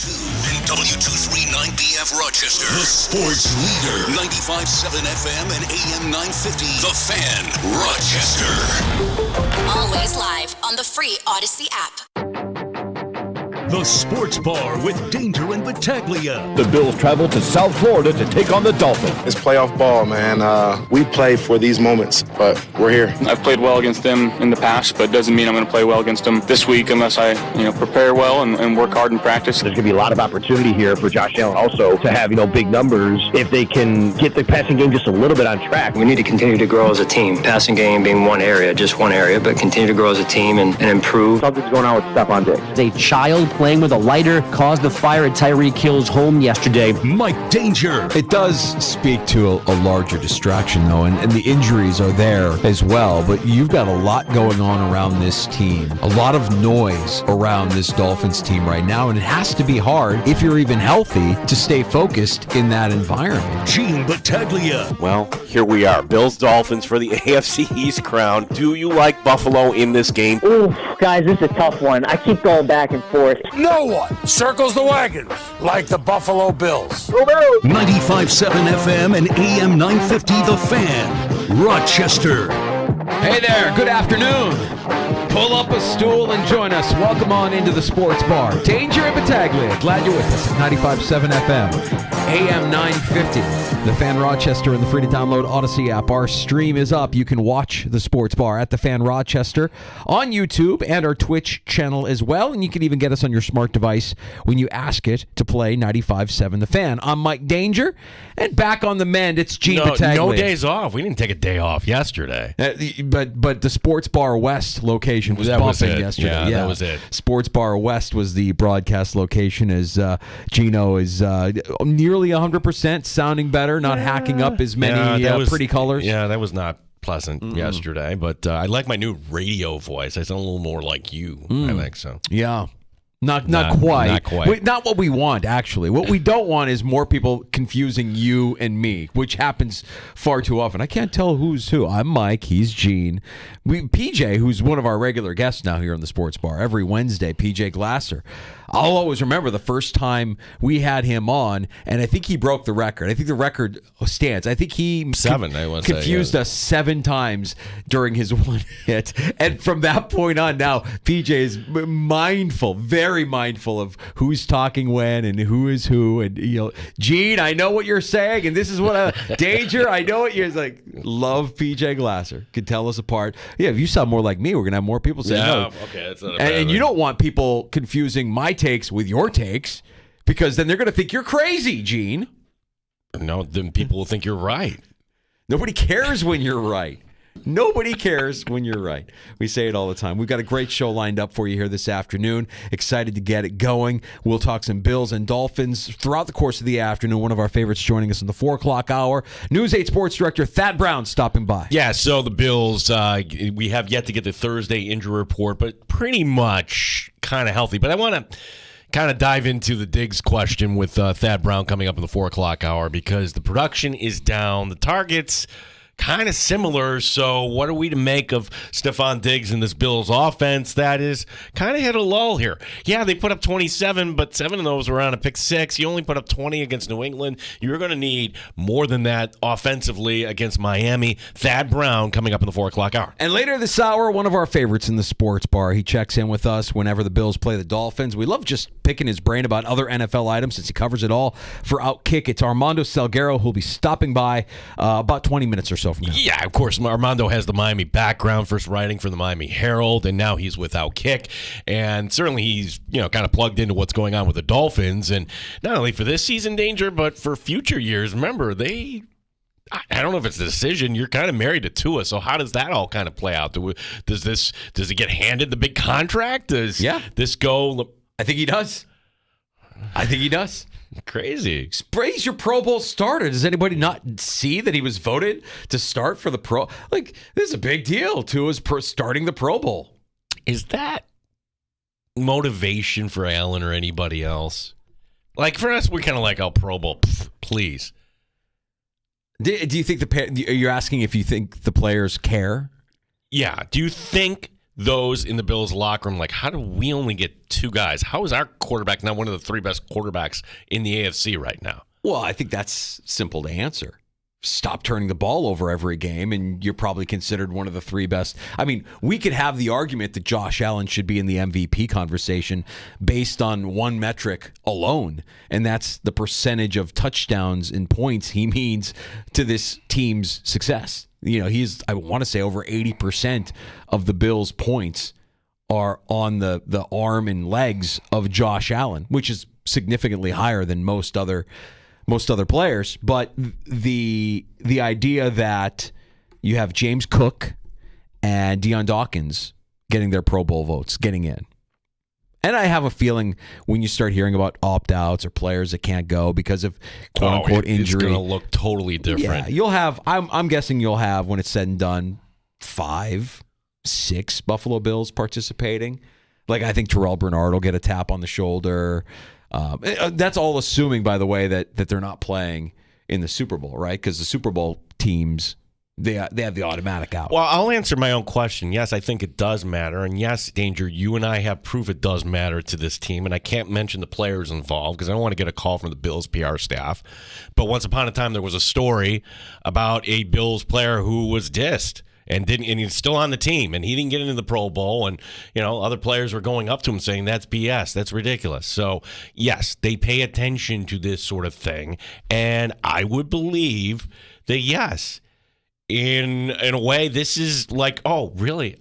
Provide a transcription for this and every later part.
and W239BF Rochester. The sports leader. 95.7 FM and AM 950. The Fan, Rochester. Always live on the free Odyssey app. The Sports Bar with Danger and Battaglia. The Bills travel to South Florida to take on the Dolphins. It's playoff ball, man. We play for these moments, but we're here. I've played well against them in the past, but doesn't mean I'm going to play well against them this week unless I, prepare well and work hard in practice. There's going to be a lot of opportunity here for Josh Allen also to have, big numbers if they can get the passing game just a little bit on track. We need to continue to grow as a team. Passing game being just one area, but continue to grow as a team and improve. Something's going on with Stephon Diggs. A child playing with a lighter caused the fire at Tyreek Hill's home yesterday. Mike Danger. It does speak to a larger distraction, though, and the injuries are there as well. But you've got a lot going on around this team, a lot of noise around this Dolphins team right now, and it has to be hard, if you're even healthy, to stay focused in that environment. Gene Battaglia. Well, here we are. Bills-Dolphins for the AFC East crown. Do you like Buffalo in this game? Ooh, guys, this is a tough one. I keep going back and forth. No one circles the wagons like the Buffalo Bills. 95.7 FM and AM 950 The Fan, Rochester. Hey there, good afternoon. Pull up a stool and join us. Welcome on into the Sports Bar. Danger and Battaglia. Glad you're with us at 95.7 FM, AM 950. The Fan Rochester and the free to download Odyssey app. Our stream is up. You can watch the Sports Bar at the Fan Rochester on YouTube and our Twitch channel as well. And you can even get us on your smart device when you ask it to play 95.7 The Fan. I'm Mike Danger, and back on the mend, it's Gene Battaglia. No days off. We didn't take a day off yesterday. But the Sports Bar West location was bumping yesterday. Yeah, that was it. Sports Bar West was the broadcast location, as Gino is nearly 100% sounding better, not hacking up as many pretty colors. Yeah, that was not pleasant yesterday, but I like my new radio voice. I sound a little more like you, I think so. Yeah. Not quite. Not quite. Not what we want, actually. What we don't want is more people confusing you and me, which happens far too often. I can't tell who's who. I'm Mike. He's Gene. PJ, who's one of our regular guests now here on the Sports Bar, every Wednesday, PJ Glasser. I'll always remember the first time we had him on, and I think he broke the record. I think the record stands. I think he confused us 7 times during his one hit. And from that point on now, PJ is mindful, very mindful of who's talking when and who is who. And, Gene, I know what you're saying, and this is what Danger, I know what you're like. Love PJ Glasser. Could tell us apart. Yeah, if you sound more like me, we're going to have more people saying no. Okay, that's not a bad and you don't want people confusing my takes with your takes, because then they're going to think you're crazy, Gene. No, then people will think you're right. Nobody cares when you're right. Nobody cares when you're right. We say it all the time. We've got a great show lined up for you here this afternoon. Excited to get it going. We'll talk some Bills and Dolphins throughout the course of the afternoon. One of our favorites joining us in the 4 o'clock hour. News 8 Sports Director Thad Brown stopping by. Yeah, so the Bills, we have yet to get the Thursday injury report, but pretty much kind of healthy. But I want to kind of dive into the Diggs question with Thad Brown coming up in the 4 o'clock hour, because the production is down. The targets kind of similar, so what are we to make of Stephon Diggs in this Bills offense that is kind of hit a lull here? Yeah, they put up 27, but 7 of those were on a pick 6. You only put up 20 against New England. You're going to need more than that offensively against Miami. Thad Brown coming up in the 4 o'clock hour. And later this hour, one of our favorites in the Sports Bar. He checks in with us whenever the Bills play the Dolphins. We love just picking his brain about other NFL items since he covers it all for Outkick. It's Armando Salguero who'll be stopping by about 20 minutes or so from now. Yeah, of course, Armando has the Miami background, first writing for the Miami Herald, and now he's with Outkick. And certainly he's, kind of plugged into what's going on with the Dolphins. And not only for this season, Danger, but for future years. Remember, I don't know if it's a decision. You're kind of married to Tua, so how does that all kind of play out? Does he get handed the big contract? Does this go? I think he does. Crazy. He's your Pro Bowl starter. Does anybody not see that he was voted to start for the Pro? Like, this is a big deal. Tua's starting the Pro Bowl. Is that motivation for Allen or anybody else? Like, for us, we're kind of like, oh, Pro Bowl, please. Do you think you're asking if you think the players care? Yeah. Do you think those in the Bills locker room, like, how do we only get two guys? How is our quarterback not one of the three best quarterbacks in the AFC right now? Well, I think that's simple to answer. Stop turning the ball over every game, and you're probably considered one of the three best. I mean, we could have the argument that Josh Allen should be in the MVP conversation based on one metric alone, and that's the percentage of touchdowns and points he means to this team's success. You know, I want to say over 80% of the Bills' points are on the arm and legs of Josh Allen, which is significantly higher than most other players. But the idea that you have James Cook and Deion Dawkins getting their Pro Bowl votes, getting in. And I have a feeling when you start hearing about opt-outs or players that can't go because of quote-unquote injury. It's going to look totally different. Yeah, you'll have, I'm guessing you'll have, when it's said and done, 5, 6 Buffalo Bills participating. Like, I think Terrell Bernard will get a tap on the shoulder. That's all assuming, by the way, that they're not playing in the Super Bowl, right? Because the Super Bowl teams, they have the automatic out. Well, I'll answer my own question. Yes, I think it does matter. And yes, Danger, you and I have proof it does matter to this team. And I can't mention the players involved because I don't want to get a call from the Bills PR staff. But once upon a time, there was a story about a Bills player who was dissed. And he's still on the team, and he didn't get into the Pro Bowl, and other players were going up to him saying that's BS, that's ridiculous. So yes, they pay attention to this sort of thing, and I would believe that yes, in a way, this is like, oh really,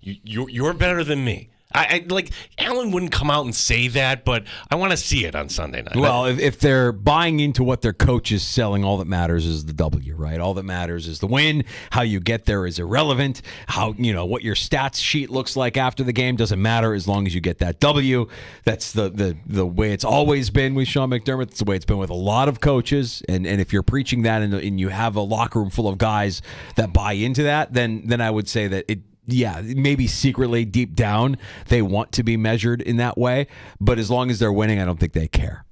you're better than me. I like Allen wouldn't come out and say that, but I want to see it on Sunday night. Well, if they're buying into what their coach is selling, all that matters is the W, right? All that matters is the win. How you get there is irrelevant. How what your stats sheet looks like after the game doesn't matter as long as you get that W. That's the way it's always been with Sean McDermott. It's the way it's been with a lot of coaches. And if you're preaching that and you have a locker room full of guys that buy into that, then I would say that it. Yeah, maybe secretly deep down they want to be measured in that way, but as long as they're winning, I don't think they care.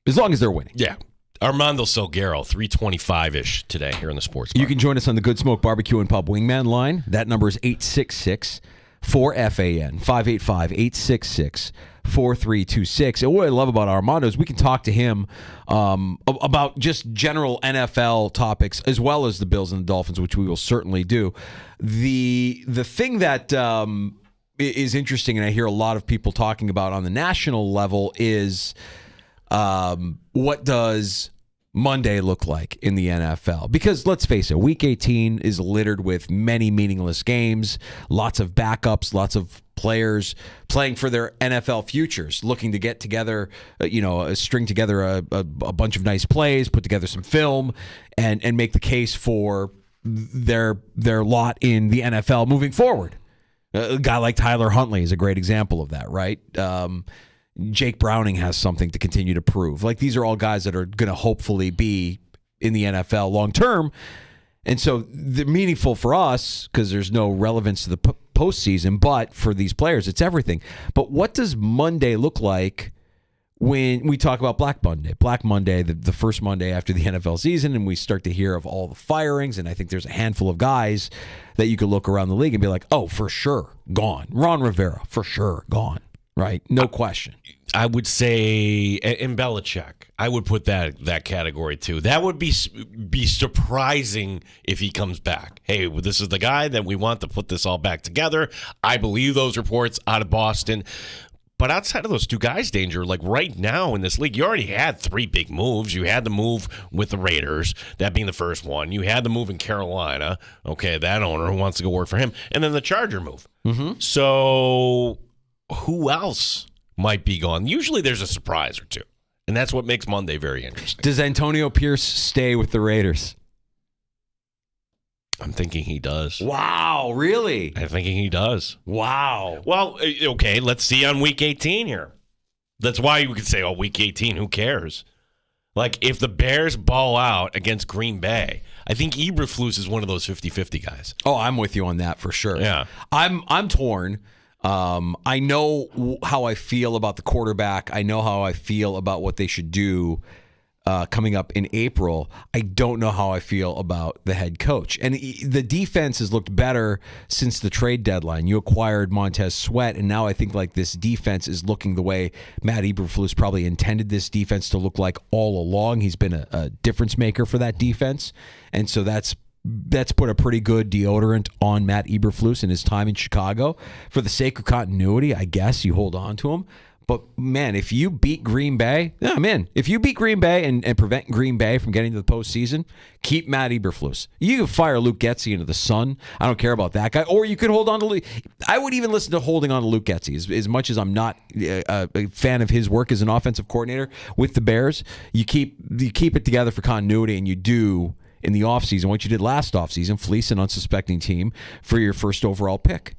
As long as they're winning. Yeah. Armando Salguero, 325-ish today here in the Sports Bar. You can join us on the Good Smoke Barbecue and Pub Wingman line. That number is 866-4FAN, 585-866-4326. And what I love about Armando is we can talk to him about just general NFL topics as well as the Bills and the Dolphins, which we will certainly do. The thing that is interesting, and I hear a lot of people talking about on the national level, is what does Monday look like in the NFL? Because let's face it, Week 18 is littered with many meaningless games, lots of backups, lots of players playing for their NFL futures, looking to get together, string together a bunch of nice plays, put together some film, and make the case for their lot in the NFL moving forward. A guy like Tyler Huntley is a great example of that, right? Jake Browning has something to continue to prove. Like, these are all guys that are going to hopefully be in the NFL long term. And so they're meaningful for us because there's no relevance to the postseason, but for these players, it's everything. But what does Monday look like when we talk about Black Monday? Black Monday, the first Monday after the NFL season, and we start to hear of all the firings, and I think there's a handful of guys that you could look around the league and be like, oh, for sure, gone. Ron Rivera, for sure, gone. Right? No question. I would say, and Belichick, I would put that category too. That would be surprising if he comes back. Hey, this is the guy that we want to put this all back together. I believe those reports out of Boston. But outside of those two guys, Danger, like right now in this league, you already had 3 big moves. You had the move with the Raiders, that being the first one. You had the move in Carolina. Okay, that owner who wants to go work for him. And then the Charger move. Mm-hmm. So who else might be gone? Usually there's a surprise or two, and that's what makes Monday very interesting. Does Antonio Pierce stay with the Raiders? I'm thinking he does. Wow, really? I'm thinking he does. Wow. Well, okay, let's see on Week 18 here. That's why you could say, oh, Week 18, who cares? Like, if the Bears ball out against Green Bay, I think Eberflus is one of those 50-50 guys. Oh, I'm with you on that for sure. Yeah. I'm torn. I know how I feel about the quarterback. I know how I feel about what they should do coming up in April, I don't know how I feel about the head coach. And the defense has looked better since the trade deadline. You acquired Montez Sweat, and now I think like this defense is looking the way Matt Eberflus probably intended this defense to look like all along. He's been a difference maker for that defense, and so that's put a pretty good deodorant on Matt Eberflus in his time in Chicago. For the sake of continuity, I guess you hold on to him. But, man, if you beat Green Bay, I'm in. If you beat Green Bay and prevent Green Bay from getting to the postseason, keep Matt Eberflus. You can fire Luke Getsy into the sun. I don't care about that guy. Or you could hold on to Luke. I would even listen to holding on to Luke Getsy. As much as I'm not a fan of his work as an offensive coordinator with the Bears, you keep it together for continuity, and you do in the offseason what you did last offseason, fleece an unsuspecting team for your first overall pick.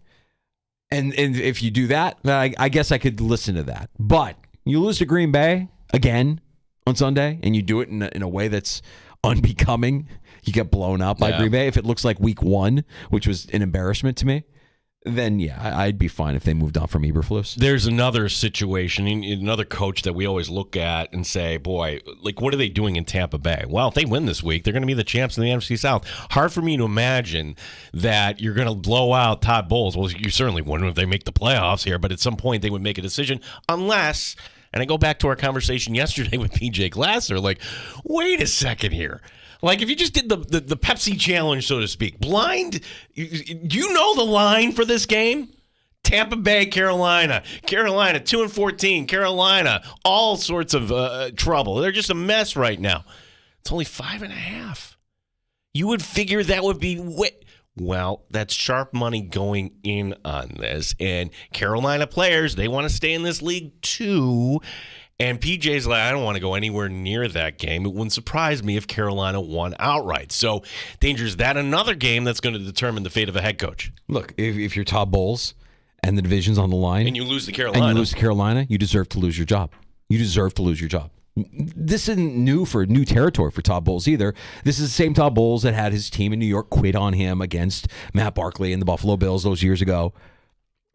And if you do that, I guess I could listen to that. But you lose to Green Bay again on Sunday, and you do it in a way that's unbecoming. You get blown out by Green Bay. If it looks like week 1, which was an embarrassment to me, then I'd be fine if they moved on from Eberflus. There's another situation, another coach that we always look at and say, boy, like, what are they doing in Tampa Bay? Well, if they win this week, they're going to be the champs in the NFC South. Hard for me to imagine that you're going to blow out Todd Bowles. Well, you certainly wouldn't if they make the playoffs here, but at some point they would make a decision unless, and I go back to our conversation yesterday with PJ Glasser, like, wait a second here. Like, if you just did the Pepsi challenge, so to speak, blind, you know the line for this game? Tampa Bay, Carolina, 2-14, Carolina, all sorts of trouble. They're just a mess right now. It's only 5.5. You would figure that would be well, that's sharp money going in on this. And Carolina players, they want to stay in this league too. And PJ's like, I don't want to go anywhere near that game. It wouldn't surprise me if Carolina won outright. So, danger, is that another game that's going to determine the fate of a head coach? Look, if you're Todd Bowles and the division's on the line, and you lose to Carolina, you deserve to lose your job. You deserve to lose your job. This isn't new territory for Todd Bowles either. This is the same Todd Bowles that had his team in New York quit on him against Matt Barkley and the Buffalo Bills those years ago.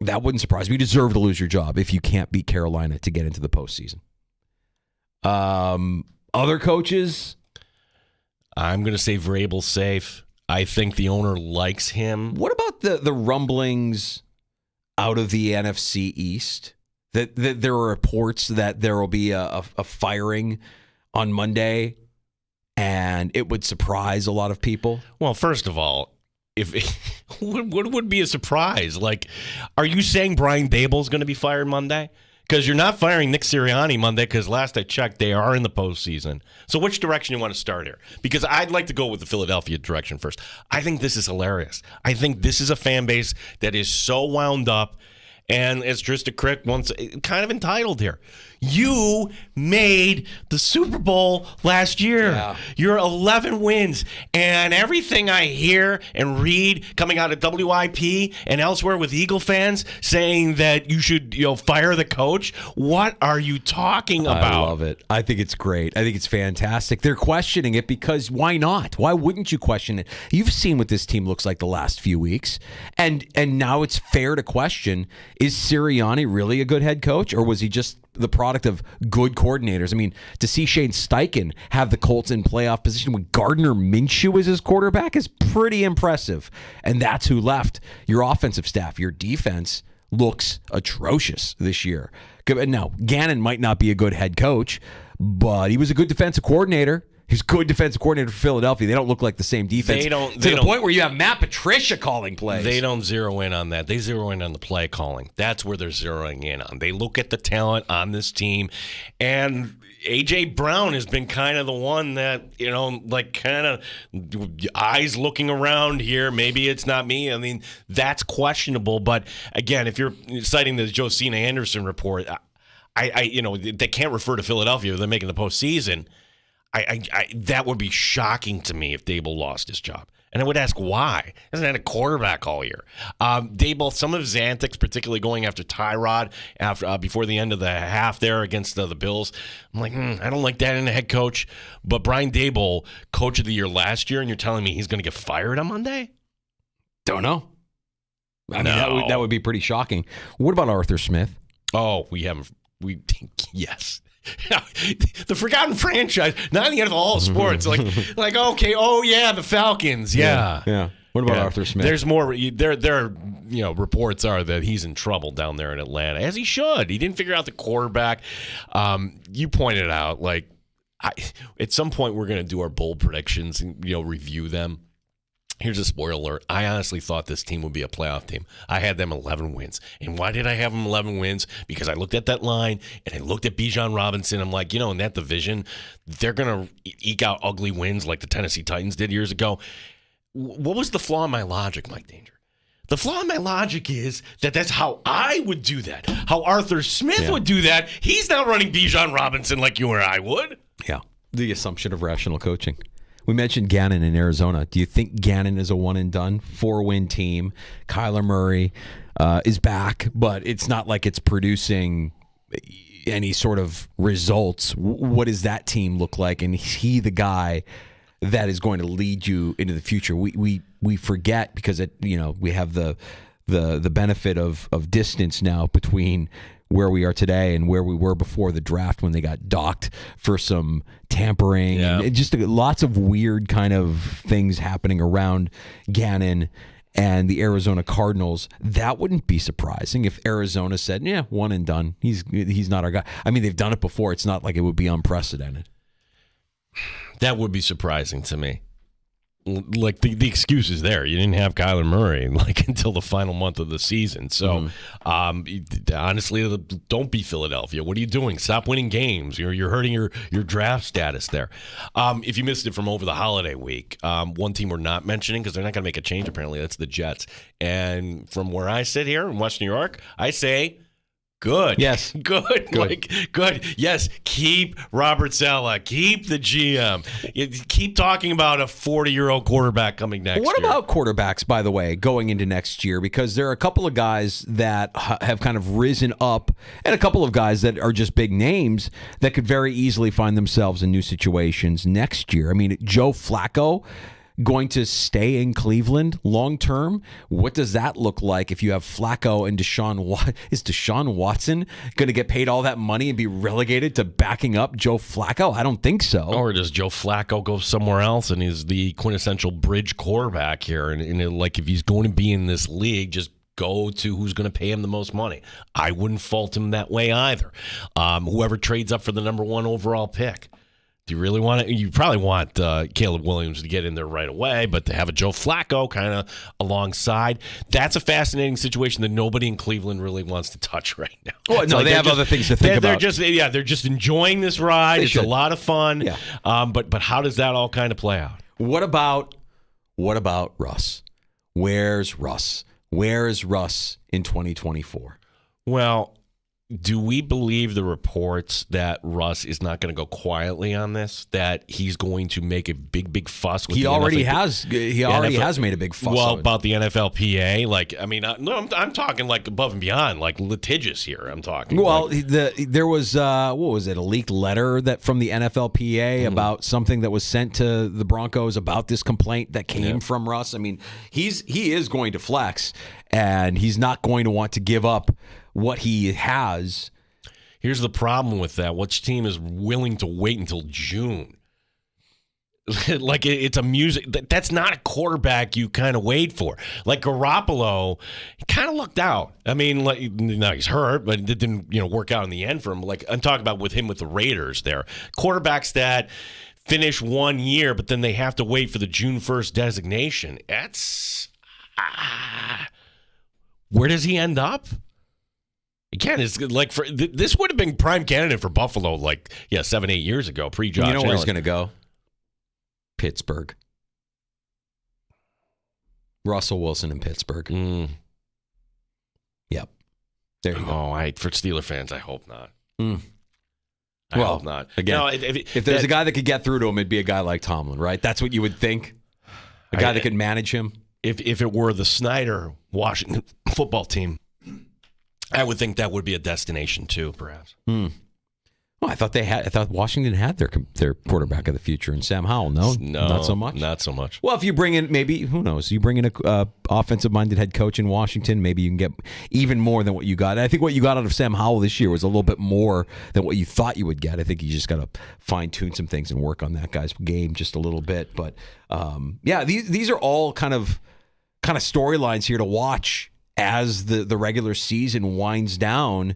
That wouldn't surprise me. You deserve to lose your job if you can't beat Carolina to get into the postseason. Other coaches, I'm going to say Vrabel's safe. I think the owner likes him. What about the rumblings out of the NFC East that there are reports that there will be a firing on Monday, and it would surprise a lot of people? Well, first of all, what would be a surprise? Like, are you saying Brian Daboll's going to be fired Monday? Because you're not firing Nick Sirianni Monday, because last I checked, they are in the postseason. So which direction you want to start here? Because I'd like to go with the Philadelphia direction first. I think this is hilarious. I think this is a fan base that is so wound up, and as Trista Crick once, kind of entitled here. You made the Super Bowl last year. Yeah. You're 11 wins. And everything I hear and read coming out of WIP and elsewhere with Eagle fans saying that you should fire the coach. What are you talking about? I love it. I think it's great. I think it's fantastic. They're questioning it because why not? Why wouldn't you question it? You've seen what this team looks like the last few weeks. And now it's fair to question, is Sirianni really a good head coach, or was he just the product of good coordinators? I mean, to see Shane Steichen have the Colts in playoff position when Gardner Minshew is his quarterback is pretty impressive. And that's who left. Your offensive staff, your defense looks atrocious this year. Now, Gannon might not be a good head coach, but he was a good defensive coordinator. He's a good defensive coordinator for Philadelphia. They don't look like the same defense. To the point where you have Matt Patricia calling plays. They don't zero in on that. They zero in on the play calling. That's where they're zeroing in on. They look at the talent on this team. And A.J. Brown has been kind of the one that, kind of eyes looking around here. Maybe it's not me. I mean, that's questionable. But, again, if you're citing the Josina Anderson report, they can't refer to Philadelphia. They're making the postseason. That would be shocking to me if Daboll lost his job. And I would ask why. He hasn't had a quarterback all year. Daboll, some of his antics, particularly going after Tyrod before the end of the half there against the Bills, I'm like, I don't like that in a head coach. But Brian Daboll, coach of the year last year, and you're telling me he's going to get fired on Monday? Don't know. I mean, that would be pretty shocking. What about Arthur Smith? Oh, yes. The forgotten franchise, not in the NFL, all sports. Like okay, oh yeah, the Falcons, yeah. What about Arthur Smith? There's more. There, reports are that he's in trouble down there in Atlanta, as he should. He didn't figure out the quarterback. You pointed out, at some point we're going to do our bold predictions and review them. Here's a spoiler alert. I honestly thought this team would be a playoff team. I had them 11 wins. And why did I have them 11 wins? Because I looked at that line, and I looked at Bijan Robinson. I'm like, in that division, they're going to eke out ugly wins like the Tennessee Titans did years ago. What was the flaw in my logic, Mike Danger? The flaw in my logic is that that's how I would do that. How Arthur Smith would do that. He's not running Bijan Robinson like you or I would. Yeah. The assumption of rational coaching. We mentioned Gannon in Arizona. Do you think Gannon is a one and done 4-win team? Kyler Murray is back, but it's not like it's producing any sort of results. What does that team look like? And is he the guy that is going to lead you into the future? We forget because we have the benefit of distance now between where we are today and where we were before the draft when they got docked for some tampering and just lots of weird kind of things happening around Gannon and the Arizona Cardinals. That wouldn't be surprising if Arizona said, yeah, one and done. He's not our guy. I mean, they've done it before. It's not like it would be unprecedented. That would be surprising to me. Like the excuse is there. You didn't have Kyler Murray until the final month of the season. So honestly, don't be Philadelphia. What are you doing? Stop winning games. You're hurting your draft status there. If you missed it from over the holiday week, one team we're not mentioning because they're not going to make a change apparently. That's the Jets. And from where I sit here in West New York, I say good. Yes. Good. Good. Yes. Keep Robert Saleh. Keep the GM. Keep talking about a 40-year-old quarterback coming next year. What about quarterbacks, by the way, going into next year? Because there are a couple of guys that have kind of risen up and a couple of guys that are just big names that could very easily find themselves in new situations next year. I mean, Joe Flacco going to stay in Cleveland long term? What does that look like if you have Flacco and is Deshaun Watson going to get paid all that money and be relegated to backing up Joe Flacco? I don't think so. Or does Joe Flacco go somewhere else and he's the quintessential bridge quarterback here? And if he's going to be in this league, just go to who's going to pay him the most money. I wouldn't fault him that way either. Whoever trades up for the number 1 overall pick. Do you really want it? You probably want Caleb Williams to get in there right away, but to have a Joe Flacco kind of alongside, that's a fascinating situation that nobody in Cleveland really wants to touch right now. Well, no, they have other things to think about. They're just enjoying this ride. It's a lot of fun. Yeah. But how does that all kind of play out? What about Russ? Where's Russ? Where is Russ in 2024? Well, do we believe the reports that Russ is not going to go quietly on this? That he's going to make a big fuss? With he already has. He already has made a big fuss. Well, about the NFLPA, I'm talking above and beyond, litigious here. I'm talking. Well, there was what was it? A leaked letter that from the NFLPA about something that was sent to the Broncos about this complaint that came from Russ. I mean, he is going to flex, and he's not going to want to give up what he has. Here's the problem with that. Which team is willing to wait until June? It's a that's not a quarterback you kind of wait for. Like Garoppolo, he kind of lucked out. I mean, now he's hurt, but it didn't work out in the end for him. I'm talking about with the Raiders there. Quarterbacks that finish 1 year, but then they have to wait for the June 1st designation. That's where does he end up? Again, it's this would have been prime candidate for Buffalo 7-8 years ago, pre-Josh Allen. You know where he's going to go? Pittsburgh. Russell Wilson in Pittsburgh. Yep. There you go. For Steeler fans, I hope not. I Well, hope not. Again, No, if there's a guy that could get through to him, it'd be a guy like Tomlin, right? That's what you would think. A guy that could manage him. If it were the Snyder Washington football team, I would think that would be a destination too, perhaps. Oh, I thought Washington had their quarterback of the future in Sam Howell. No, not so much. Not so much. Well, if you bring in maybe who knows, you bring in a offensive-minded head coach in Washington, maybe you can get even more than what you got. And I think what you got out of Sam Howell this year was a little bit more than what you thought you would get. I think you just got to fine-tune some things and work on that guy's game just a little bit. But these are all kind of storylines here to watch as the regular season winds down.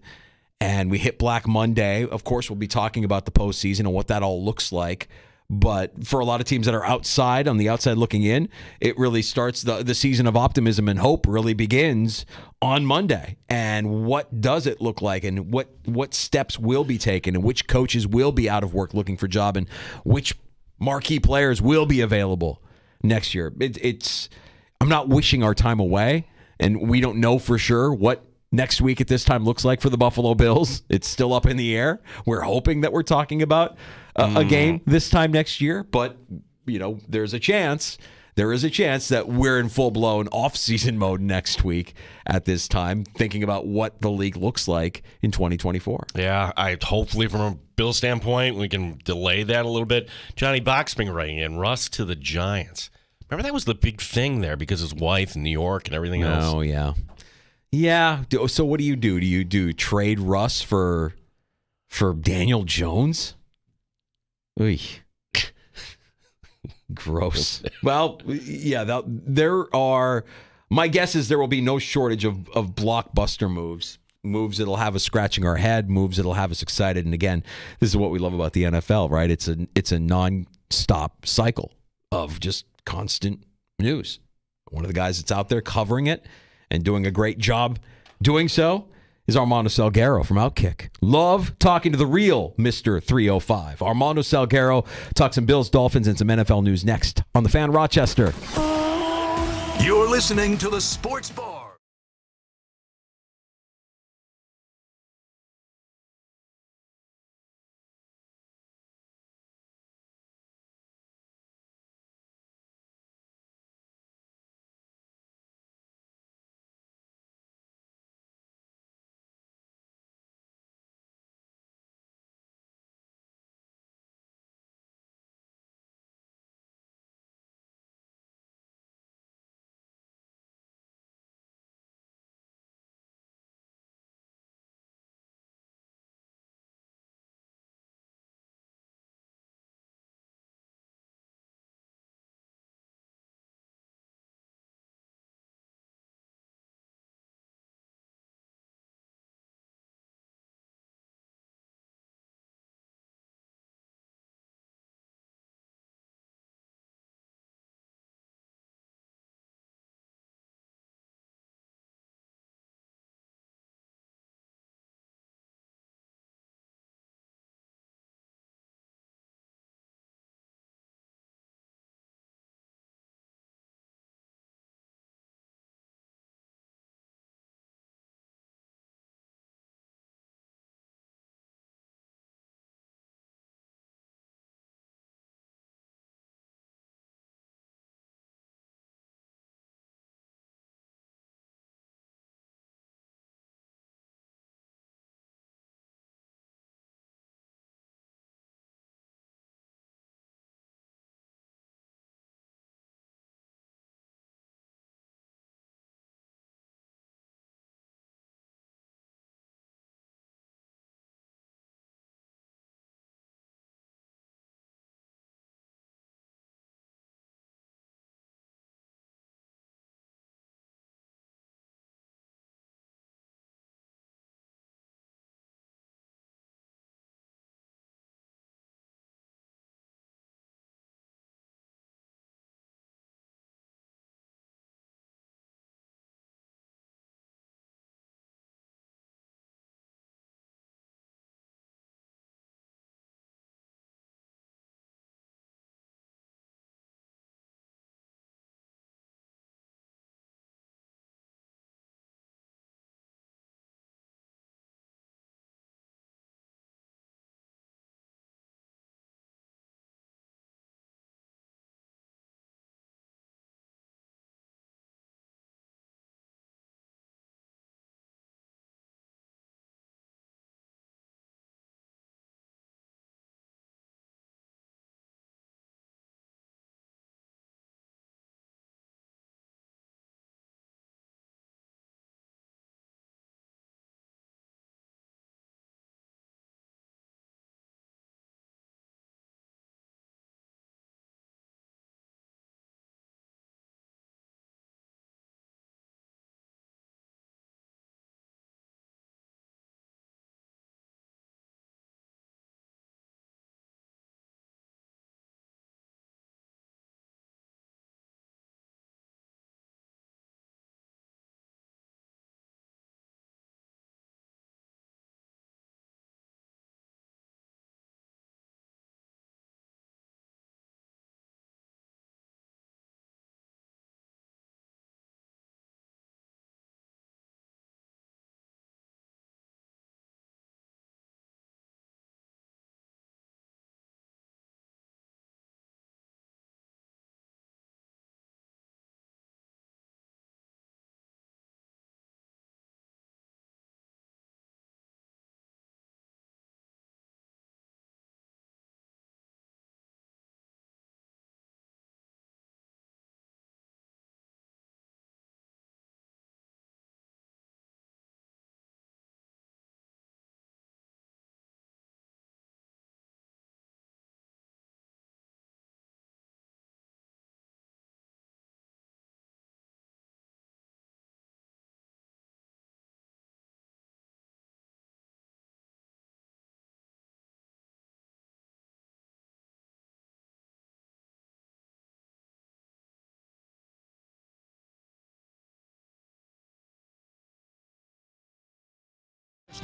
And we hit Black Monday. Of course, we'll be talking about the postseason and what that all looks like. But for a lot of teams that are on the outside looking in, it really starts the season of optimism and hope really begins on Monday. And what does it look like, and what steps will be taken, and which coaches will be out of work looking for a job, and which marquee players will be available next year. I'm not wishing our time away, and we don't know for sure what next week at this time looks like for the Buffalo Bills. It's still up in the air. We're hoping that we're talking about a game this time next year, but there is a chance that we're in full-blown off-season mode next week at this time, thinking about what the league looks like in 2024. Yeah, hopefully from a Bill standpoint, we can delay that a little bit. Johnny Boxping writing in, Russ to the Giants. Remember that was the big thing there because his wife in New York and everything else? Oh, yeah. Yeah. So what do you do? Do you trade Russ for Daniel Jones? Oy. Gross. Well, yeah. My guess is there will be no shortage of blockbuster moves that'll have us scratching our head, moves that'll have us excited. And again, this is what we love about the NFL, right? It's a non-stop cycle of just constant news. One of the guys that's out there covering it and doing a great job doing so is Armando Salguero from Outkick. Love talking to the real Mr. 305. Armando Salguero talks some Bills, Dolphins, and some NFL news next on The Fan Rochester. You're listening to The Sports Bar.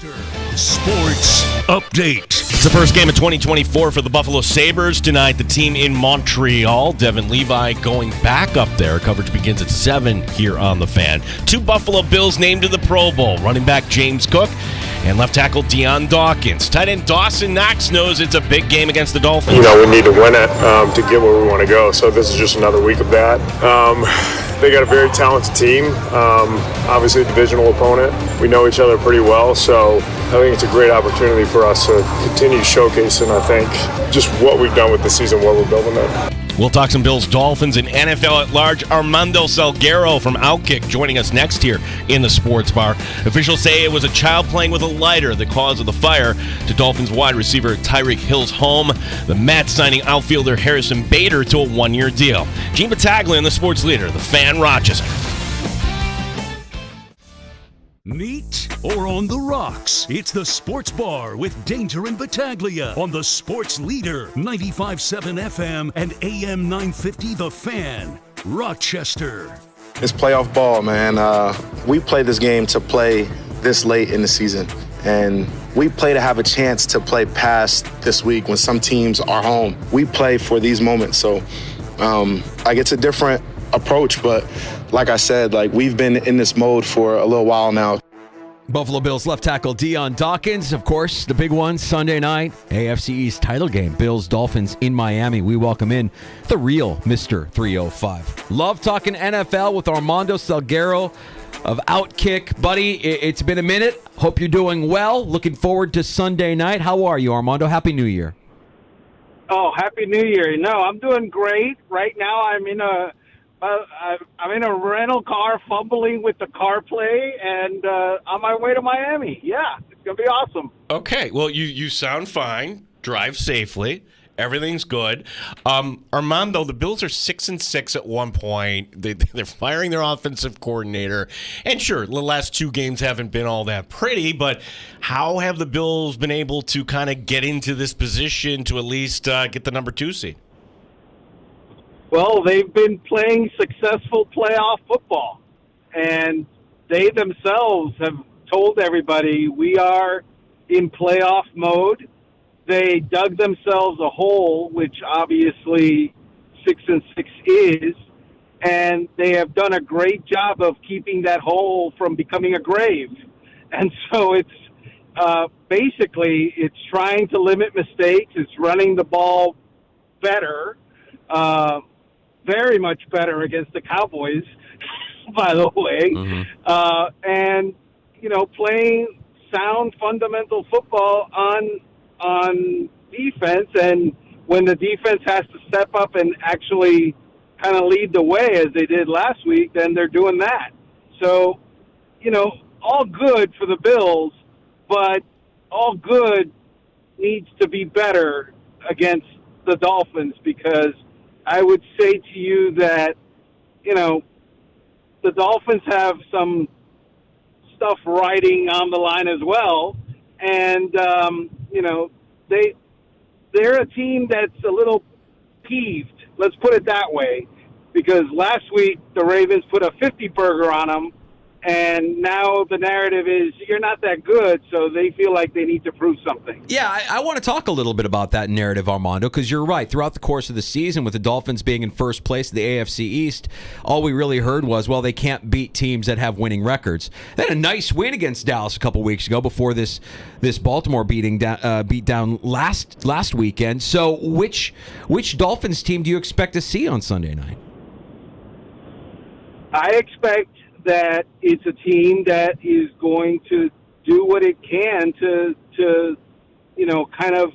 Rochester Sports Update. It's the first game of 2024 for the Buffalo Sabres. Tonight, the team in Montreal. Devin Levi going back up there. Coverage begins at 7 here on The Fan. 2 Buffalo Bills named to the Pro Bowl. Running back James Cook and left tackle Deion Dawkins. Tight end Dawson Knox knows it's a big game against the Dolphins. We need to win it to get where we want to go. So this is just another week of that. They got a very talented team. Obviously a divisional opponent. We know each other pretty well, so I think it's a great opportunity for us to continue showcasing, I think, just what we've done with the season, what we're building it. We'll talk some Bills, Dolphins, and NFL at large. Armando Salguero from Outkick joining us next here in the Sports Bar. Officials say it was a child playing with a lighter the cause of the fire to Dolphins wide receiver Tyreek Hill's home. The Mets signing outfielder Harrison Bader to a 1-year deal. Gene Battaglia and the sports leader, the Fan Rochester. Neat or on the rocks? It's the Sports Bar with Danger and Battaglia on the Sports Leader, 95.7 FM and AM 950 The Fan, Rochester. It's playoff ball, man. We play this game to play this late in the season. And we play to have a chance to play past this week when some teams are home. We play for these moments. So, it's a different approach, but like I said, we've been in this mode for a little while now. Buffalo Bills left tackle Deion Dawkins, of course, the big one, Sunday night, AFC East title game, Bills-Dolphins in Miami. We welcome in the real Mr. 305. Love talking NFL with Armando Salguero of Outkick. Buddy, it's been a minute. Hope you're doing well. Looking forward to Sunday night. How are you, Armando? Happy New Year. Oh, Happy New Year. No, I'm doing great. Right now I'm in a rental car fumbling with the CarPlay and on my way to Miami. Yeah, it's going to be awesome. Okay, well, you sound fine. Drive safely. Everything's good. Armando, the Bills are 6-6 at one point. They're firing their offensive coordinator. And sure, the last 2 games haven't been all that pretty, but how have the Bills been able to kind of get into this position to at least get the number 2 seed? Well, they've been playing successful playoff football, and they themselves have told everybody we are in playoff mode. They dug themselves a hole, which obviously 6-6 is, and they have done a great job of keeping that hole from becoming a grave. And so it's basically it's trying to limit mistakes. It's running the ball better. Very much better against the Cowboys, by the way. Mm-hmm. And, playing sound fundamental football on defense. And when the defense has to step up and actually kind of lead the way as they did last week, then they're doing that. So, all good for the Bills, but all good needs to be better against the Dolphins because I would say to you that, the Dolphins have some stuff riding on the line as well. And, they're a team that's a little peeved. Let's put it that way. Because last week the Ravens put a 50 burger on them. And now the narrative is you're not that good, so they feel like they need to prove something. Yeah, I want to talk a little bit about that narrative, Armando, because you're right. Throughout the course of the season, with the Dolphins being in first place in the AFC East, all we really heard was, well, they can't beat teams that have winning records. They had a nice win against Dallas a couple weeks ago before this Baltimore beat down last weekend. So which Dolphins team do you expect to see on Sunday night? I expect that it's a team that is going to do what it can to kind of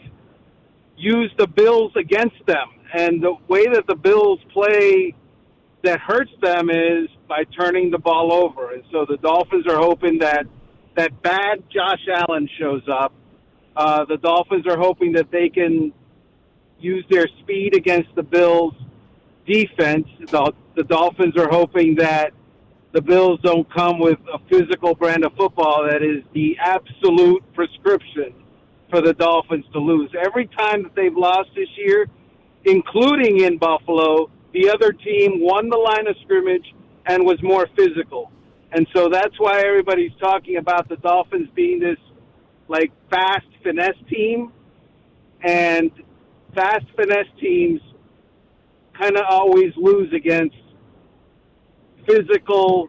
use the Bills against them. And the way that the Bills play that hurts them is by turning the ball over. And so the Dolphins are hoping that bad Josh Allen shows up. The Dolphins are hoping that they can use their speed against the Bills' defense. The Dolphins are hoping that the Bills don't come with a physical brand of football that is the absolute prescription for the Dolphins to lose. Every time that they've lost this year, including in Buffalo, the other team won the line of scrimmage and was more physical. And so that's why everybody's talking about the Dolphins being this like fast finesse team, and fast finesse teams kind of always lose against physical,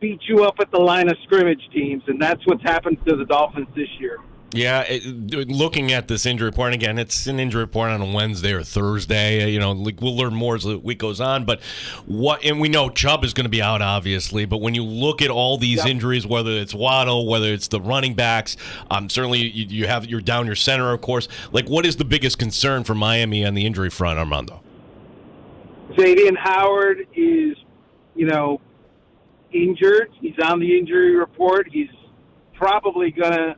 beat you up at the line of scrimmage teams, and that's what's happened to the Dolphins this year. Yeah, looking at this injury report, and again, it's an injury report on a Wednesday or Thursday. We'll learn more as the week goes on. But and we know Chubb is going to be out, obviously. But when you look at all these injuries, whether it's Waddle, whether it's the running backs, certainly you're down your center, of course. What is the biggest concern for Miami on the injury front, Armando? Xavier Howard is, injured. He's on the injury report. He's probably going to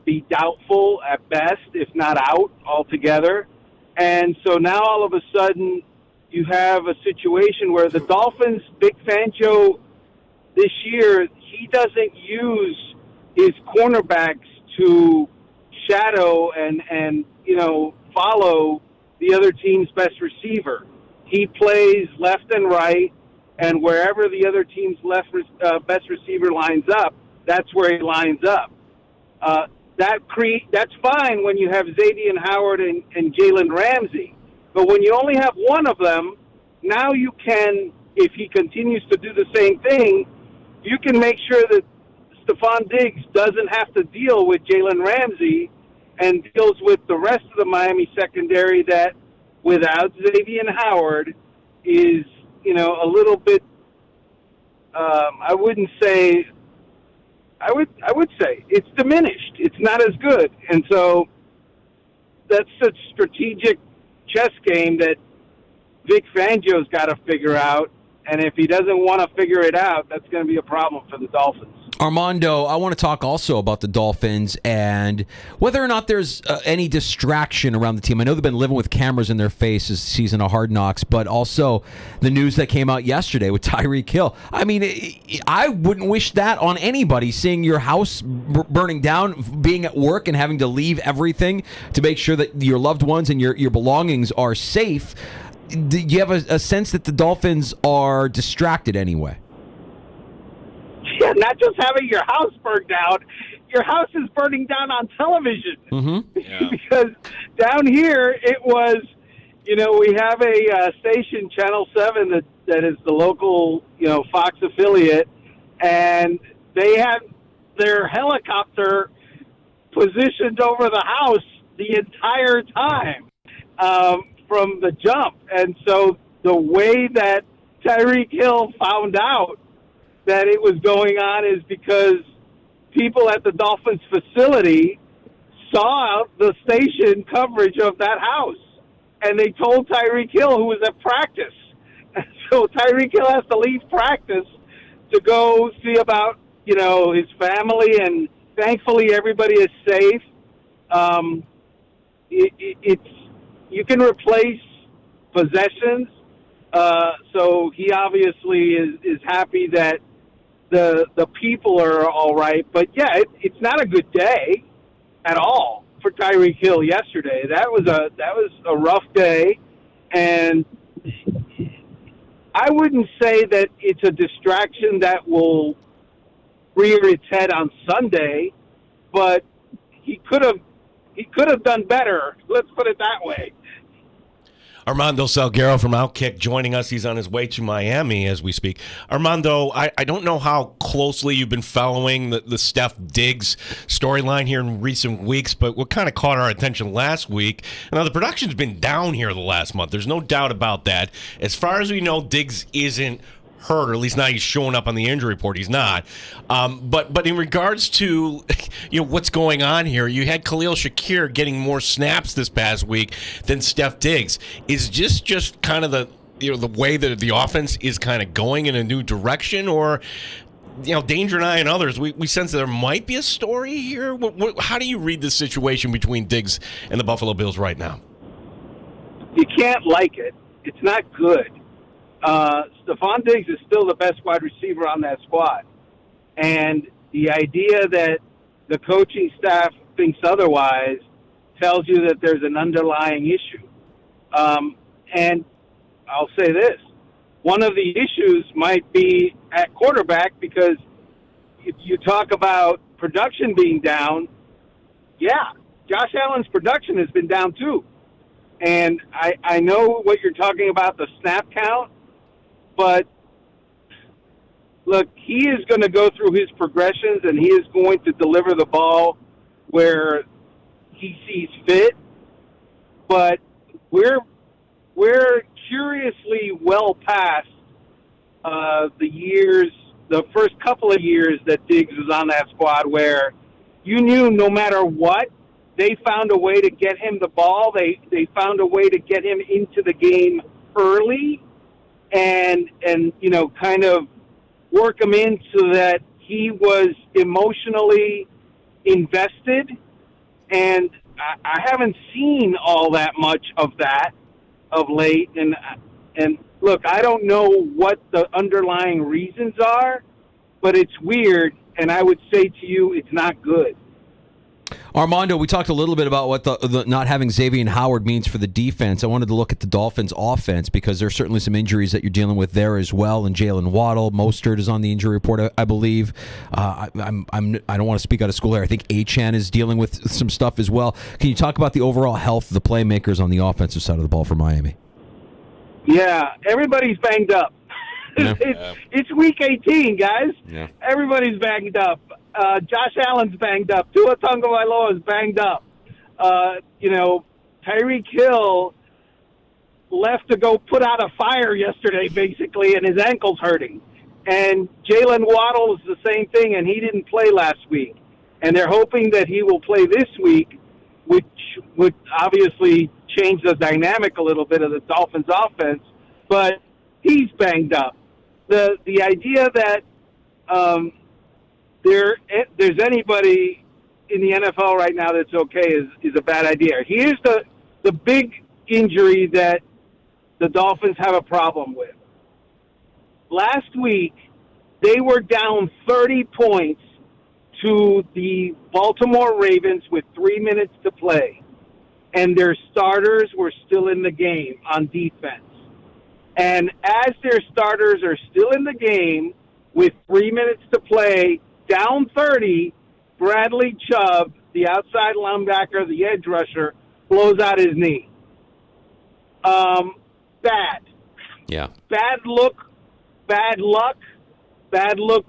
be doubtful at best, if not out altogether. And so now all of a sudden you have a situation where the Dolphins, Vic Fangio, this year, he doesn't use his cornerbacks to shadow and follow the other team's best receiver. He plays left and right, and wherever the other team's best receiver lines up, that's where he lines up. That's fine when you have Xavier Howard and Jalen Ramsey. But when you only have one of them, now you can, if he continues to do the same thing, you can make sure that Stephon Diggs doesn't have to deal with Jalen Ramsey and deals with the rest of the Miami secondary that, without Xavier Howard, is, a little bit, I would say it's diminished. It's not as good. And so that's a strategic chess game that Vic Fangio's got to figure out. And if he doesn't want to figure it out, that's going to be a problem for the Dolphins. Armando, I want to talk also about the Dolphins and whether or not there's any distraction around the team. I know they've been living with cameras in their faces this season of Hard Knocks, but also the news that came out yesterday with Tyreek Hill. I mean, I wouldn't wish that on anybody, seeing your house burning down, being at work and having to leave everything to make sure that your loved ones and your belongings are safe. Do you have a sense that the Dolphins are distracted anyway? Yeah, not just having your house burned down. Your house is burning down on television. Mm-hmm. Yeah. Because down here, it was, we have a station, Channel 7, that is the local, Fox affiliate, and they had their helicopter positioned over the house the entire time from the jump. And so the way that Tyreek Hill found out that it was going on is because people at the Dolphins facility saw the station coverage of that house, and they told Tyreek Hill, who was at practice. And so Tyreek Hill has to leave practice to go see about, his family, and thankfully everybody is safe. You can replace possessions, so he obviously is happy that the people are all right. But yeah, it's not a good day at all for Tyreek Hill yesterday. That was a rough day, and I wouldn't say that it's a distraction that will rear its head on Sunday, but he could have done better. Let's put it that way. Armando Salguero from Outkick joining us. He's on his way to Miami as we speak. Armando, I don't know how closely you've been following the Steph Diggs storyline here in recent weeks, but what kind of caught our attention last week, now the production's been down here the last month. There's no doubt about that. As far as we know, Diggs isn't hurt, or at least now he's showing up on the injury report. He's not. But in regards to what's going on here, you had Khalil Shakir getting more snaps this past week than Steph Diggs. Is this just kind of the way that the offense is kind of going in a new direction, or Danger and I and others, we sense that there might be a story here? How do you read the situation between Diggs and the Buffalo Bills right now? You can't like it. It's not good. Stephon Diggs is still the best wide receiver on that squad. And the idea that the coaching staff thinks otherwise tells you that there's an underlying issue. And I'll say this. One of the issues might be at quarterback, because if you talk about production being down, yeah, Josh Allen's production has been down too. And I know what you're talking about, the snap count, but look, he is going to go through his progressions, and he is going to deliver the ball where he sees fit. But we're curiously well past the first couple of years that Diggs was on that squad, where you knew no matter what, they found a way to get him the ball. They found a way to get him into the game early, and kind of work him in so that he was emotionally invested. And I haven't seen all that much of that of late. And look, I don't know what the underlying reasons are, but it's weird. And I would say to you, it's not good. Armando, we talked a little bit about what the not having Xavier Howard means for the defense. I wanted to look at the Dolphins' offense because there's certainly some injuries that you're dealing with there as well. And Jalen Waddle, Mostert is on the injury report, I believe. I don't want to speak out of school here. I think Achane is dealing with some stuff as well. Can you talk about the overall health of the playmakers on the offensive side of the ball for Miami? Yeah, everybody's banged up. Yeah. It's week 18, guys. Yeah. Everybody's banged up. Josh Allen's banged up. Tua Tagovailoa is banged up. Tyreek Hill left to go put out a fire yesterday, basically, and his ankle's hurting. And Jalen Waddle is the same thing, and he didn't play last week. And they're hoping that he will play this week, which would obviously change the dynamic a little bit of the Dolphins' offense. But he's banged up. The idea that there's anybody in the NFL right now that's okay is a bad idea. Here's the big injury that the Dolphins have a problem with. Last week, they were down 30 points to the Baltimore Ravens with 3 minutes to play, and their starters were still in the game on defense. And as their starters are still in the game with 3 minutes to play, down 30, Bradley Chubb, the outside linebacker, the edge rusher, blows out his knee. Bad. Yeah. Bad luck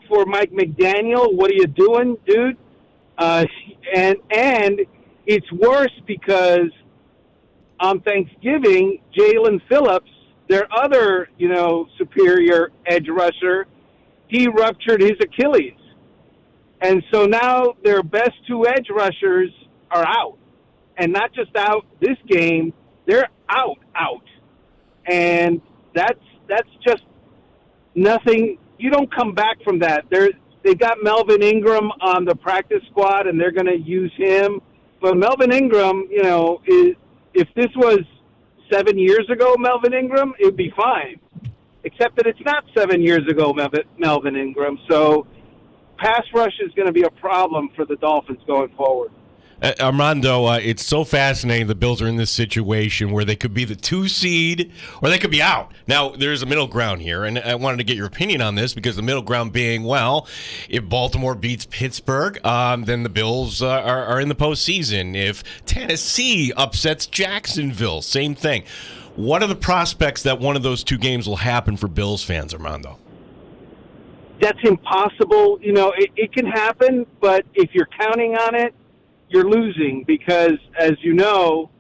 for Mike McDaniel. What are you doing, dude? And it's worse because on Thanksgiving, Jalen Phillips, their other, superior edge rusher, he ruptured his Achilles. And so now their best two edge rushers are out. And not just out this game, they're out. And that's just nothing. You don't come back from that. They got Melvin Ingram on the practice squad, and they're going to use him. But Melvin Ingram, if this was 7 years ago, Melvin Ingram, it would be fine. Except that it's not 7 years ago, Melvin Ingram. So pass rush is going to be a problem for the Dolphins going forward. Armando, it's so fascinating the Bills are in this situation where they could be the 2 seed or they could be out. Now, there's a middle ground here, and I wanted to get your opinion on this because the middle ground being, well, if Baltimore beats Pittsburgh, then the Bills are in the postseason. If Tennessee upsets Jacksonville, same thing. What are the prospects that one of those two games will happen for Bills fans, Armando? That's impossible. It can happen, but if you're counting on it, you're losing because, as you know,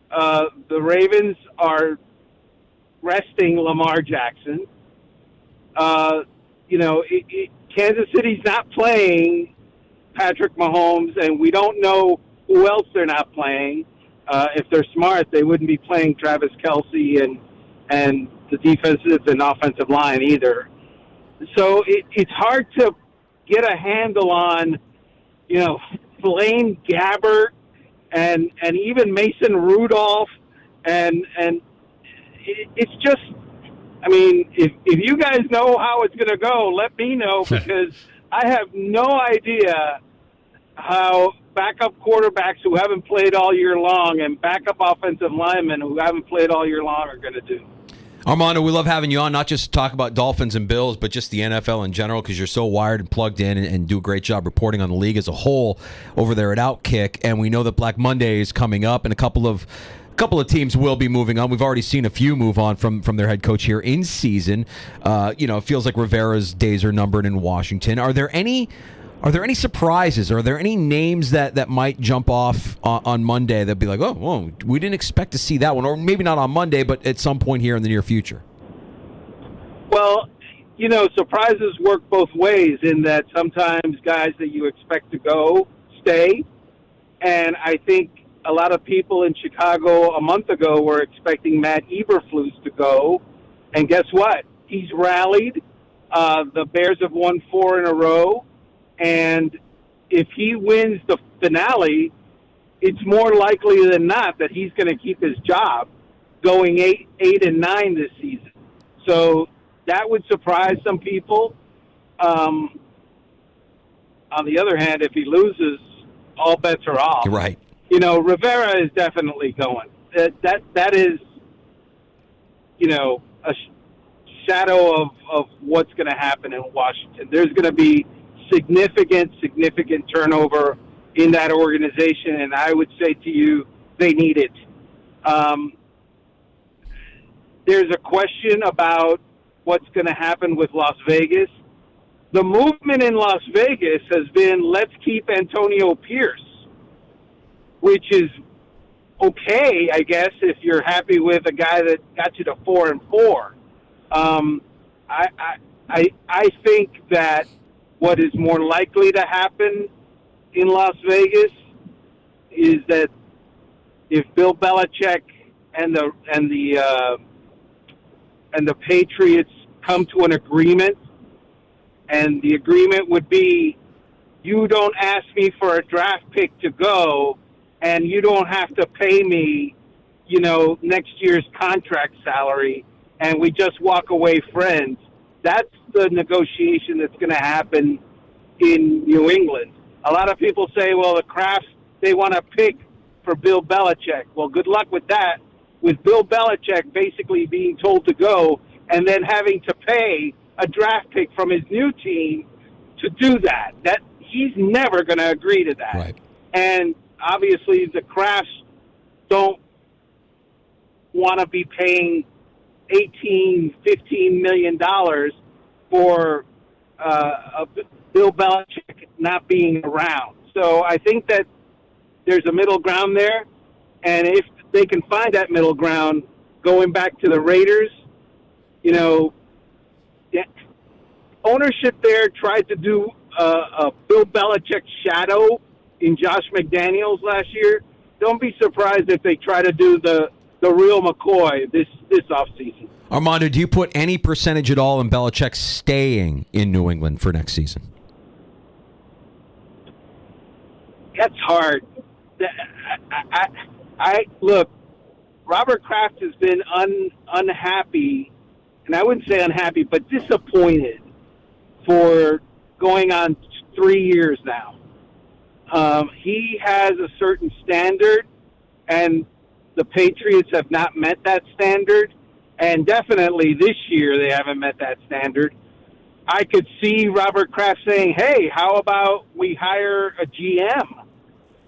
the Ravens are resting Lamar Jackson. Kansas City's not playing Patrick Mahomes, and we don't know who else they're not playing. If they're smart, they wouldn't be playing Travis Kelce and the defensive and offensive line either. So it's hard to get a handle on, Blaine Gabbert and even Mason Rudolph, and it's just, if you guys know how it's going to go, let me know because I have no idea how backup quarterbacks who haven't played all year long and backup offensive linemen who haven't played all year long are going to do. Armando, we love having you on, not just to talk about Dolphins and Bills, but just the NFL in general, because you're so wired and plugged in and do a great job reporting on the league as a whole over there at Outkick. And we know that Black Monday is coming up, and a couple of teams will be moving on. We've already seen a few move on from their head coach here in season. It feels like Rivera's days are numbered in Washington. Are there any surprises? Are there any names that might jump off on Monday that'd be like, oh, whoa, we didn't expect to see that one, or maybe not on Monday, but at some point here in the near future? Well, surprises work both ways in that sometimes guys that you expect to go stay. And I think a lot of people in Chicago a month ago were expecting Matt Eberflus to go. And guess what? He's rallied. The Bears have won 4 in a row. And if he wins the finale, it's more likely than not that he's going to keep his job going 8-9 this season. So that would surprise some people. On the other hand, if he loses, all bets are off. Right. Rivera is definitely going. That is, a shadow of what's going to happen in Washington. There's going to be significant turnover in that organization, and I would say to you, they need it. There's a question about what's going to happen with Las Vegas. The movement in Las Vegas has been, let's keep Antonio Pierce, which is okay, I guess, if you're happy with a guy that got you to 4-4. I think that what is more likely to happen in Las Vegas is that if Bill Belichick and the Patriots come to an agreement, and the agreement would be, you don't ask me for a draft pick to go, and you don't have to pay me, next year's contract salary, and we just walk away friends. That's the negotiation that's going to happen in New England. A lot of people say, well, the Crafts, they want to pick for Bill Belichick. Well, good luck with that, with Bill Belichick basically being told to go and then having to pay a draft pick from his new team to do that. That he's never going to agree to that. Right. And obviously the Crafts don't want to be paying $18-15 million for Bill Belichick not being around. So I think that there's a middle ground there, and if they can find that middle ground, going back to the Raiders, ownership there tried to do a Bill Belichick shadow in Josh McDaniels last year. Don't be surprised if they try to do the real McCoy this offseason. Armando, do you put any percentage at all in Belichick staying in New England for next season? That's hard. I look, Robert Kraft has been unhappy, and I wouldn't say unhappy, but disappointed for going on 3 years now. He has a certain standard, and the Patriots have not met that standard, and definitely this year they haven't met that standard. I could see Robert Kraft saying, hey, how about we hire a GM,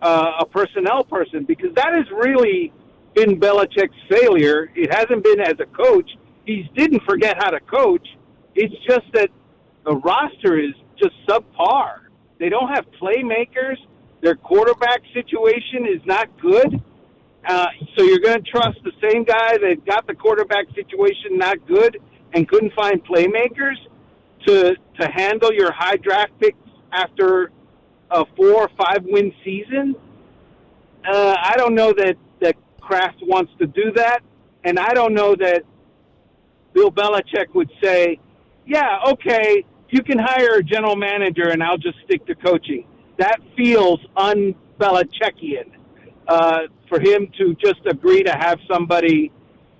a personnel person, because that has really been Belichick's failure. It hasn't been as a coach. He didn't forget how to coach. It's just that the roster is just subpar. They don't have playmakers. Their quarterback situation is not good. So you're going to trust the same guy that got the quarterback situation not good and couldn't find playmakers to handle your high draft picks after a 4 or 5 win season? I don't know that Kraft wants to do that, and I don't know that Bill Belichick would say, yeah, okay, you can hire a general manager and I'll just stick to coaching. That feels un-Belichickian for him to just agree to have somebody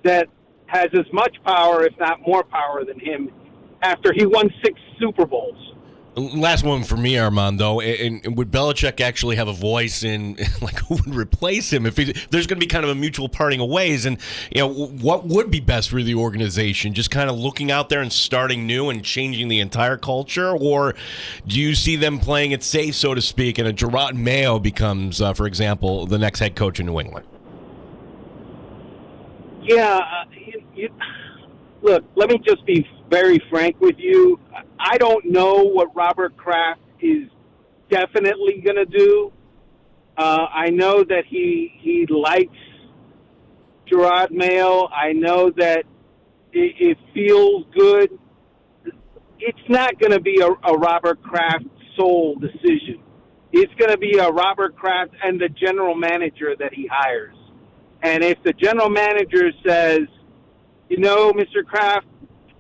that has as much power, if not more power than him, after he won 6 Super Bowls. Last one for me, Armando. And would Belichick actually have a voice in like who would replace him if there's going to be kind of a mutual parting of ways? And what would be best for the organization? Just kind of looking out there and starting new and changing the entire culture, or do you see them playing it safe, so to speak, and a Gerard Mayo becomes, for example, the next head coach in New England? Yeah, look, let me just be very frank with you. I don't know what Robert Kraft is definitely going to do. I know that he likes Gerard Mayo. I know that it feels good. It's not going to be a Robert Kraft sole decision. It's going to be a Robert Kraft and the general manager that he hires. And if the general manager says, Mr. Kraft,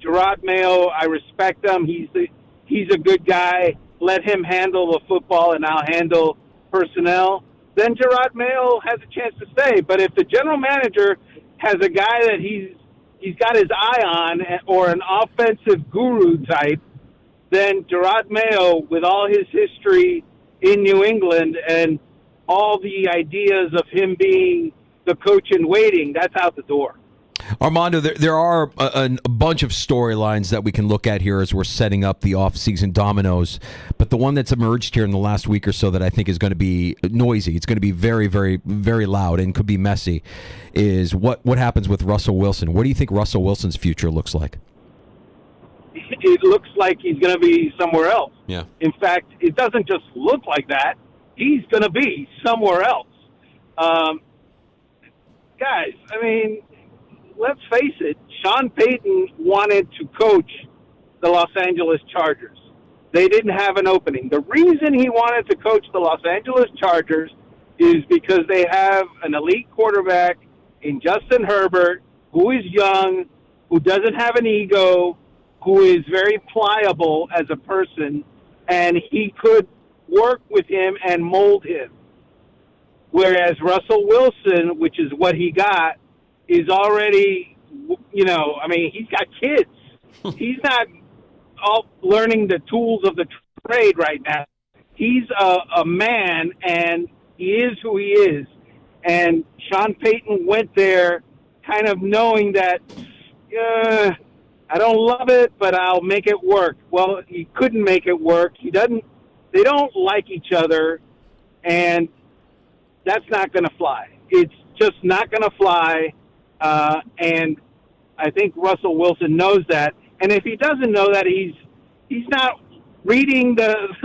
Gerard Mayo, I respect him. He's a good guy. Let him handle the football, and I'll handle personnel. Then Gerard Mayo has a chance to stay. But if the general manager has a guy that he's got his eye on, or an offensive guru type, then Gerard Mayo, with all his history in New England and all the ideas of him being the coach in waiting, that's out the door. Armando, there are a bunch of storylines that we can look at here as we're setting up the off-season dominoes, but the one that's emerged here in the last week or so that I think is going to be noisy, it's going to be very, very, very loud and could be messy, is what happens with Russell Wilson. What do you think Russell Wilson's future looks like? It looks like he's going to be somewhere else. Yeah. In fact, it doesn't just look like that. He's going to be somewhere else. Guys, I mean, let's face it, Sean Payton wanted to coach the Los Angeles Chargers. They didn't have an opening. The reason he wanted to coach the Los Angeles Chargers is because they have an elite quarterback in Justin Herbert, who is young, who doesn't have an ego, who is very pliable as a person, and he could work with him and mold him. Whereas Russell Wilson, which is what he got, is already, he's got kids. He's not all learning the tools of the trade right now. He's a man, and he is who he is. And Sean Payton went there kind of knowing that, I don't love it, but I'll make it work. Well, he couldn't make it work. They don't like each other, and that's not going to fly. It's just not going to fly. And I think Russell Wilson knows that. And if he doesn't know that, he's not reading the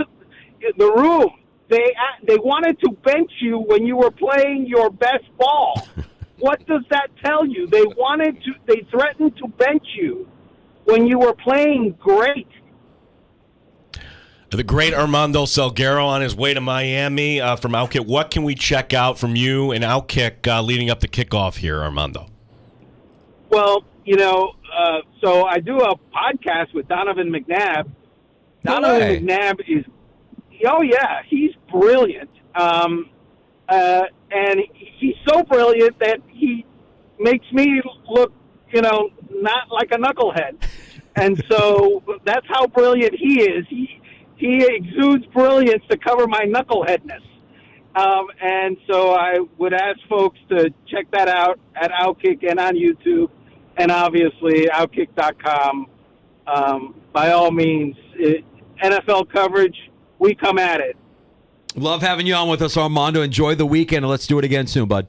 room. They wanted to bench you when you were playing your best ball. What does that tell you? They threatened to bench you when you were playing great. The great Armando Salguero on his way to Miami from Outkick. What can we check out from you and Outkick leading up to kickoff here, Armando? Well, so I do a podcast with Donovan McNabb. Donovan McNabb is, he's brilliant. And he's so brilliant that he makes me look, not like a knucklehead. And so that's how brilliant he is. He exudes brilliance to cover my knuckleheadness. And so I would ask folks to check that out at Outkick and on YouTube, and obviously Outkick.com. By all means, NFL coverage, we come at it. Love having you on with us, Armando. Enjoy the weekend, and let's do it again soon, bud.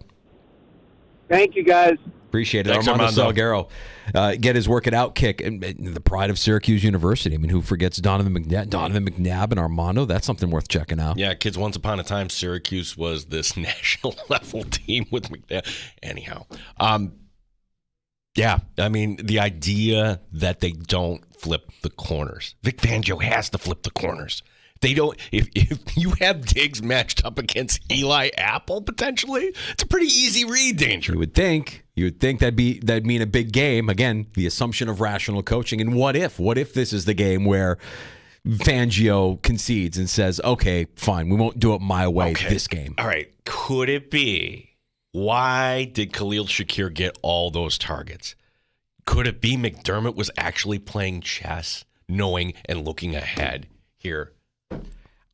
Thank you, guys. Appreciate it. Thanks, Armando Armando. Salguero. Get his work at Outkick, and the pride of Syracuse University. I mean, who forgets Donovan McNabb and Armando? That's something worth checking out. Yeah, kids, once upon a time, Syracuse was this national level team with McNabb. Anyhow, yeah, I mean, the idea that they don't flip the corners. Vic Fangio has to flip the corners. They don't. If you have Diggs matched up against Eli Apple, potentially, it's a pretty easy read, Danger. You would think that'd mean a big game. Again, the assumption of rational coaching. And what if this is the game where Fangio concedes and says, "Okay, fine, we won't do it my way this game." All right, could it be? Why did Khalil Shakir get all those targets? Could it be McDermott was actually playing chess, knowing and looking ahead here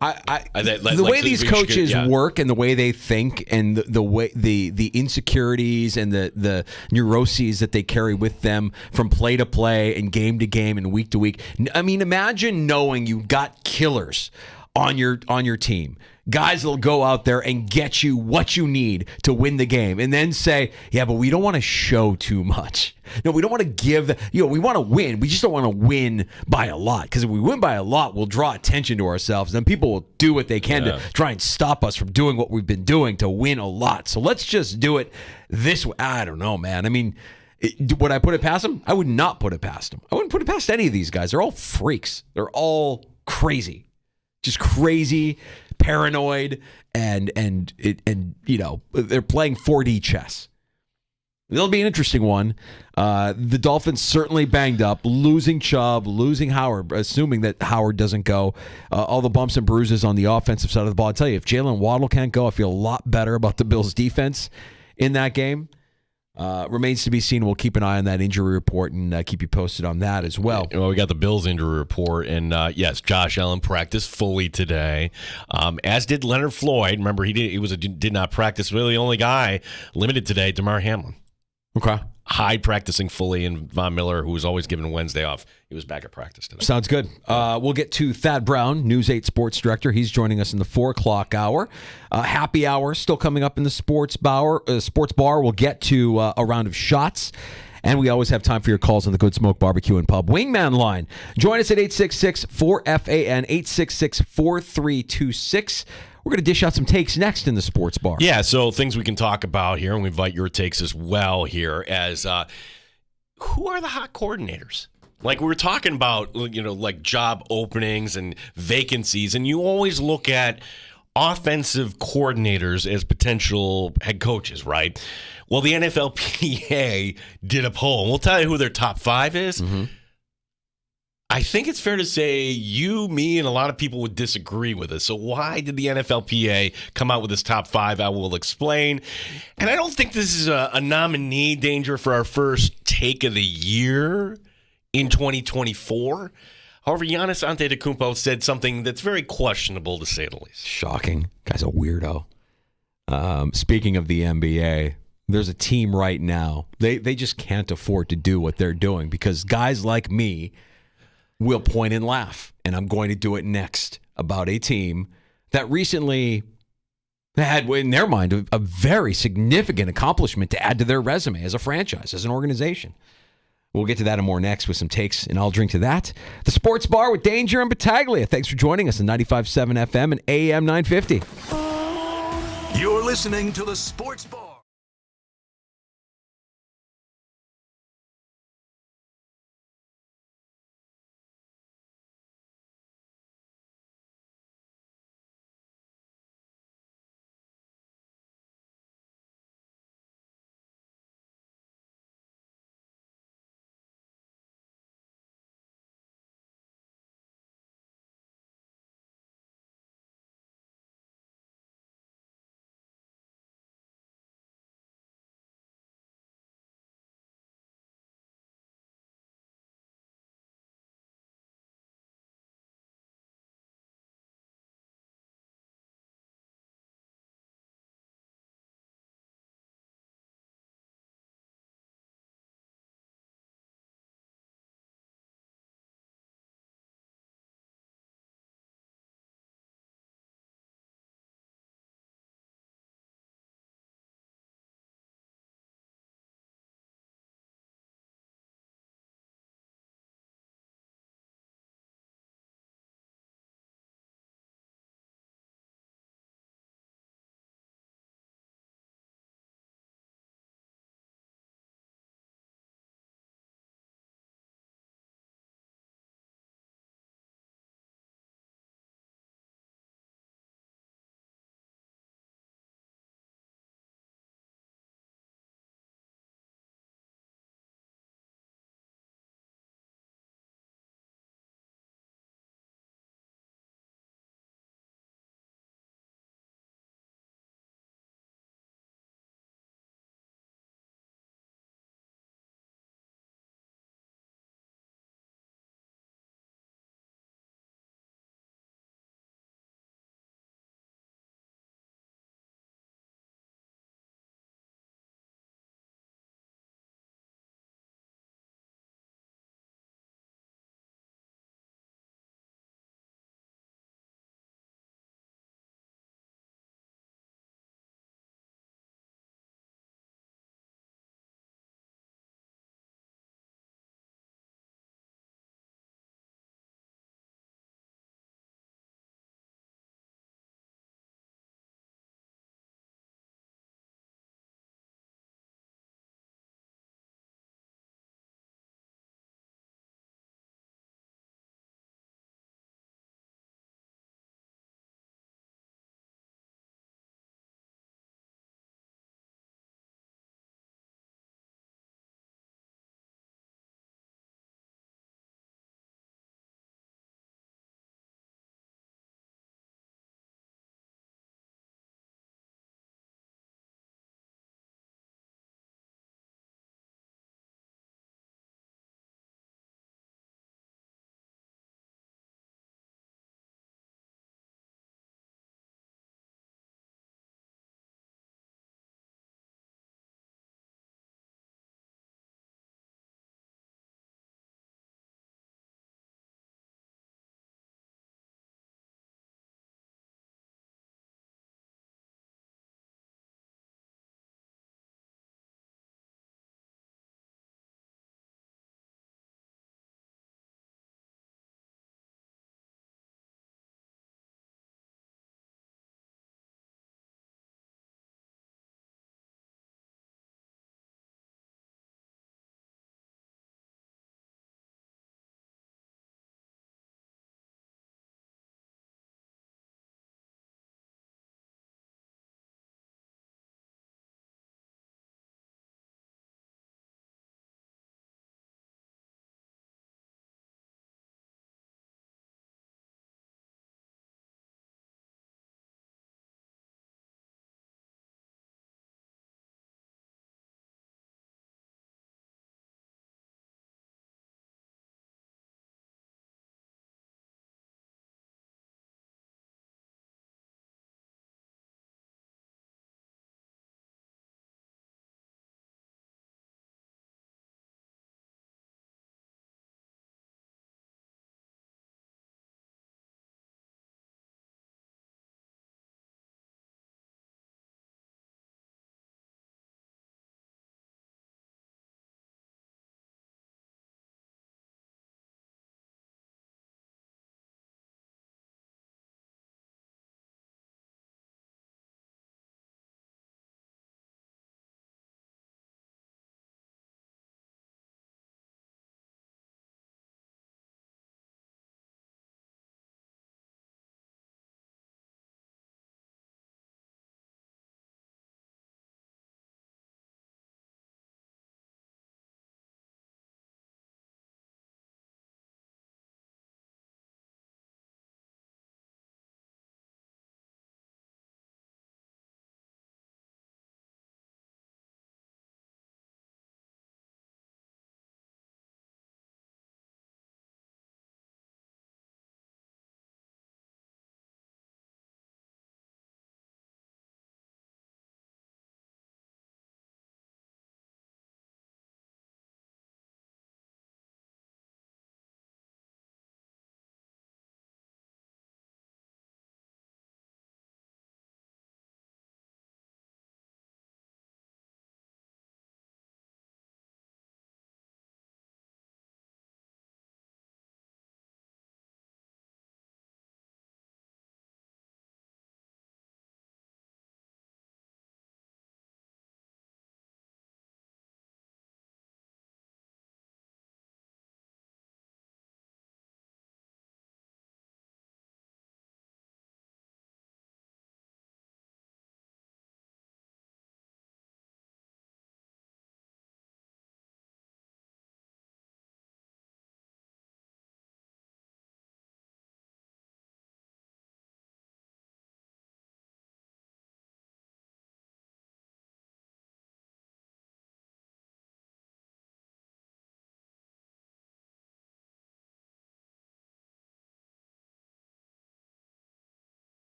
The way these coaches work and the way they think and the way the insecurities and the neuroses that they carry with them from play to play and game to game and week to week. I mean, imagine knowing you got killers on your team. Guys will go out there and get you what you need to win the game and then say, yeah, but we don't want to show too much. No, we don't want to give, we want to win. We just don't want to win by a lot, because if we win by a lot, we'll draw attention to ourselves. Then people will do what they can to try and stop us from doing what we've been doing to win a lot. So let's just do it this way. I don't know, man. I mean, would I put it past them? I would not put it past them. I wouldn't put it past any of these guys. They're all freaks. They're all crazy. Just crazy, paranoid, and they're playing 4D chess. It'll be an interesting one. The Dolphins certainly banged up, losing Chubb, losing Howard, assuming that Howard doesn't go. All the bumps and bruises on the offensive side of the ball. I tell you, if Jalen Waddle can't go, I feel a lot better about the Bills' defense in that game. Remains to be seen. We'll keep an eye on that injury report and keep you posted on that as well. Well, we got the Bills injury report, and yes, Josh Allen practiced fully today, as did Leonard Floyd. Remember, he did not practice. Really, the only guy limited today, Damar Hamlin. Okay. Hyde practicing fully, and Von Miller, who was always given Wednesday off, he was back at practice today. Sounds good. We'll get to Thad Brown, News 8 sports director. He's joining us in the 4 o'clock hour. Happy hour still coming up in the sports bar. We'll get to a round of shots. And we always have time for your calls on the Good Smoke Barbecue and Pub Wingman line. Join us at 866-4FAN, 866-4326. We're going to dish out some takes next in the sports bar. Yeah, so things we can talk about here, and we invite your takes as well here, as who are the hot coordinators? Like, we were talking about, like job openings and vacancies, and you always look at offensive coordinators as potential head coaches, right? Well, the NFLPA did a poll, and we'll tell you who their top 5 is. Mm-hmm. I think it's fair to say you, me, and a lot of people would disagree with us. So why did the NFLPA come out with this top 5? I will explain. And I don't think this is a nominee danger for our first take of the year in 2024. However, Giannis Antetokounmpo said something that's very questionable, to say the least. Shocking. Guy's a weirdo. Speaking of the NBA, there's a team right now. They just can't afford to do what they're doing, because guys like me will point and laugh, and I'm going to do it next, about a team that recently had, in their mind, a very significant accomplishment to add to their resume as a franchise, as an organization. We'll get to that and more next with some takes, and I'll drink to that. The Sports Bar with Danger and Battaglia. Thanks for joining us on 95.7 FM and AM 950. You're listening to the Sports Bar.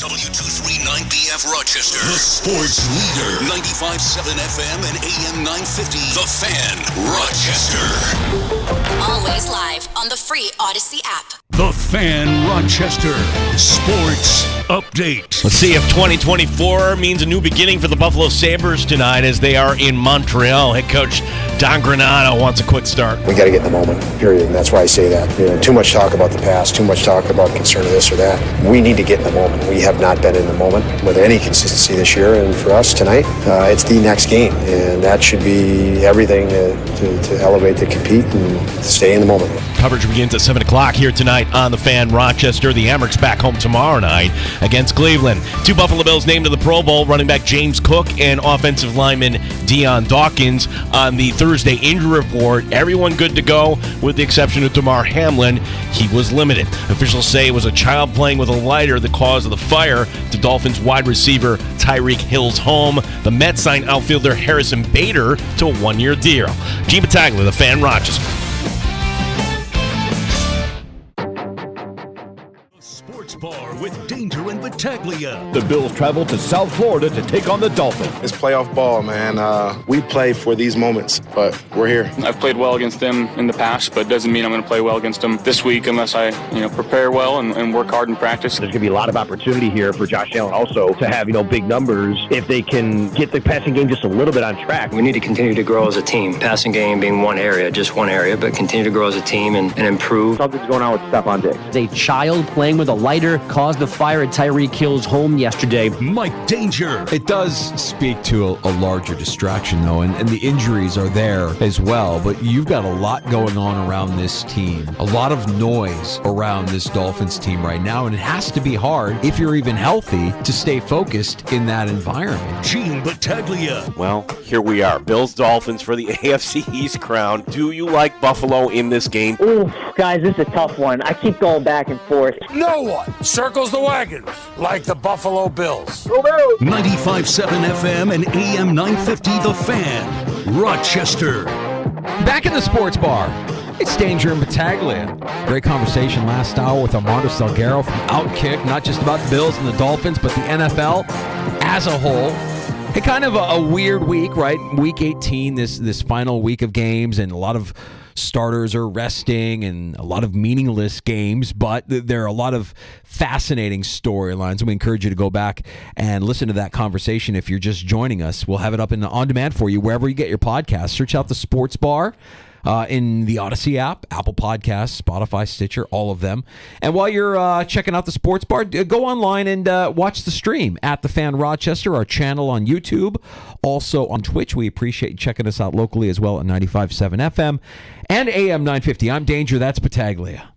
W239BF Rochester, the sports leader. 95.7 FM and AM 950, The Fan, Rochester. Always live on the free Odyssey app. The Fan, Rochester, sports update. Let's see if 2024 means a new beginning for the Buffalo Sabres tonight as they are in Montreal. Head coach Don Granato wants a quick start. We got to get in the moment, period. And that's why I say that. Too much talk about the past, too much talk about concern of this or that. We need to get in the moment. We have not been in the moment with any consistency this year. And for us tonight, it's the next game. And that should be everything to elevate, to compete, and stay in the moment. Coverage begins at 7 o'clock here tonight on The Fan Rochester. The Amerks back home tomorrow night against Cleveland. 2 Buffalo Bills named to the Pro Bowl, running back James Cook and offensive lineman Deion Dawkins on the Thursday injury report. Everyone good to go with the exception of Damar Hamlin. He was limited. Officials say it was a child playing with a lighter the cause of the fire to Dolphins wide receiver Tyreek Hill's home. The Mets signed outfielder Harrison Bader to a 1-year deal. Gene Battaglia, The Fan Rochester. Sports Bar with Danger and Battaglia. The Bills travel to South Florida to take on the Dolphins. It's playoff ball, man. We play for these moments, but we're here. I've played well against them in the past, but doesn't mean I'm going to play well against them this week unless I, prepare well and work hard in practice. There's going to be a lot of opportunity here for Josh Allen also to have, big numbers if they can get the passing game just a little bit on track. We need to continue to grow as a team. Passing game being just one area, but continue to grow as a team and improve. Something's going on with Stephon Diggs. A child playing with a lighter caused the fire at Tyreek Hill's home yesterday. Mike Danger. It does speak to a larger distraction, though, and the injuries are there as well. But you've got a lot going on around this team, a lot of noise around this Dolphins team right now, and it has to be hard, if you're even healthy, to stay focused in that environment. Gene Battaglia. Well, here we are. Bills-Dolphins for the AFC East crown. Do you like Buffalo in this game? Ooh, guys, this is a tough one. I keep going back and forth. No one circles the wagons like the Buffalo Bills. 95.7 FM and AM 950, The Fan, Rochester. Back in the sports bar, it's Danger and Battaglia. Great conversation last hour with Armando Salguero from Outkick, not just about the Bills and the Dolphins, but the NFL as a whole. Hey, kind of a weird week, right? Week 18, this final week of games, and a lot of starters are resting and a lot of meaningless games, but there are a lot of fascinating storylines. We encourage you to go back and listen to that conversation if you're just joining us. We'll have it up on demand for you wherever you get your podcasts. Search out the Sports Bar in the Odyssey app, Apple Podcasts, Spotify, Stitcher, all of them. And while you're checking out the Sports Bar, go online and watch the stream at The Fan Rochester, our channel on YouTube, also on Twitch. We appreciate you checking us out locally as well at 95.7 FM and AM 950. I'm Danger, that's Battaglia.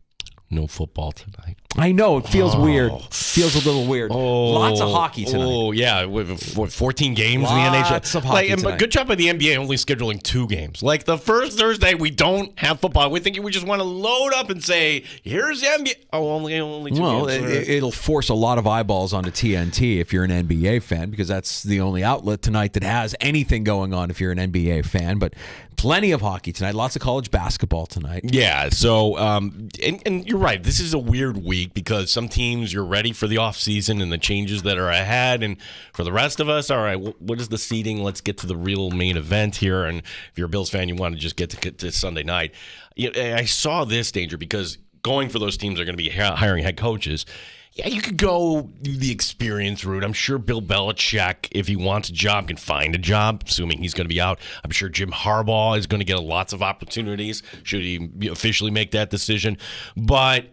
No football tonight. I know, it feels weird. Feels a little weird. Lots of hockey tonight. Oh, yeah. 14 games Lots in the NHL. Lots of hockey tonight. Good job by the NBA only scheduling 2 games. Like the first Thursday, we don't have football. We think we just want to load up and say, here's the NBA. Oh, only 2 well, games. It'll force a lot of eyeballs onto TNT if you're an NBA fan, because that's the only outlet tonight that has anything going on if you're an NBA fan. But plenty of hockey tonight. Lots of college basketball tonight. Yeah, so, and you're right. This is a weird week because some teams, you're ready for the offseason and the changes that are ahead. And for the rest of us, all right, what is the seeding? Let's get to the real main event here. And if you're a Bills fan, you want to just get to Sunday night. I saw this, Danger, because going for those teams are going to be hiring head coaches. Yeah, you could go the experience route. I'm sure Bill Belichick, if he wants a job, can find a job, assuming he's going to be out. I'm sure Jim Harbaugh is going to get lots of opportunities should he officially make that decision. But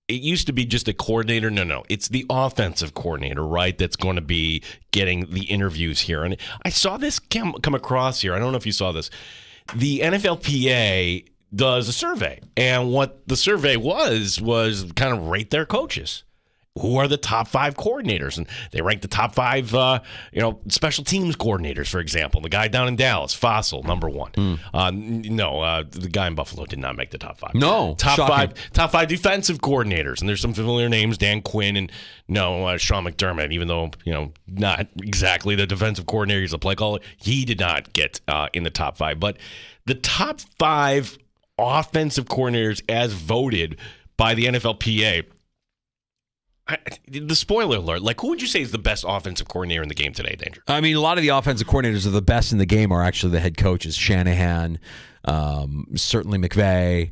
it used to be just a coordinator. No. It's the offensive coordinator, right, that's going to be getting the interviews here. And I saw this come across here. I don't know if you saw this. The NFLPA does a survey. And what the survey was kind of rate their coaches. Who are the top 5 coordinators? And they ranked the top 5, special teams coordinators, for example. The guy down in Dallas, Fossil, number 1. The guy in Buffalo did not make the top 5. No, top 5 defensive coordinators. And there's some familiar names, Dan Quinn and Sean McDermott, even though, not exactly the defensive coordinator, he's a play caller. He did not get in the top 5. But the top 5 offensive coordinators as voted by the NFLPA, The spoiler alert, like, who would you say is the best offensive coordinator in the game today, Danger? I mean, a lot of the offensive coordinators are the best in the game are actually the head coaches. Shanahan, certainly McVay,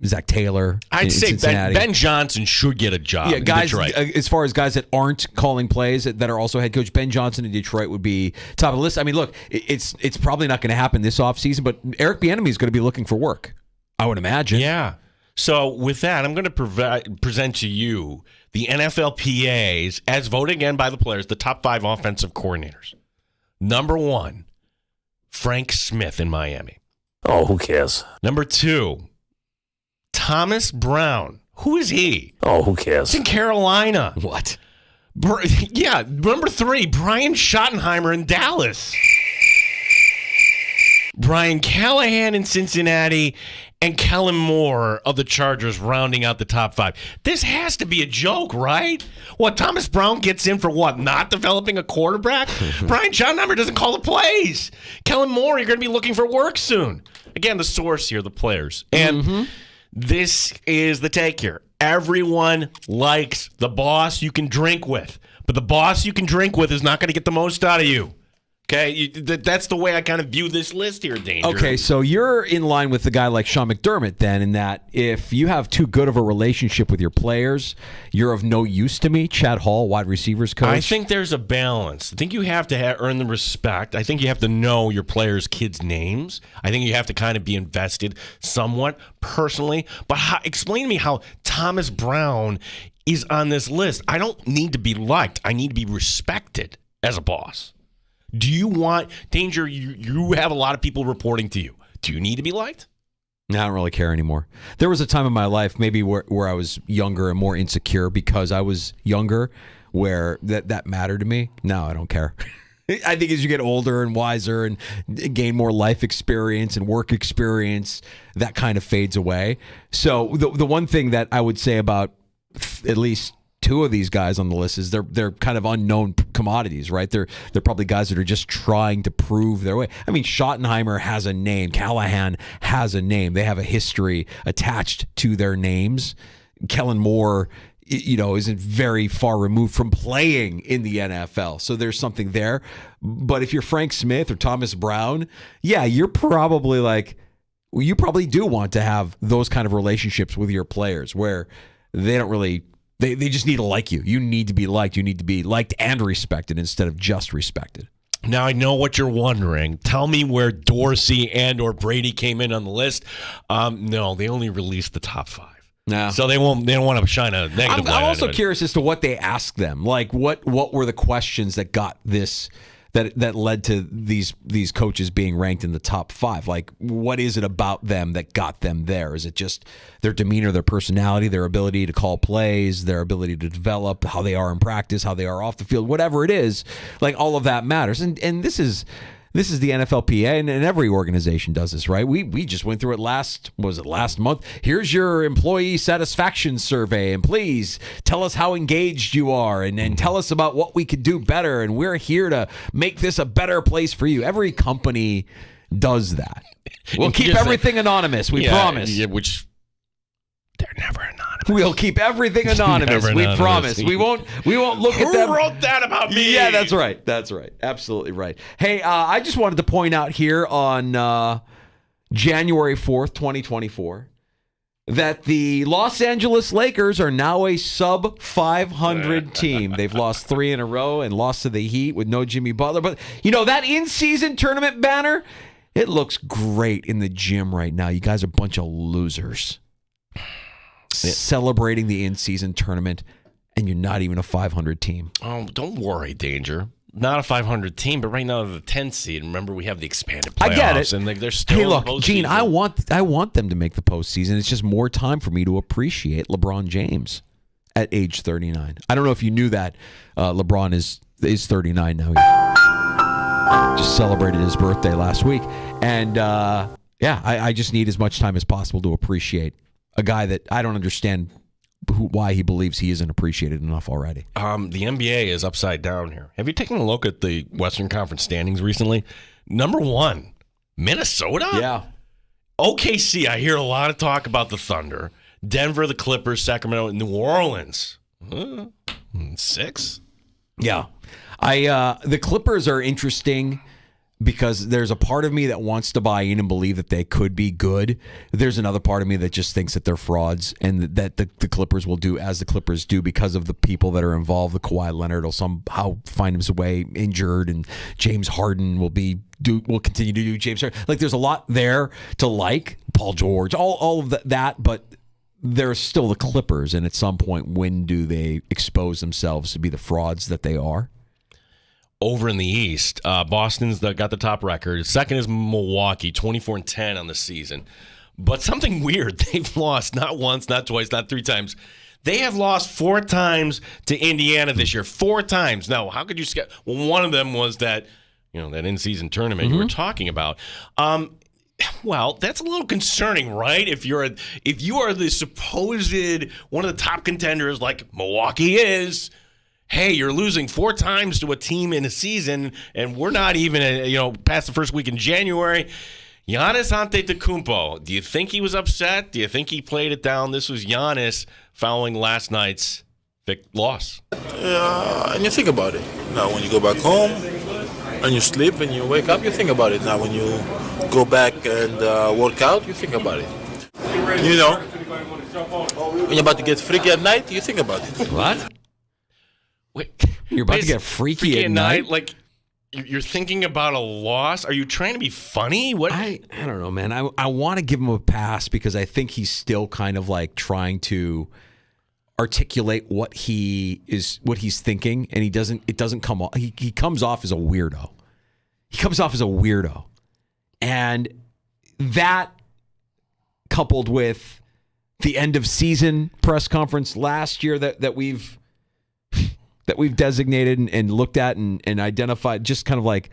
Zach Taylor. I'd say Ben Johnson should get a job in Detroit. As far as guys that aren't calling plays that are also head coach, Ben Johnson in Detroit would be top of the list. I mean, look, it's probably not going to happen this offseason, but Eric Bieniemy is going to be looking for work, I would imagine. Yeah. So with that, I'm going to present to you the NFLPA's, as voted again by the players, the top 5 offensive coordinators. Number 1, Frank Smith in Miami. Oh, who cares? Number 2, Thomas Brown. Who is he? Oh, who cares? It's in Carolina. What? Yeah. Number 3, Brian Schottenheimer in Dallas. Brian Callahan in Cincinnati, and Kellen Moore of the Chargers rounding out the top 5. This has to be a joke, right? What, Thomas Brown gets in for what? Not developing a quarterback? Brian Schottenheimer doesn't call the plays. Kellen Moore, you're going to be looking for work soon. Again, the source here, the players. And this is the take here. Everyone likes the boss you can drink with, but the boss you can drink with is not going to get the most out of you. Okay, that's the way I kind of view this list here, Danger. Okay, so you're in line with the guy like Sean McDermott then, in that if you have too good of a relationship with your players, you're of no use to me. Chad Hall, wide receivers coach. I think there's a balance. I think you have to earn the respect. I think you have to know your players' kids' names. I think you have to kind of be invested somewhat personally. But explain to me how Thomas Brown is on this list. I don't need to be liked. I need to be respected as a boss. Do you want, Danger, you have a lot of people reporting to you. Do you need to be liked? No, I don't really care anymore. There was a time in my life maybe where I was younger and more insecure because I was younger where that mattered to me. Now I don't care. I think as you get older and wiser and gain more life experience and work experience, that kind of fades away. So the one thing that I would say about at least 2 of these guys on the list is they're kind of unknown commodities, right? They're probably guys that are just trying to prove their way. I mean, Schottenheimer has a name. Callahan has a name. They have a history attached to their names. Kellen Moore, isn't very far removed from playing in the NFL. So there's something there. But if you're Frank Smith or Thomas Brown, yeah, you're probably you probably do want to have those kind of relationships with your players where they don't really... They just need to like you. You need to be liked. You need to be liked and respected instead of just respected. Now, I know what you're wondering. Tell me where Dorsey and or Brady came in on the list. No, they only released the top 5. No. So they don't want to shine a negative light. I'm also curious as to what they asked them. Like, what were the questions that got this... That led to these coaches being ranked in the top 5. Like, what is it about them that got them there? Is it just their demeanor, their personality, their ability to call plays, their ability to develop, how they are in practice, how they are off the field, whatever it is? Like, all of that matters. And this is the NFLPA, and every organization does this, right? We just went through it last month. Here's your employee satisfaction survey, and please tell us how engaged you are, and tell us about what we could do better, and we're here to make this a better place for you. Every company does that. We'll keep everything anonymous, we promise. Yeah, which they're never anonymous. We'll keep everything anonymous. We promise. We won't look at them. Who wrote that about me? Yeah, that's right. That's right. Absolutely right. Hey, I just wanted to point out here on January 4th, 2024, that the Los Angeles Lakers are now a sub-500 team. They've lost 3 in a row and lost to the Heat with no Jimmy Butler. But, that in-season tournament banner, it looks great in the gym right now. You guys are a bunch of losers. Celebrating the in-season tournament, and you're not even a 500 team. Oh, don't worry, Danger. Not a 500 team, but right now they're the 10th seed. Remember, we have the expanded playoffs. I get it. And they're still hey, in look, the postseason. Gene, I want them to make the postseason. It's just more time for me to appreciate LeBron James at age 39. I don't know if you knew that. LeBron is 39 now. He just celebrated his birthday last week. And, I just need as much time as possible to appreciate a guy that I don't understand why he believes he isn't appreciated enough already. The NBA is upside down here. Have you taken a look at the Western Conference standings recently? Number 1, Minnesota? Yeah. OKC, I hear a lot of talk about the Thunder. Denver, the Clippers, Sacramento, and New Orleans. 6? Yeah. The Clippers are interesting because there's a part of me that wants to buy in and believe that they could be good. There's another part of me that just thinks that they're frauds and that the Clippers will do as the Clippers do because of the people that are involved. The Kawhi Leonard will somehow find his way injured, and James Harden will continue to do James Harden. Like, there's a lot there to like. Paul George, all of that, but they're still the Clippers, and at some point, when do they expose themselves to be the frauds that they are? Over in the East, Boston's got the top record. Second is Milwaukee, 24-10 on the season. But something weird, they've lost not once, not twice, not 3 times. They have lost 4 times to Indiana this year. 4 times. Now, how could you skip? Well, one of them was that in-season tournament you were talking about. Well, that's a little concerning, right? If you are the supposed one of the top contenders like Milwaukee is. Hey, you're losing 4 times to a team in a season, and we're not even, past the first week in January. Giannis Antetokounmpo, do you think he was upset? Do you think he played it down? This was Giannis following last night's loss. And you think about it. Now, when you go back home and you sleep and you wake up, you think about it. Now, when you go back and work out, you think about it. When you're about to get freaky at night, you think about it. What? Wait, you're about to get freaky at night? Like, you're thinking about a loss? Are you trying to be funny? What? I don't know, man. I want to give him a pass because I think he's still kind of like trying to articulate what he's thinking, and it doesn't come off. He comes off as a weirdo. And that, coupled with the end of season press conference last year that we've designated and looked at and identified, just kind of like,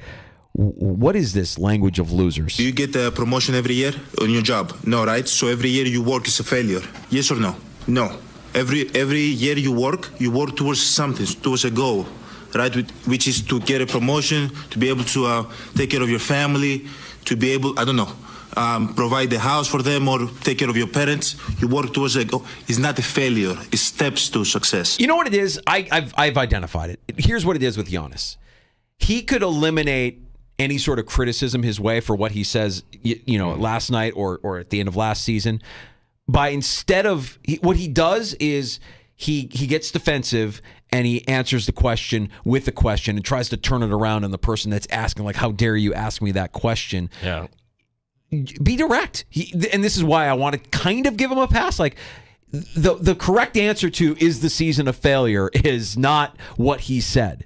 what is this language of losers? Do you get a promotion every year on your job? No, right? So every year you work is a failure. Yes or no? No. Every year you work towards something, towards a goal, right? Which is to get a promotion, to be able to take care of your family, to be able, provide the house for them or take care of your parents. You work towards a goal. It's not a failure. It's steps to success. You know what it is? I've identified it. Here's what it is with Giannis. He could eliminate any sort of criticism his way for what he says, last night or at the end of last season, by instead of what he does is he gets defensive and he answers the question with the question and tries to turn it around on the person that's asking, like, how dare you ask me that question? Yeah. Be direct. And this is why I want to kind of give him a pass. Like, the correct answer to is the season a failure is not what he said.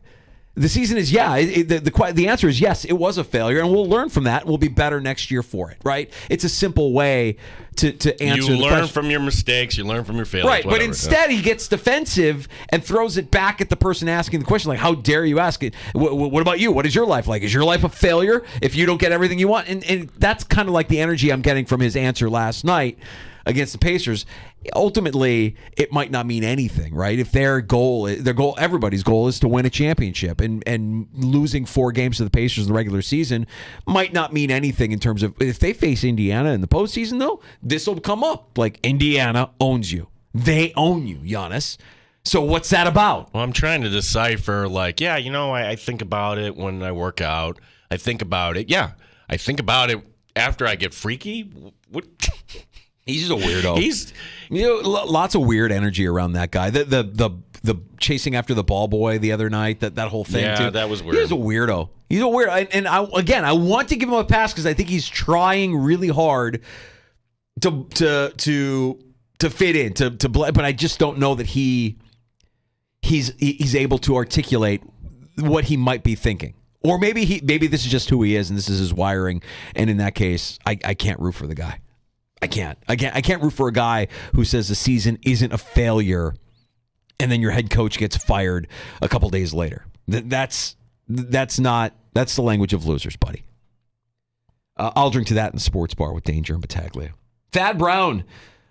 The season is, the answer is yes, it was a failure, and we'll learn from that. We'll be better next year for it, right? It's a simple way to answer the question. You learn from your mistakes, you learn from your failures. Right, but instead he gets defensive and throws it back at the person asking the question, like, how dare you ask it? What about you? What is your life like? Is your life a failure if you don't get everything you want? And that's kind of like the energy I'm getting from his answer last night against the Pacers. Ultimately, it might not mean anything, right? If their goal, everybody's goal is to win a championship, and losing 4 games to the Pacers in the regular season might not mean anything in terms of if they face Indiana in the postseason, though, this will come up. Like, Indiana owns you. They own you, Giannis. So what's that about? Well, I'm trying to decipher, like, I think about it when I work out. I think about it. Yeah, I think about it after I get freaky. What? He's just a weirdo. He's lots of weird energy around that guy. The chasing after the ball boy the other night, that whole thing too. Yeah, that was weird. He's a weirdo. He's a weirdo. And I want to give him a pass because I think he's trying really hard to fit in, but I just don't know that he's able to articulate what he might be thinking. Or maybe this is just who he is and this is his wiring, and in that case, I can't root for the guy. I can't root for a guy who says the season isn't a failure, and then your head coach gets fired a couple days later. That's the language of losers, buddy. I'll drink to that in the sports bar with Danger and Battaglia. Thad Brown,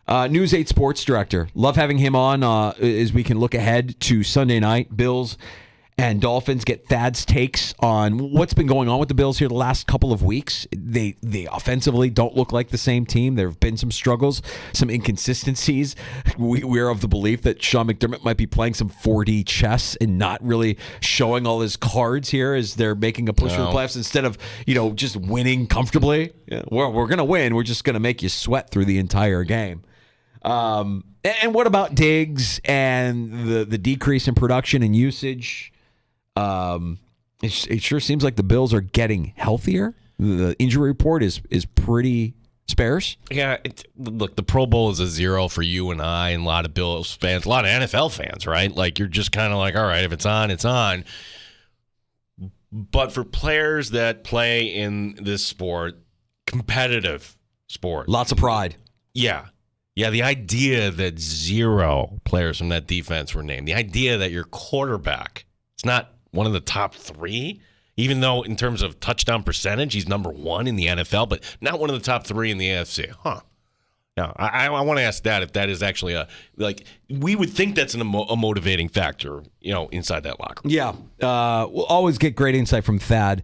News 8 sports director. Love having him on as we can look ahead to Sunday night. Bills and Dolphins, get Thad's takes on what's been going on with the Bills here the last couple of weeks. they offensively don't look like the same team. There have been some struggles, some inconsistencies. We're of the belief that Sean McDermott might be playing some 4D chess and not really showing all his cards here as they're making a push for the playoffs instead of, just winning comfortably. Yeah, we're going to win. We're just going to make you sweat through the entire game. And what about Diggs and the decrease in production and usage? It sure seems like the Bills are getting healthier. The injury report is pretty sparse. Yeah, look, the Pro Bowl is a 0 for you and I and a lot of Bills fans, a lot of NFL fans, right? Like, you're just kind of like, all right, if it's on, it's on. But for players that play in this sport, competitive sport. Lots of pride. Yeah. Yeah, the idea that 0 players from that defense were named, the idea that your quarterback is not one of the top 3, even though in terms of touchdown percentage, he's number 1 in the NFL, but not one of the top 3 in the AFC. Huh. Now, I want to ask that if that is actually we would think that's a motivating factor, inside that locker room. Yeah. We'll always get great insight from Thad.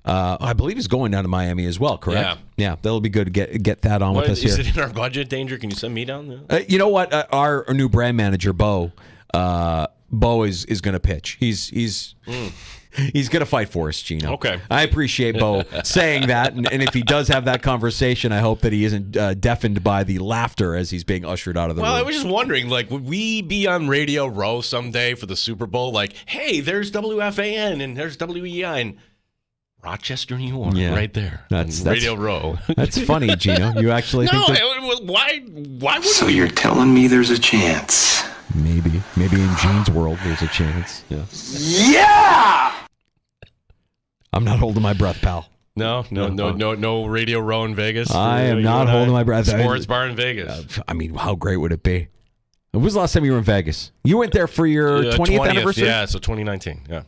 I believe he's going down to Miami as well, correct? Yeah, that'll be good to get Thad on with us here. Is it in our budget, Danger? Can you send me down there? You know what? Our new brand manager, Bo is going to pitch. He's going to fight for us, Gino. Okay. I appreciate Bo saying that, and if he does have that conversation, I hope that he isn't deafened by the laughter as he's being ushered out of the room. I was just wondering, would we be on Radio Row someday for the Super Bowl? Like, hey, there's WFAN and there's WEI and Rochester, New York, right there. That's Radio Row. That's funny, Gino. You actually think that? Why would So you're telling me there's a chance? Maybe in Gene's world there's a chance. Yeah! I'm not holding my breath, pal. No Radio Row in Vegas. I am not holding my breath. Sports bar in Vegas. How great would it be? When was the last time you were in Vegas? You went there for your 20th anniversary? Yeah, so 2019. Yeah.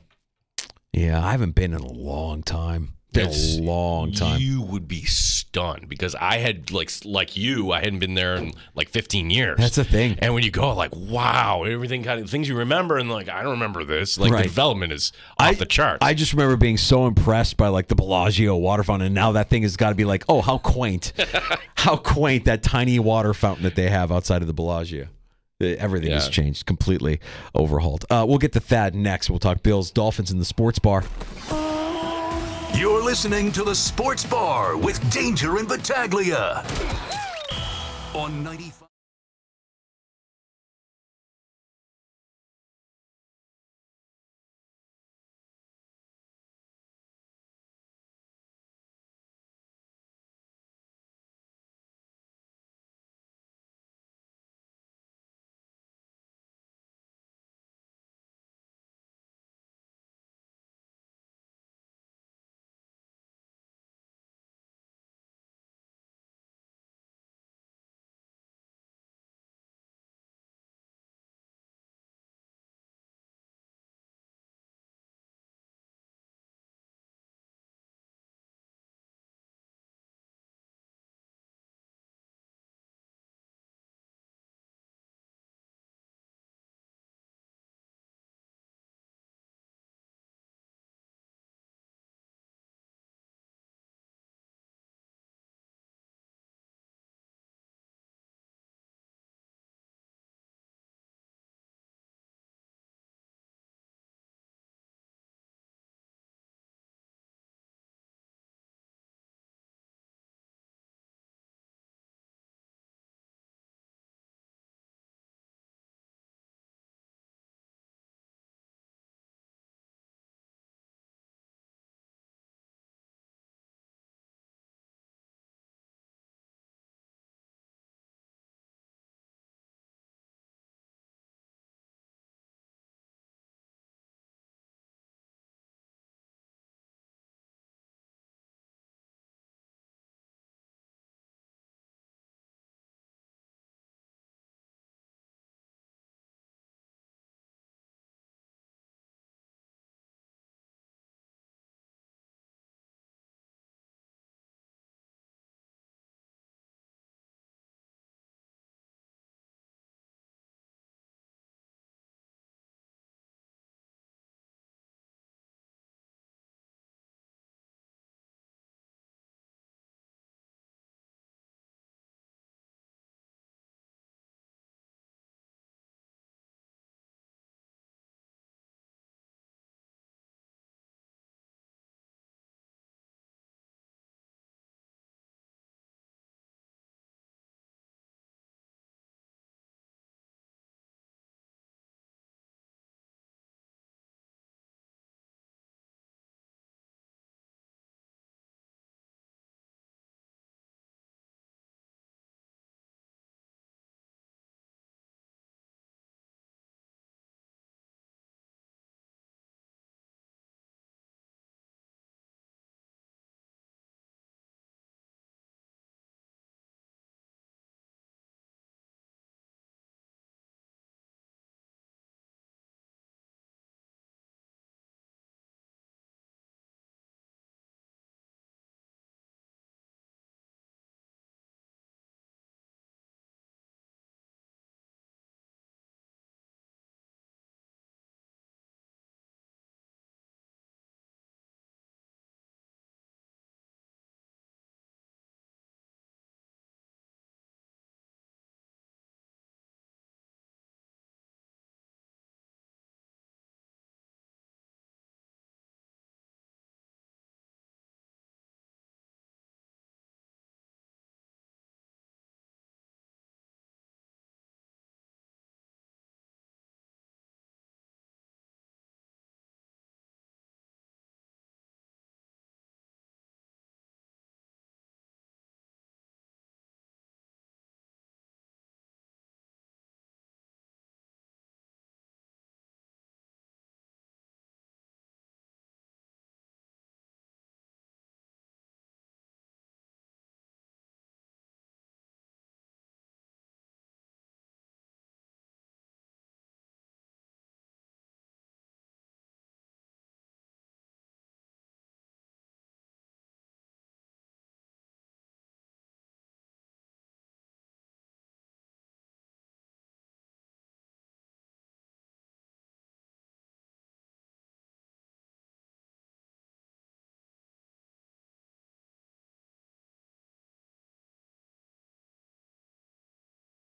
Yeah, I haven't been in a long time. A long time. You would be stunned because I had like you, I hadn't been there in 15 years. That's the thing. And when you go, wow, everything kind of things you remember, and I don't remember this. The development is off the charts. I just remember being so impressed by the Bellagio water fountain, and now that thing has got to be how quaint, how quaint that tiny water fountain that they have outside of the Bellagio. Everything has changed, completely overhauled. We'll get to Thad next. We'll talk Bills, Dolphins in the sports bar. You're listening to the Sports Bar with Danger and Battaglia on 95.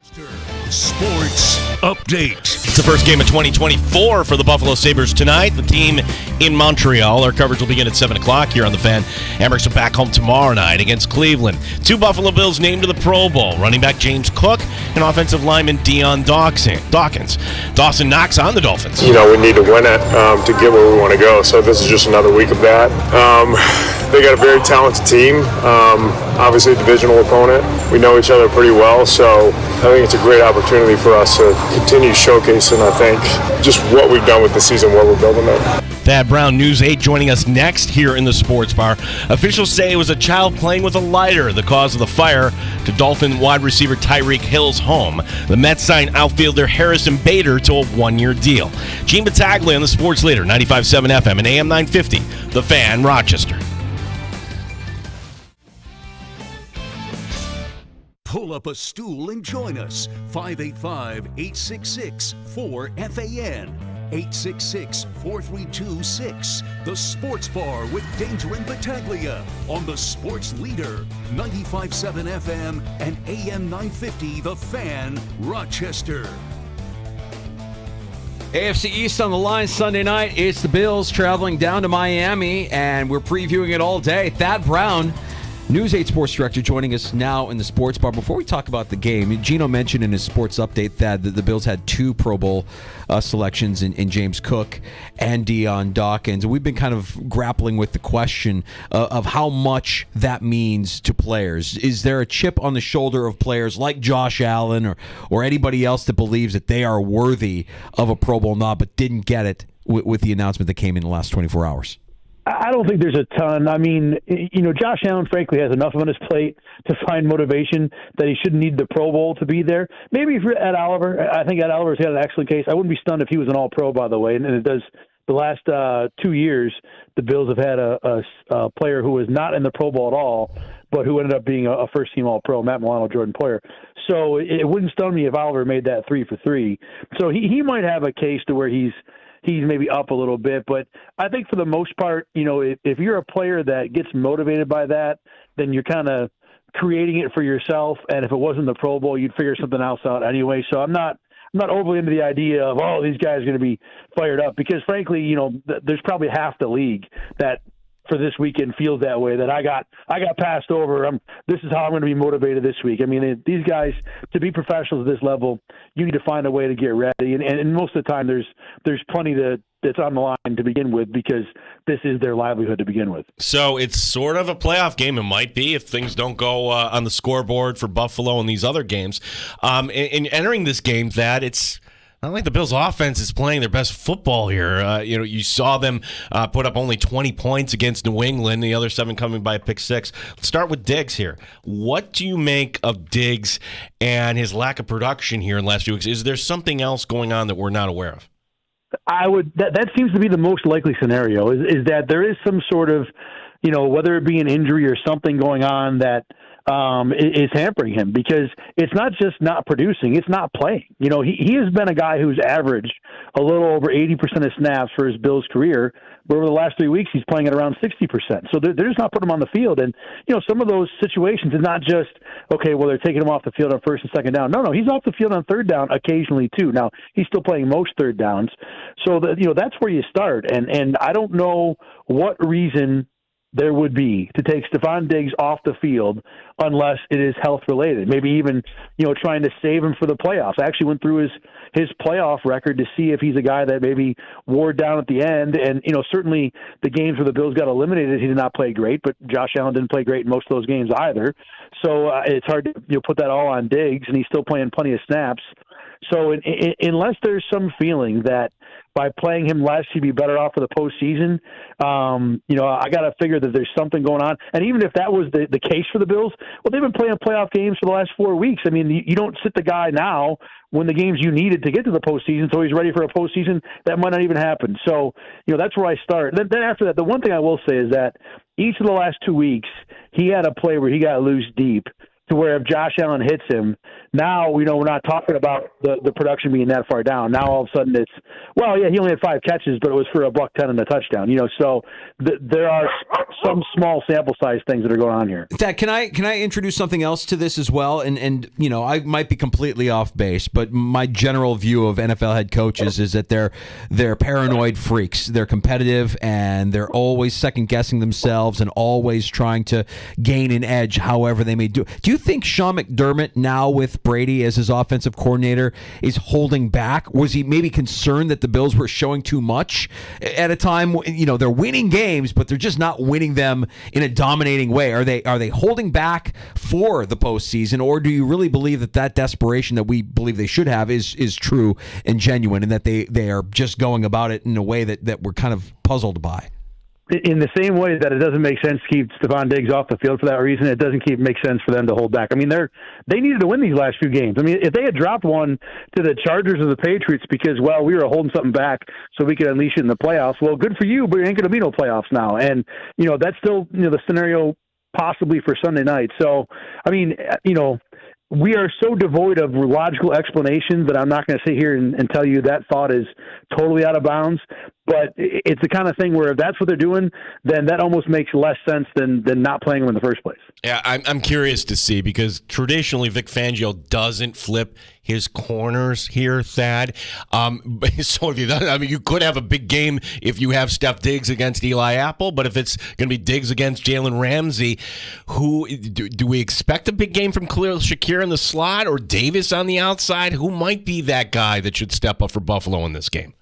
Sports Update. It's the first game of 2024 for the Buffalo Sabres tonight. The team in Montreal. Our coverage will begin at 7 o'clock here on The Fan. Amherst are back home tomorrow night against Cleveland. 2 Buffalo Bills named to the Pro Bowl. Running back James Cook and offensive lineman Deion Dawkins. Dawson knocks on the Dolphins. We need to win it to get where we want to go. So this is just another week of that. They got a very talented team. Obviously a divisional opponent. We know each other pretty well, so I think it's a great opportunity for us to continue showcasing, I think, just what we've done with the season, what we're building up. Thad Brown, News 8, joining us next here in the Sports Bar. Officials say it was a child playing with a lighter, the cause of the fire to Dolphin wide receiver Tyreek Hill's home. The Mets signed outfielder Harrison Bader to a 1-year deal. Gene Battaglia on the Sports Leader, 95.7 FM and AM 950, The Fan, Rochester. Pull up a stool and join us. 585-866-4FAN. 866-4326. The Sports Bar with Danger and Battaglia on the Sports Leader, 95.7 FM and AM 950, The Fan, Rochester. AFC East on the line Sunday night. It's the Bills traveling down to Miami, and we're previewing it all day. Thad Brown, News 8 Sports Director, joining us now in the Sports Bar. Before we talk about the game, Gino mentioned in his sports update that the Bills had 2 Pro Bowl selections in James Cook and Deion Dawkins. We've been kind of grappling with the question of how much that means to players. Is there a chip on the shoulder of players like Josh Allen or anybody else that believes that they are worthy of a Pro Bowl nod but didn't get it with the announcement that came in the last 24 hours? I don't think there's a ton. I mean, Josh Allen, frankly, has enough on his plate to find motivation that he shouldn't need the Pro Bowl to be there. Maybe if you're Ed Oliver, I think Ed Oliver's got an excellent case. I wouldn't be stunned if he was an All-Pro, by the way. And it does. The last 2 years, the Bills have had a player who was not in the Pro Bowl at all, but who ended up being a first-team All-Pro, Matt Milano, Jordan Poyer. So it wouldn't stun me if Oliver made that 3 for 3. So he might have a case to where he's maybe up a little bit, but I think for the most part, if you're a player that gets motivated by that, then you're kind of creating it for yourself. And if it wasn't the Pro Bowl, you'd figure something else out anyway. So I'm not overly into the idea of, these guys are going to be fired up, because frankly, there's probably half the league that for this weekend feels that way, that I got passed over. This is how I'm going to be motivated this week. I mean, these guys, to be professionals at this level, you need to find a way to get ready. And most of the time there's plenty that's on the line to begin with, because this is their livelihood to begin with. So it's sort of a playoff game. It might be if things don't go on the scoreboard for Buffalo and these other games. In entering this game, that it's not like the Bills' offense is playing their best football here. You saw them put up only 20 points against New England, the other 7 coming by a pick 6. Let's start with Diggs here. What do you make of Diggs and his lack of production here in the last few weeks? Is there something else going on that we're not aware of? That seems to be the most likely scenario, is that there is some sort of, whether it be an injury or something going on that is hampering him, because it's not just not producing, it's not playing. He has been a guy who's averaged a little over 80% of snaps for his Bills career, but over the last 3 weeks, he's playing at around 60%. So they're just not putting him on the field. And, some of those situations is not just, okay, well, they're taking him off the field on first and second down. No, he's off the field on third down occasionally too. Now, he's still playing most third downs. So, that's where you start. And I don't know what reason there would be to take Stephon Diggs off the field unless it is health related. Maybe even, trying to save him for the playoffs. I actually went through his playoff record to see if he's a guy that maybe wore down at the end. And, certainly the games where the Bills got eliminated, he did not play great, but Josh Allen didn't play great in most of those games either. So it's hard to put that all on Diggs, and he's still playing plenty of snaps. So unless there's some feeling that by playing him less, he'd be better off for the postseason, I got to figure that there's something going on. And even if that was the case for the Bills, well, they've been playing playoff games for the last 4 weeks. I mean, you don't sit the guy now when the games you needed to get to the postseason, so he's ready for a postseason. That might not even happen. So, that's where I start. Then after that, the one thing I will say is that each of the last 2 weeks, he had a play where he got loose deep to where if Josh Allen hits him, now we're not talking about the production being that far down. Now all of a sudden it's, well, yeah, he only had 5 catches, but it was for $110 and a touchdown. So there are some small sample size things that are going on here. Thad, can I introduce something else to this as well? And I might be completely off base, but my general view of NFL head coaches is that they're paranoid freaks. They're competitive and they're always second guessing themselves and always trying to gain an edge however they may do. Do you think Sean McDermott, now with Brady as his offensive coordinator, is holding back? Was he maybe concerned that the Bills were showing too much at a time? They're winning games, but they're just not winning them in a dominating way. Are they holding back for the postseason, or do you really believe that desperation that we believe they should have is true and genuine, and that they are just going about it in a way that we're kind of puzzled by? In the same way that it doesn't make sense to keep Stephon Diggs off the field for that reason, it doesn't make sense for them to hold back. I mean, they needed to win these last few games. I mean, if they had dropped one to the Chargers or the Patriots because, well, we were holding something back so we could unleash it in the playoffs, well, good for you, but there ain't going to be no playoffs now. And, that's still the scenario possibly for Sunday night. So, I mean, we are so devoid of logical explanations that I'm not going to sit here and tell you that thought is totally out of bounds. But it's the kind of thing where if that's what they're doing, then that almost makes less sense than not playing them in the first place. Yeah, I'm curious to see, because traditionally Vic Fangio doesn't flip his corners here, Thad. So you could have a big game if you have Steph Diggs against Eli Apple, but if it's going to be Diggs against Jalen Ramsey, who do we expect a big game from Khalil Shakir in the slot or Davis on the outside? Who might be that guy that should step up for Buffalo in this game?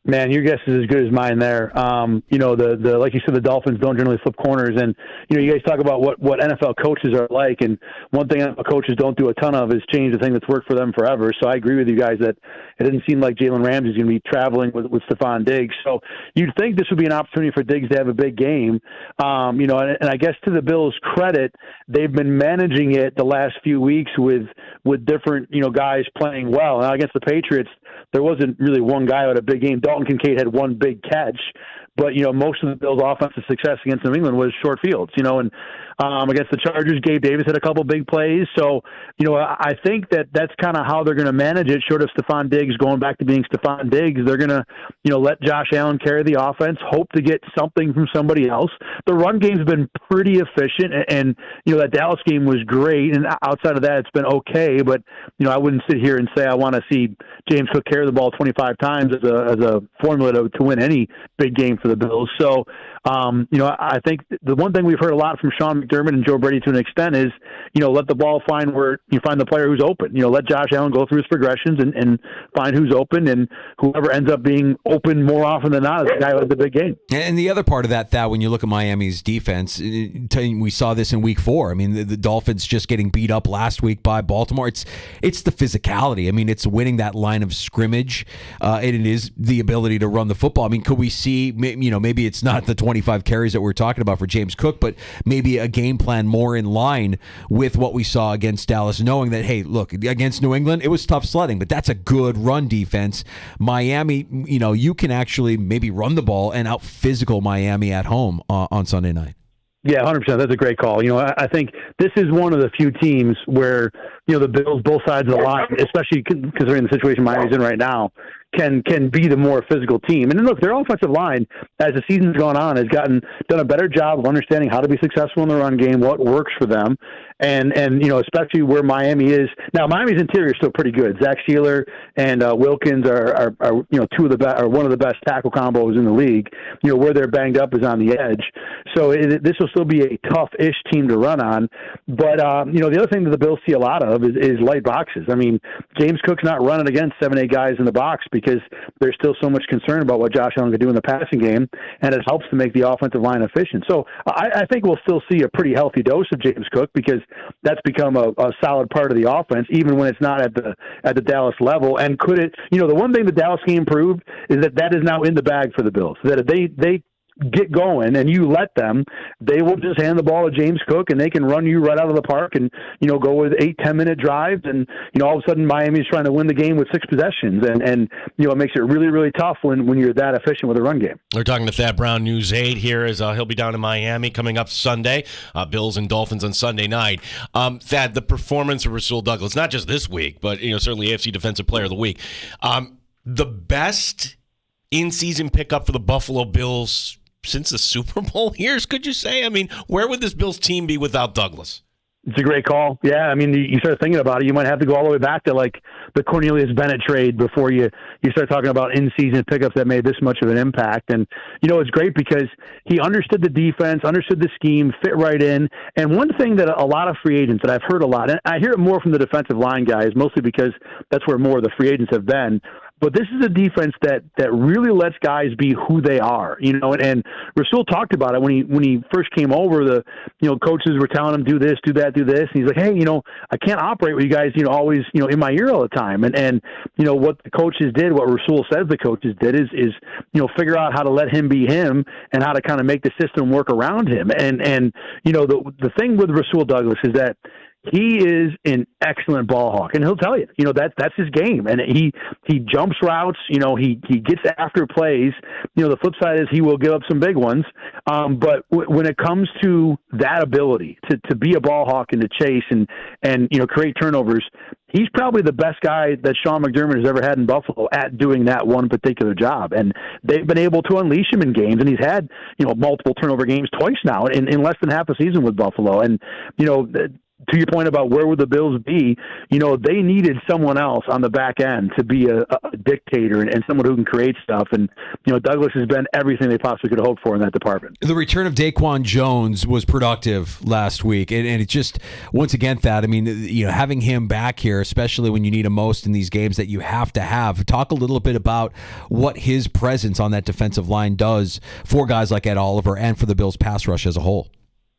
Man, your guess is as good as mine there. The like you said, the Dolphins don't generally flip corners, and you guys talk about what NFL coaches are like, and one thing NFL coaches don't do a ton of is change the thing that's worked for them forever. So I agree with you guys that it didn't seem like Jalen Ramsey is going to be traveling with Stephon Diggs. So you'd think this would be an opportunity for Diggs to have a big game. And I guess to the Bills' credit, they've been managing it the last few weeks with different guys playing well. Now against the Patriots, there wasn't really one guy with a big game. Dalton Kincaid had one big catch, but most of the Bills' offensive success against New England was short fields. And against the Chargers, Gabe Davis had a couple big plays. So I think that's kind of how they're going to manage it. Short of Stephon Diggs going back to being Stephon Diggs, they're going to let Josh Allen carry the offense, hope to get something from somebody else. The run game's been pretty efficient, and that Dallas game was great. And outside of that, it's been okay. But I wouldn't sit here and say I want to see James Cook carry the ball 25 times as a formula to win any big game for the Bills. So, I think the one thing we've heard a lot from Sean McDermott and Joe Brady to an extent is, let the ball find where you find the player who's open. Let Josh Allen go through his progressions and find who's open, and whoever ends up being open more often than not is the guy who has the big game. And the other part of that, when you look at Miami's defense, we saw this in Week 4. I mean, the Dolphins just getting beat up last week by Baltimore. It's the physicality. I mean, it's winning that line of scrimmage, and it is the ability to run the football. I mean, could we see, maybe it's not the 25 carries that we're talking about for James Cook, but maybe a game plan more in line with what we saw against Dallas, knowing that, hey, look, against New England, it was tough sledding, but that's a good run defense. Miami, you can actually maybe run the ball and out physical Miami at home on Sunday night. Yeah, 100%. That's a great call. I think this is one of the few teams where, the Bills, both sides of the line, especially considering the situation Miami's in right now, can be the more physical team. And then look, their offensive line, as the season's gone on, has done a better job of understanding how to be successful in the run game, what works for them, and especially where Miami is now. Miami's interior is still pretty good. Zach Sealer and Wilkins are two of the best, or one of the best tackle combos in the league. Where they're banged up is on the edge, so this will still be a tough-ish team to run on. But the other thing that the Bills see a lot of is light boxes. I mean, James Cook's not running against 7-8 guys in the box because there's still so much concern about what Josh Allen can do in the passing game, and it helps to make the offensive line efficient. So I think we'll still see a pretty healthy dose of James Cook, because that's become a solid part of the offense, even when it's not at the Dallas level. And could it, the one thing the Dallas game proved is that is now in the bag for the Bills, that they get going and you let them, they will just hand the ball to James Cook and they can run you right out of the park and, go with 8-10 minute drives. And, all of a sudden Miami's trying to win the game with 6 possessions. And it makes it really, really tough when you're that efficient with a run game. We're talking to Thad Brown, News 8 here as he'll be down in Miami coming up Sunday. Bills and Dolphins on Sunday night. Thad, the performance of Rasul Douglas, not just this week, but, certainly AFC Defensive Player of the Week. The best in-season pickup for the Buffalo Bills since the Super Bowl years, could you say? I mean, where would this Bills team be without Douglas? It's a great call. Yeah, I mean, you start thinking about it, you might have to go all the way back to like the Cornelius Bennett trade before you start talking about in-season pickups that made this much of an impact. And, it's great because he understood the defense, understood the scheme, fit right in. And one thing that a lot of free agents that I've heard a lot, and I hear it more from the defensive line guys, mostly because that's where more of the free agents have been, but this is a defense that really lets guys be who they are, and Rasul talked about it when he first came over. The coaches were telling him do this, do that, do this, and he's like, hey, I can't operate with you guys, always in my ear all the time. And what the coaches did, what Rasul says the coaches did is figure out how to let him be him and how to kind of make the system work around him. And the thing with Rasul Douglas is that he is an excellent ball hawk, and he'll tell you, that's his game. And he jumps routes, he gets after plays. The flip side is he will give up some big ones. But when it comes to that ability to be a ball hawk and to chase and create turnovers, he's probably the best guy that Sean McDermott has ever had in Buffalo at doing that one particular job. And they've been able to unleash him in games, and he's had, multiple turnover games twice now in less than half a season with Buffalo. And, to your point about where would the Bills be, they needed someone else on the back end to be a dictator and someone who can create stuff. And, Douglas has been everything they possibly could hope for in that department. The return of Daquan Jones was productive last week. And it just, once again, Thad, I mean, having him back here, especially when you need him most in these games that you have to have. Talk a little bit about what his presence on that defensive line does for guys like Ed Oliver and for the Bills pass rush as a whole.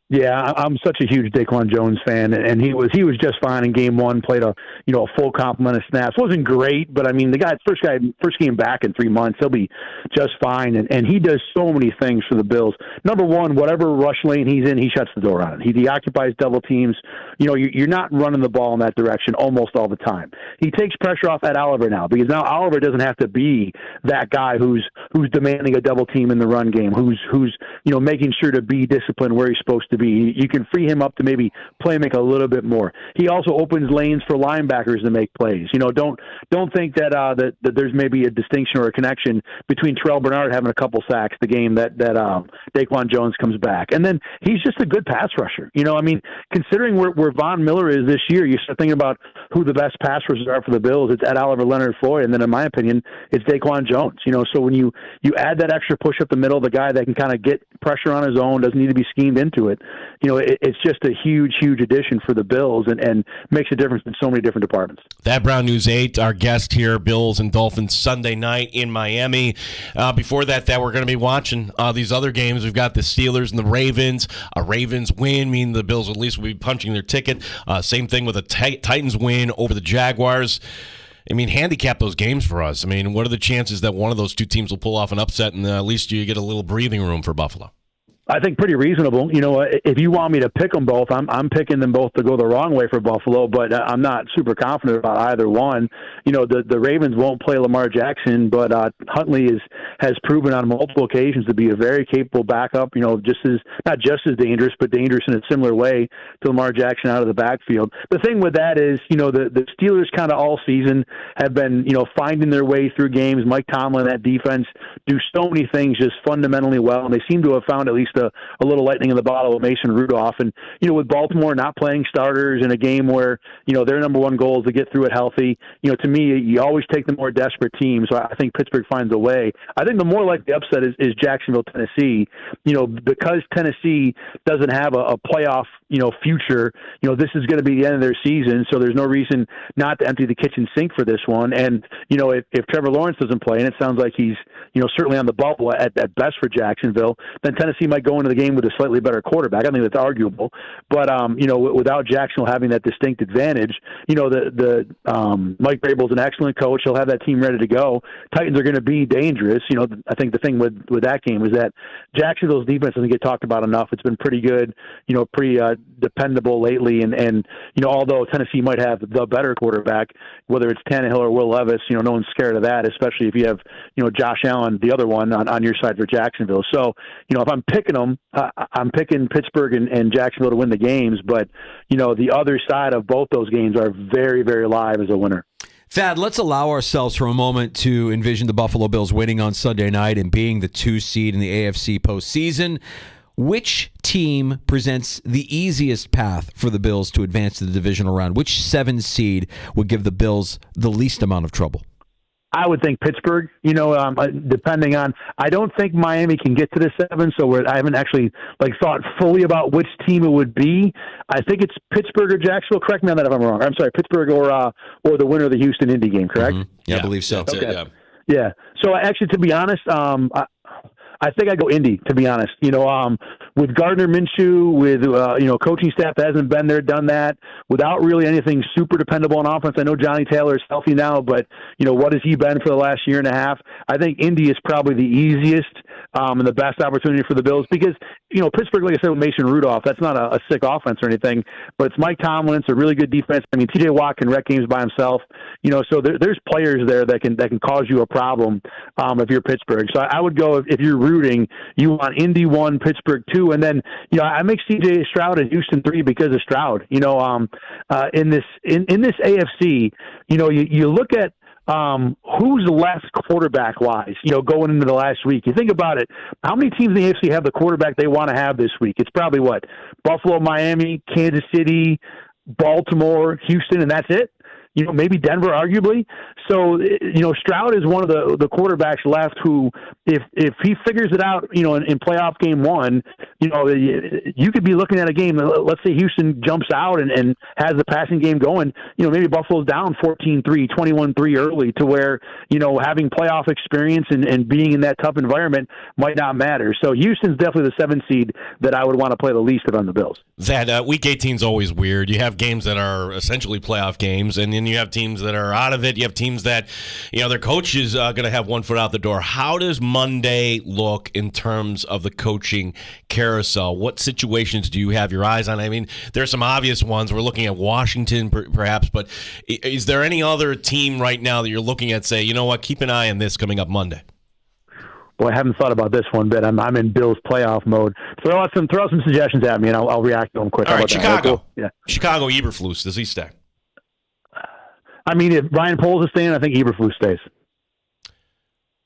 Yeah, I'm such a huge Daquan Jones fan, and he was just fine in game one. Played a full complement of snaps. Wasn't great, but I mean the first game back in 3 months, he'll be just fine. And he does so many things for the Bills. Number one, whatever rush lane he's in, he shuts the door on it. He occupies double teams. You're not running the ball in that direction almost all the time. He takes pressure off Ed Oliver now because now Oliver doesn't have to be that guy who's demanding a double team in the run game, who's making sure to be disciplined where he's supposed to be. You can free him up to maybe play make a little bit more. He also opens lanes for linebackers to make plays. Don't think that there's maybe a distinction or a connection between Terrell Bernard having a couple sacks the game that Daquan Jones comes back. And then he's just a good pass rusher. Considering where Von Miller is this year, you start thinking about who the best pass rushers are for the Bills. It's Ed Oliver, Leonard Floyd, and then in my opinion, it's Daquan Jones. So when you add that extra push up the middle, the guy that can kind of get pressure on his own, doesn't need to be schemed into it. It's just a huge, huge addition for the Bills and makes a difference in so many different departments. Thad Brown, News 8, our guest here, Bills and Dolphins Sunday night in Miami. Before that, we're going to be watching these other games. We've got the Steelers and the Ravens. A Ravens win, meaning the Bills at least will be punching their ticket. Same thing with a Titans win over the Jaguars. I mean, handicap those games for us. I mean, what are the chances that one of those two teams will pull off an upset and at least you get a little breathing room for Buffalo? I think pretty reasonable. If you want me to pick them both, I'm picking them both to go the wrong way for Buffalo, but I'm not super confident about either one. The Ravens won't play Lamar Jackson, but Huntley has proven on multiple occasions to be a very capable backup. Not just as dangerous, but dangerous in a similar way to Lamar Jackson out of the backfield. The thing with that is, the Steelers kind of all season have been, finding their way through games. Mike Tomlin, that defense, do so many things just fundamentally well, and they seem to have found at least a little lightning in the bottle with Mason Rudolph. And, with Baltimore not playing starters in a game where, their number one goal is to get through it healthy, to me, you always take the more desperate team. So I think Pittsburgh finds a way. I think the more likely upset is Jacksonville, Tennessee, because Tennessee doesn't have a playoff, future, this is going to be the end of their season. So there's no reason not to empty the kitchen sink for this one. And, if Trevor Lawrence doesn't play, and it sounds like he's, certainly on the bubble at best for Jacksonville, then Tennessee might go into the game with a slightly better quarterback. I think that's arguable. But, without Jacksonville having that distinct advantage, the Mike Vrabel's an excellent coach. He'll have that team ready to go. Titans are going to be dangerous. I think the thing with that game is that Jacksonville's defense doesn't get talked about enough. It's been pretty good, pretty dependable lately. And although Tennessee might have the better quarterback, whether it's Tannehill or Will Levis, no one's scared of that, especially if you have, Josh Allen, the other one on your side for Jacksonville. So, if I'm picking them, I'm picking Pittsburgh and Jacksonville to win the games. But, the other side of both those games are very, very live as a winner. Thad, let's allow ourselves for a moment to envision the Buffalo Bills winning on Sunday night and being the 2 seed in the AFC postseason. Which team presents the easiest path for the Bills to advance to the divisional round? Which 7 seed would give the Bills the least amount of trouble? I would think Pittsburgh, depending on, I don't think Miami can get to the 7, so I haven't actually thought fully about which team it would be. I think it's Pittsburgh or Jacksonville. Correct me on that if I'm wrong. I'm sorry, Pittsburgh or the winner of the Houston-Indy game, correct? Mm-hmm. Yeah, I believe so. That's okay. it, Yeah. So actually, to be honest, I think I go Indy, to be honest. With Gardner Minshew, with coaching staff that hasn't been there, done that, without really anything super dependable on offense. I know Johnny Taylor is healthy now, but what has he been for the last year and a half? I think Indy is probably the easiest and the best opportunity for the Bills because Pittsburgh, like I said, with Mason Rudolph, that's not a sick offense or anything, but it's Mike Tomlin. It's a really good defense. I mean, T.J. Watt can wreck games by himself. So there's players there that can cause you a problem if you're Pittsburgh. So I would go if you're rooting, you want Indy 1, Pittsburgh 2, and then I make C.J. Stroud and Houston 3 because of Stroud. In this AFC, you look at who's left quarterback-wise, going into the last week. You think about it, how many teams in the AFC have the quarterback they want to have this week? It's probably Buffalo, Miami, Kansas City, Baltimore, Houston, and that's it. Maybe Denver, arguably. So, Stroud is one of the quarterbacks left who, if he figures it out, in playoff game 1, you could be looking at a game. Let's say Houston jumps out and has the passing game going. Maybe Buffalo's down 14-3, 21-3 early to where, having playoff experience and being in that tough environment might not matter. So Houston's definitely the 7th seed that I would want to play the least on the Bills. That Week 18 is always weird. You have games that are essentially playoff games, and then you have teams that are out of it. You have teams that, their coach is going to have one foot out the door. How does Monday look in terms of the coaching carousel? What situations do you have your eyes on? I mean, there's some obvious ones. We're looking at Washington, perhaps, but is there any other team right now that you're looking at, say, you know what, keep an eye on this coming up Monday? Boy, I haven't thought about this one bit. I'm in Bills playoff mode. Throw out some suggestions at me, and I'll react to them quick. All right, Chicago. Yeah. Chicago, Eberflus, does he stay? I mean, if Ryan Poles is staying, I think Eberflus stays.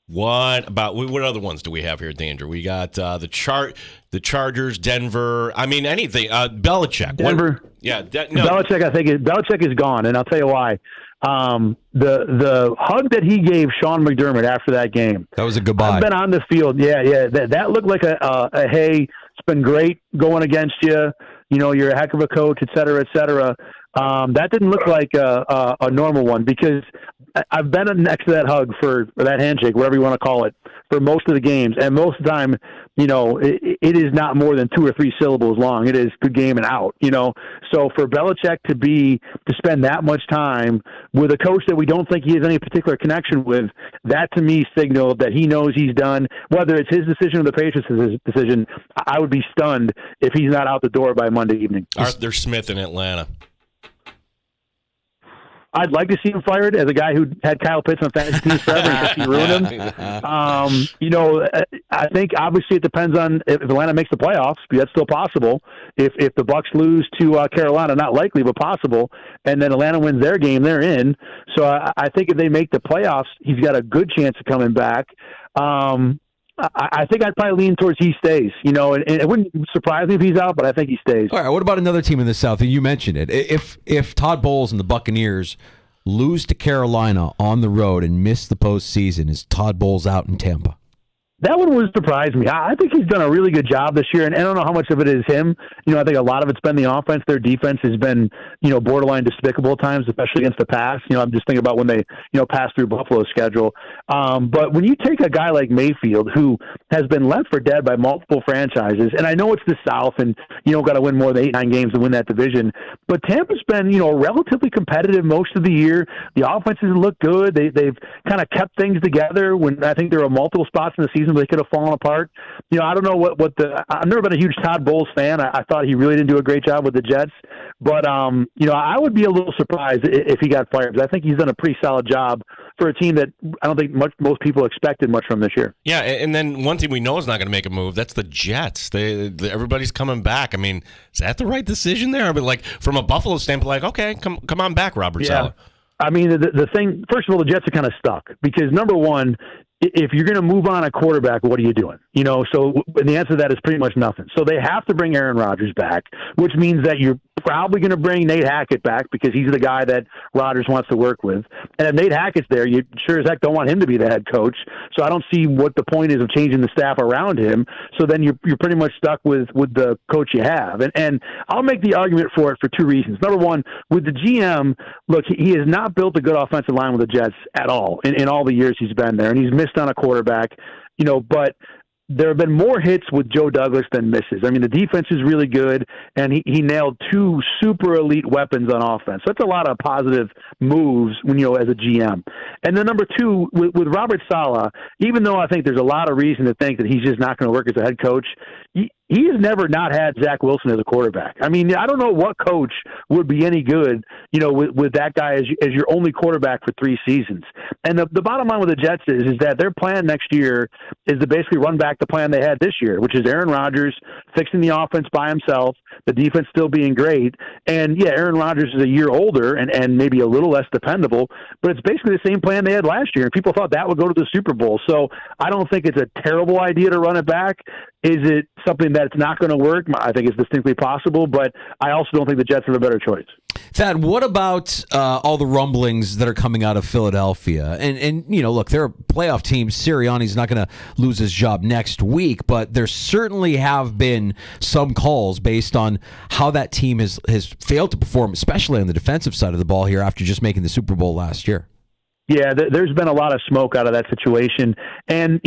What other ones do we have here, Danger? We got the Chargers, Denver. I mean, anything. Belichick. Denver. Belichick is gone, and I'll tell you why. The hug that he gave Sean McDermott after that game. That was a goodbye. I've been on the field. Yeah. That looked like a hey, it's been great going against you. You're a heck of a coach, et cetera, et cetera. That didn't look like a normal one because I've been next to that hug for that handshake, whatever you want to call it, for most of the games. And most of the time, it is not more than 2 or 3 syllables long. It is good game and out, So for Belichick to spend that much time with a coach that we don't think he has any particular connection with, that to me signaled that he knows he's done. Whether it's his decision or the Patriots' decision, I would be stunned if he's not out the door by Monday evening. Arthur Smith in Atlanta. I'd like to see him fired as a guy who had Kyle Pitts on fantasy teams forever and he ruined him. I think obviously it depends on if Atlanta makes the playoffs. That's still possible. If the Bucs lose to Carolina, not likely, but possible, and then Atlanta wins their game, they're in. So I think if they make the playoffs, he's got a good chance of coming back. I think I'd probably lean towards he stays, and it wouldn't surprise me if he's out, but I think he stays. All right, what about another team in the South? You mentioned it. If Todd Bowles and the Buccaneers lose to Carolina on the road and miss the postseason, is Todd Bowles out in Tampa? That one would surprise me. I think he's done a really good job this year, and I don't know how much of it is him. I think a lot of it's been the offense. Their defense has been, borderline despicable at times, especially against the pass. I'm just thinking about when they, pass through Buffalo's schedule. But when you take a guy like Mayfield, who has been left for dead by multiple franchises, and I know it's the South, and you don't got to win more than 8-9 games to win that division, but Tampa's been, relatively competitive most of the year. The offenses look good. They've kind of kept things together when I think there were multiple spots in the season they could have fallen apart. I don't know what I've never been a huge Todd Bowles fan. I thought he really didn't do a great job with the Jets, but I would be a little surprised if he got fired, because I think he's done a pretty solid job for a team that I don't think most people expected much from this year. Yeah, and then one team we know is not going to make a move. That's the Jets. Everybody's coming back. I mean, is that the right decision there? I mean, like from a Buffalo standpoint, like okay, come on back, Robert Saleh. I mean, the thing, first of all, the Jets are kind of stuck because, number one, if you're going to move on a quarterback, what are you doing? So the answer to that is pretty much nothing. So they have to bring Aaron Rodgers back, which means that you're probably going to bring Nate Hackett back because he's the guy that Rodgers wants to work with. And if Nate Hackett's there, you sure as heck don't want him to be the head coach. So I don't see what the point is of changing the staff around him. So then you're pretty much stuck with the coach you have. And I'll make the argument for it for two reasons. Number one, with the GM, look, he has not built a good offensive line with the Jets at all in all the years he's been there. And he's missed on a quarterback, but there have been more hits with Joe Douglas than misses. I mean, the defense is really good, and he nailed two super elite weapons on offense. So that's a lot of positive moves when as a GM. And then number two, with Robert Saleh, even though I think there's a lot of reason to think that he's just not going to work as a head coach, he has never not had Zach Wilson as a quarterback. I mean, I don't know what coach would be any good, with that guy as your only quarterback for 3 seasons. And the bottom line with the Jets is that their plan next year is to basically run back the plan they had this year, which is Aaron Rodgers fixing the offense by himself, the defense still being great. And yeah, Aaron Rodgers is a year older and maybe a little less dependable, but it's basically the same plan they had last year. And people thought that would go to the Super Bowl. So I don't think it's a terrible idea to run it back. Is it something that's not going to work? I think it's distinctly possible, but I also don't think the Jets have a better choice. Thad, what about all the rumblings that are coming out of Philadelphia? And look, they're a playoff team. Sirianni's not going to lose his job next week, but there certainly have been some calls based on how that team has failed to perform, especially on the defensive side of the ball here after just making the Super Bowl last year. Yeah, there's been a lot of smoke out of that situation. And,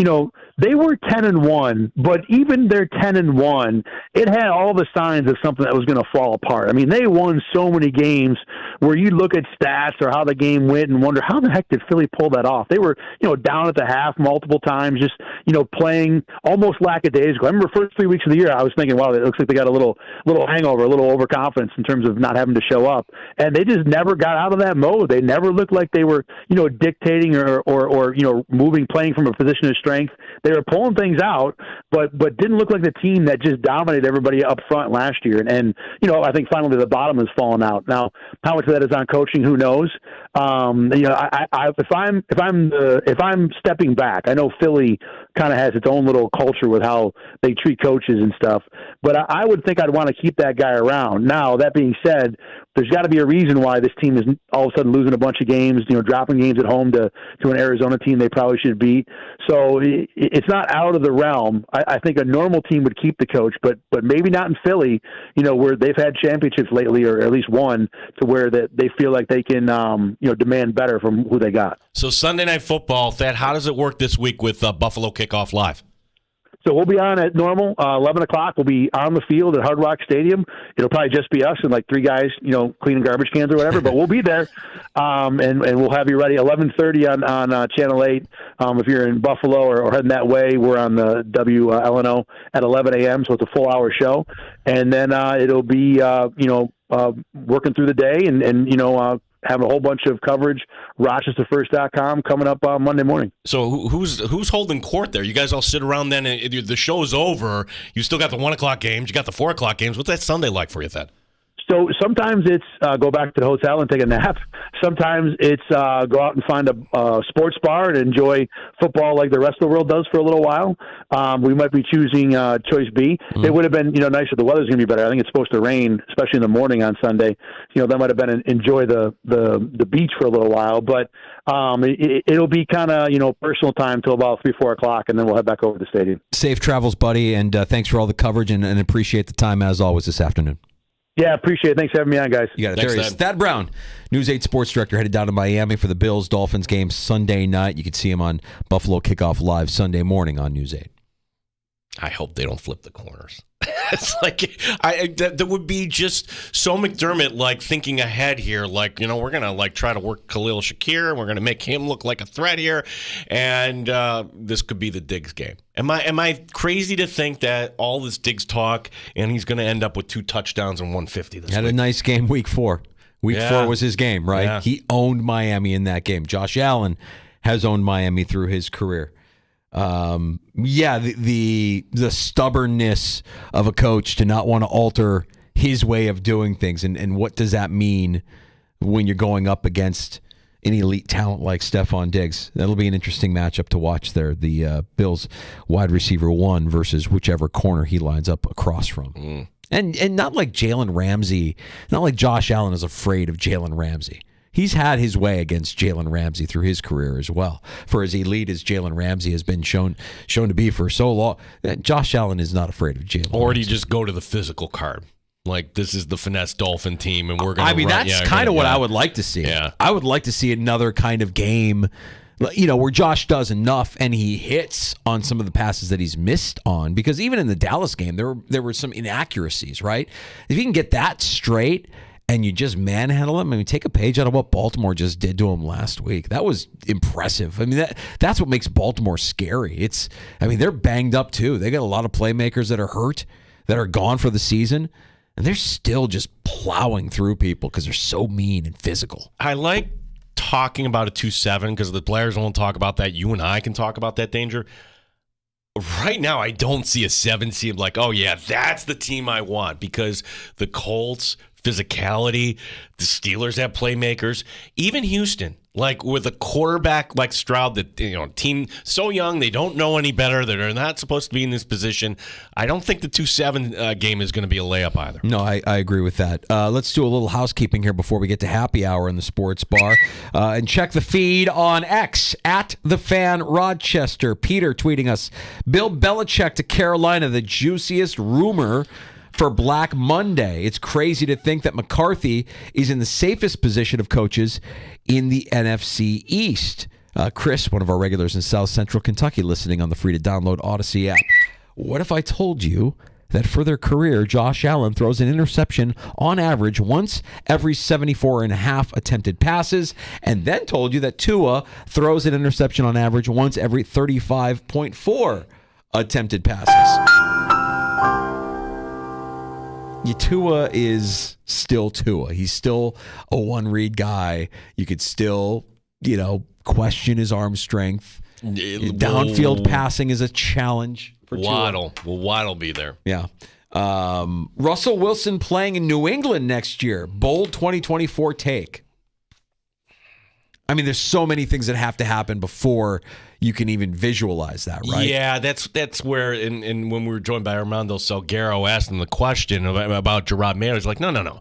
they were 10-1, but even their 10-1, it had all the signs of something that was going to fall apart. I mean, they won so many games where you look at stats or how the game went and wonder, how the heck did Philly pull that off? They were, down at the half multiple times, just, playing almost lackadaisical. I remember first 3 weeks of the year, I was thinking, wow, it looks like they got a little hangover, a little overconfidence in terms of not having to show up. And they just never got out of that mode. They never looked like they were, dictating or moving, playing from a position of strength. They were pulling things out, but didn't look like the team that just dominated everybody up front last year. And I think finally the bottom has fallen out. Now, how much of that is on coaching? Who knows? If I'm stepping back, I know Philly kind of has its own little culture with how they treat coaches and stuff, but I would think I'd want to keep that guy around. Now, that being said, there's got to be a reason why this team is all of a sudden losing a bunch of games, dropping games at home to an Arizona team they probably should beat. So it's not out of the realm. I think a normal team would keep the coach, but maybe not in Philly, where they've had championships lately, or at least one, to where that they feel like they can, demand better from who they got. So Sunday Night Football, Thad, how does it work this week with Buffalo Kickoff Live? So we'll be on at normal, 11 o'clock. We'll be on the field at Hard Rock Stadium. It'll probably just be us and like 3 guys, cleaning garbage cans or whatever, but we'll be there. And we'll have you ready 11:30 on Channel 8. If you're in Buffalo or heading that way, we're on the WLNO at 11 a.m., so it's a full hour show. And then it'll be, working through the day and have a whole bunch of coverage, RochesterFirst.com, coming up Monday morning. So who's holding court there? You guys all sit around then, and the show's over. You still got the 1 o'clock games. You got the 4 o'clock games. What's that Sunday like for you, Thad? So sometimes it's go back to the hotel and take a nap. Sometimes it's go out and find a sports bar and enjoy football like the rest of the world does for a little while. We might be choosing choice B. It would have been nice if the weather's going to be better. I think it's supposed to rain, especially in the morning on Sunday. That might have been enjoy the beach for a little while, but it'll be kind of personal time till about 3-4 o'clock, and then we'll head back over to the stadium. Safe travels, buddy, and thanks for all the coverage and appreciate the time as always this afternoon. Yeah, appreciate it. Thanks for having me on, guys. You got it. There he is. Thad Brown, News 8 sports director, headed down to Miami for the Bills-Dolphins game Sunday night. You can see him on Buffalo Kickoff Live Sunday morning on News 8. I hope they don't flip the corners. It's like that would be just so McDermott, like thinking ahead here. Like, we're gonna try to work Khalil Shakir, and we're gonna make him look like a threat here, and this could be the Diggs game. Am I crazy to think that all this Diggs talk and he's gonna end up with 2 touchdowns and 150 this week? Had a nice game week 4. Week 4 was his game, right? Yeah. He owned Miami in that game. Josh Allen has owned Miami through his career. The stubbornness of a coach to not want to alter his way of doing things, and what does that mean when you're going up against an elite talent like Stephon Diggs? That'll be an interesting matchup to watch there. The Bills wide receiver 1 versus whichever corner he lines up across from. And not like Jalen Ramsey, not like Josh Allen is afraid of Jalen Ramsey. He's had his way against Jalen Ramsey through his career as well. For as elite as Jalen Ramsey has been shown to be for so long, Josh Allen is not afraid of Jalen. Or do you just go to the physical card? Like, this is the finesse Dolphin team, and we're going to that's kind of what I would like to see. Yeah. I would like to see another kind of game, where Josh does enough and he hits on some of the passes that he's missed on. Because even in the Dallas game, there were some inaccuracies, right? If you can get that straight and you just manhandle him, take a page out of what Baltimore just did to him last week. That was impressive. That's what makes Baltimore scary. They're banged up too. They got a lot of playmakers that are hurt, that are gone for the season, and they're still just plowing through people because they're so mean and physical. I like talking about a 2-7 because the players won't talk about that. You and I can talk about that danger. Right now, I don't see a 7 seed like, oh yeah, that's the team I want, because the Colts, physicality, the Steelers have playmakers, even Houston, like with a quarterback like Stroud, that team so young, they don't know any better, they're not supposed to be in this position. I don't think the 2-7 game is going to be a layup either. No, I agree with that. Let's do a little housekeeping here before we get to happy hour in the sports bar, and check the feed on X at the Fan Rochester. Peter tweeting us, Bill Belichick to Carolina, the juiciest rumor for Black Monday. It's crazy to think that McCarthy is in the safest position of coaches in the NFC East. Chris, one of our regulars in South Central Kentucky, listening on the free-to-download Odyssey app. What if I told you that for their career, Josh Allen throws an interception on average once every 74.5 attempted passes, and then told you that Tua throws an interception on average once every 35.4 attempted passes? Tua is still Tua. He's still a one-read guy. You could still, question his arm strength. Downfield passing is a challenge for Waddle. Tua. Will Waddle be there? Yeah. Russell Wilson playing in New England next year. Bold 2024 take. There's so many things that have to happen before you can even visualize that, right? Yeah, that's where, and when we were joined by Armando Salguero, asked him the question about Gerard Mayo. He's like, no.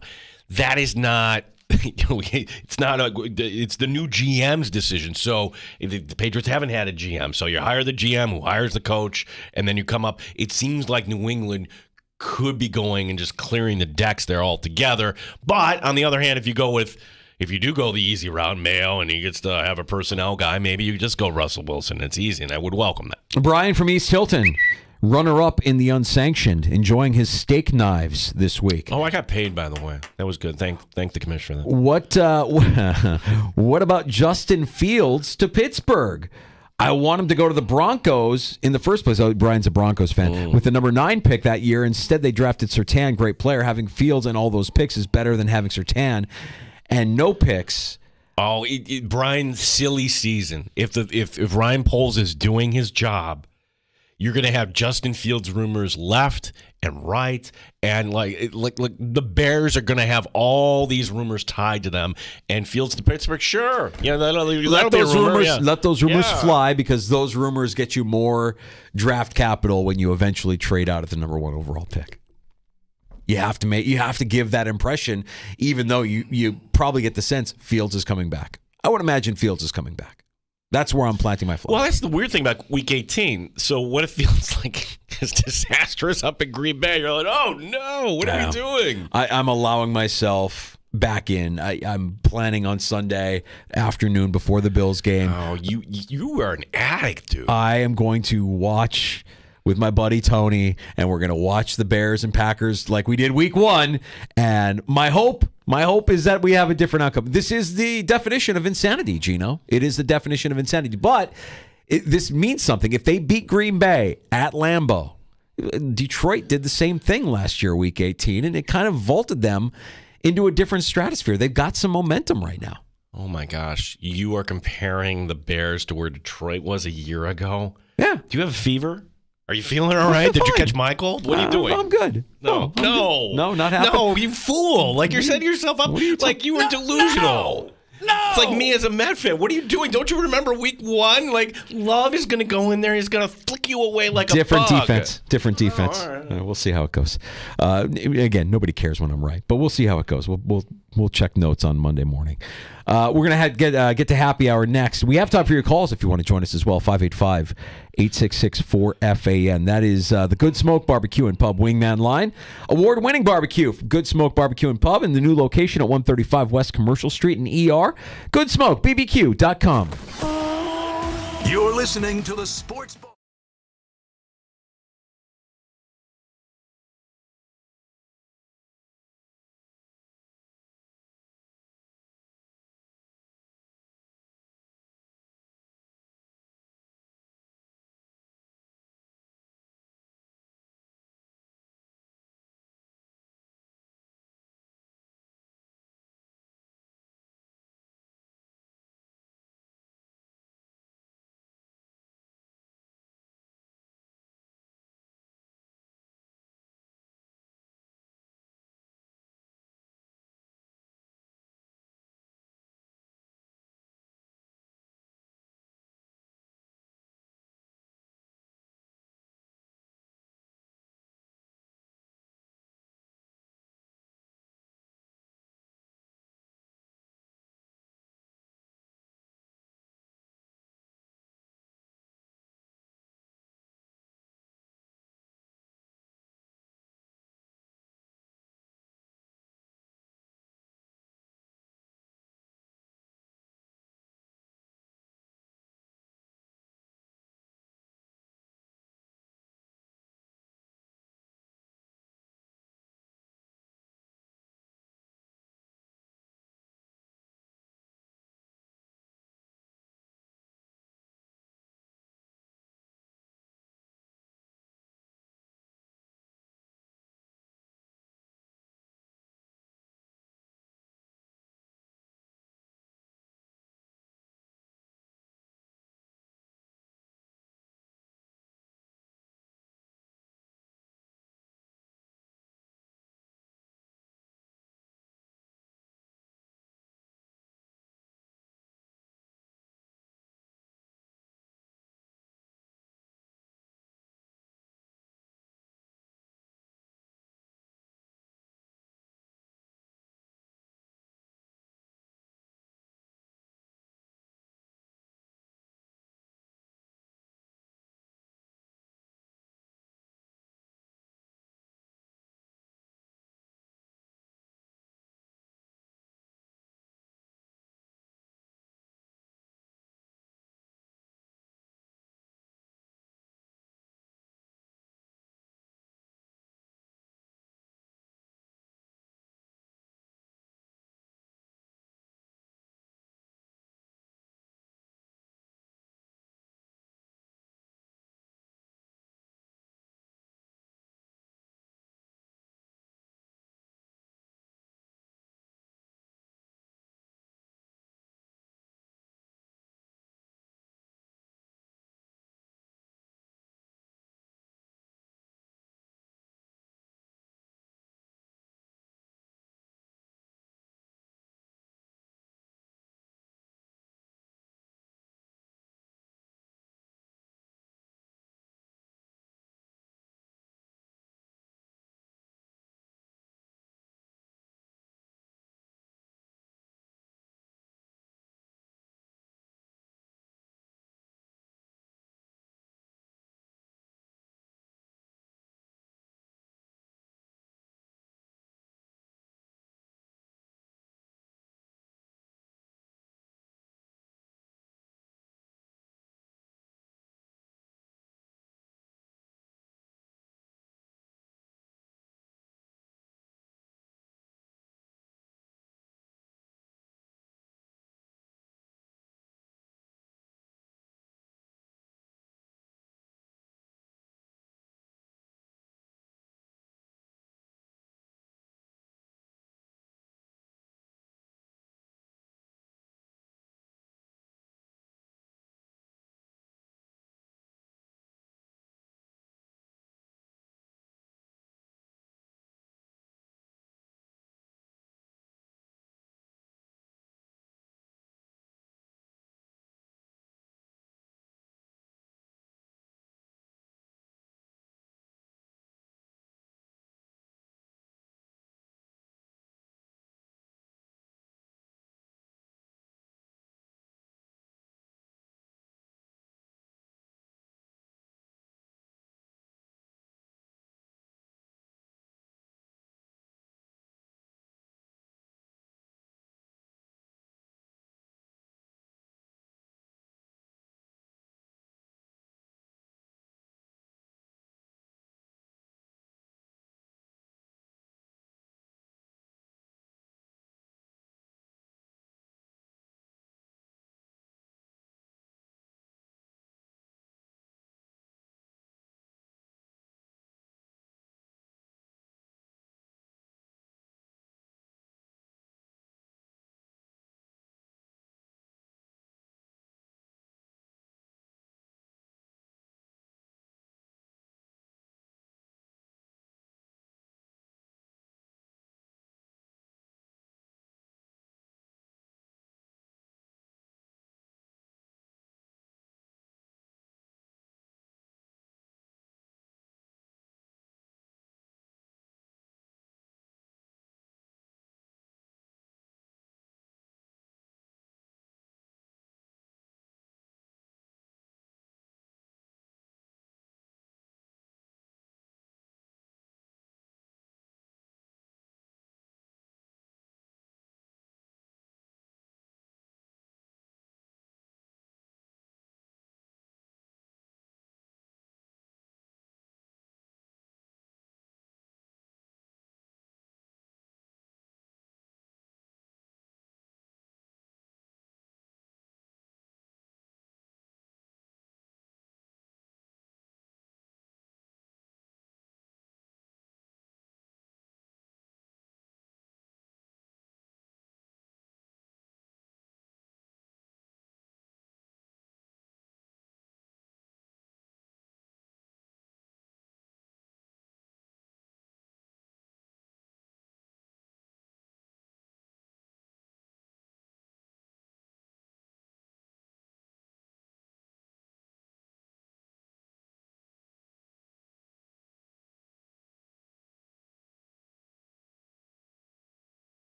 That is not, it's not, it's the new GM's decision. So the Patriots haven't had a GM. So you hire the GM who hires the coach, and then you come up. It seems like New England could be going and just clearing the decks there altogether. But on the other hand, if you do go the easy route, Mayo, and he gets to have a personnel guy, maybe you just go Russell Wilson. It's easy, and I would welcome that. Brian from East Hilton, runner-up in the unsanctioned, enjoying his steak knives this week. Oh, I got paid, by the way. That was good. Thank the commissioner for that. What about Justin Fields to Pittsburgh? I want him to go to the Broncos in the first place. Oh, Brian's a Broncos fan. With the number 9 pick that year, instead they drafted Surtain, great player. Having Fields and all those picks is better than having Surtain and no picks. Oh, Brian's silly season. If Ryan Poles is doing his job, you're going to have Justin Fields rumors left and right, and like the Bears are going to have all these rumors tied to them, and Fields to Pittsburgh, sure, that'll be a rumor. Let those rumors fly, because those rumors get you more draft capital when you eventually trade out at the number 1 overall pick. You have to give that impression, even though you probably get the sense Fields is coming back. I would imagine Fields is coming back. That's where I'm planting my flag. Well, that's the weird thing about Week 18. So what if Fields is disastrous up in Green Bay? You're like, oh no, what are we doing? I'm allowing myself back in. I'm planning on Sunday afternoon before the Bills game. Oh, you are an addict, dude. I am going to watch with my buddy Tony, and we're going to watch the Bears and Packers like we did Week 1. And my hope is that we have a different outcome. This is the definition of insanity, Gino. It is the definition of insanity. But this means something. If they beat Green Bay at Lambeau, Detroit did the same thing last year, Week 18, and it kind of vaulted them into a different stratosphere. They've got some momentum right now. Oh, my gosh. You are comparing the Bears to where Detroit was a year ago? Yeah. Do you have a fever? Are you feeling all right? Did you catch Michael? What are you doing? I'm good. No, not happening. No, you fool! Like you're setting yourself up like you were delusional. No, it's like me as a Met fan. What are you doing? Don't you remember Week 1? Like Love is going to go in there. He's going to flick you away like a bug. Different defense. All right. We'll see how it goes. Again, nobody cares when I'm right, but we'll see how it goes. We'll check notes on Monday morning. We're going to get to happy hour next. We have time for your calls if you want to join us as well. 585-866-4FAN. That is the Good Smoke Barbecue and Pub Wingman line. Award-winning barbecue from Good Smoke Barbecue and Pub in the new location at 135 West Commercial Street in ER. GoodSmokeBBQ.com. You're listening to the Sports Bar.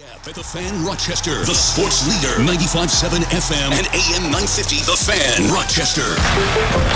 At the Fan Rochester, the sports leader, 95.7 FM and AM 950, The Fan Rochester.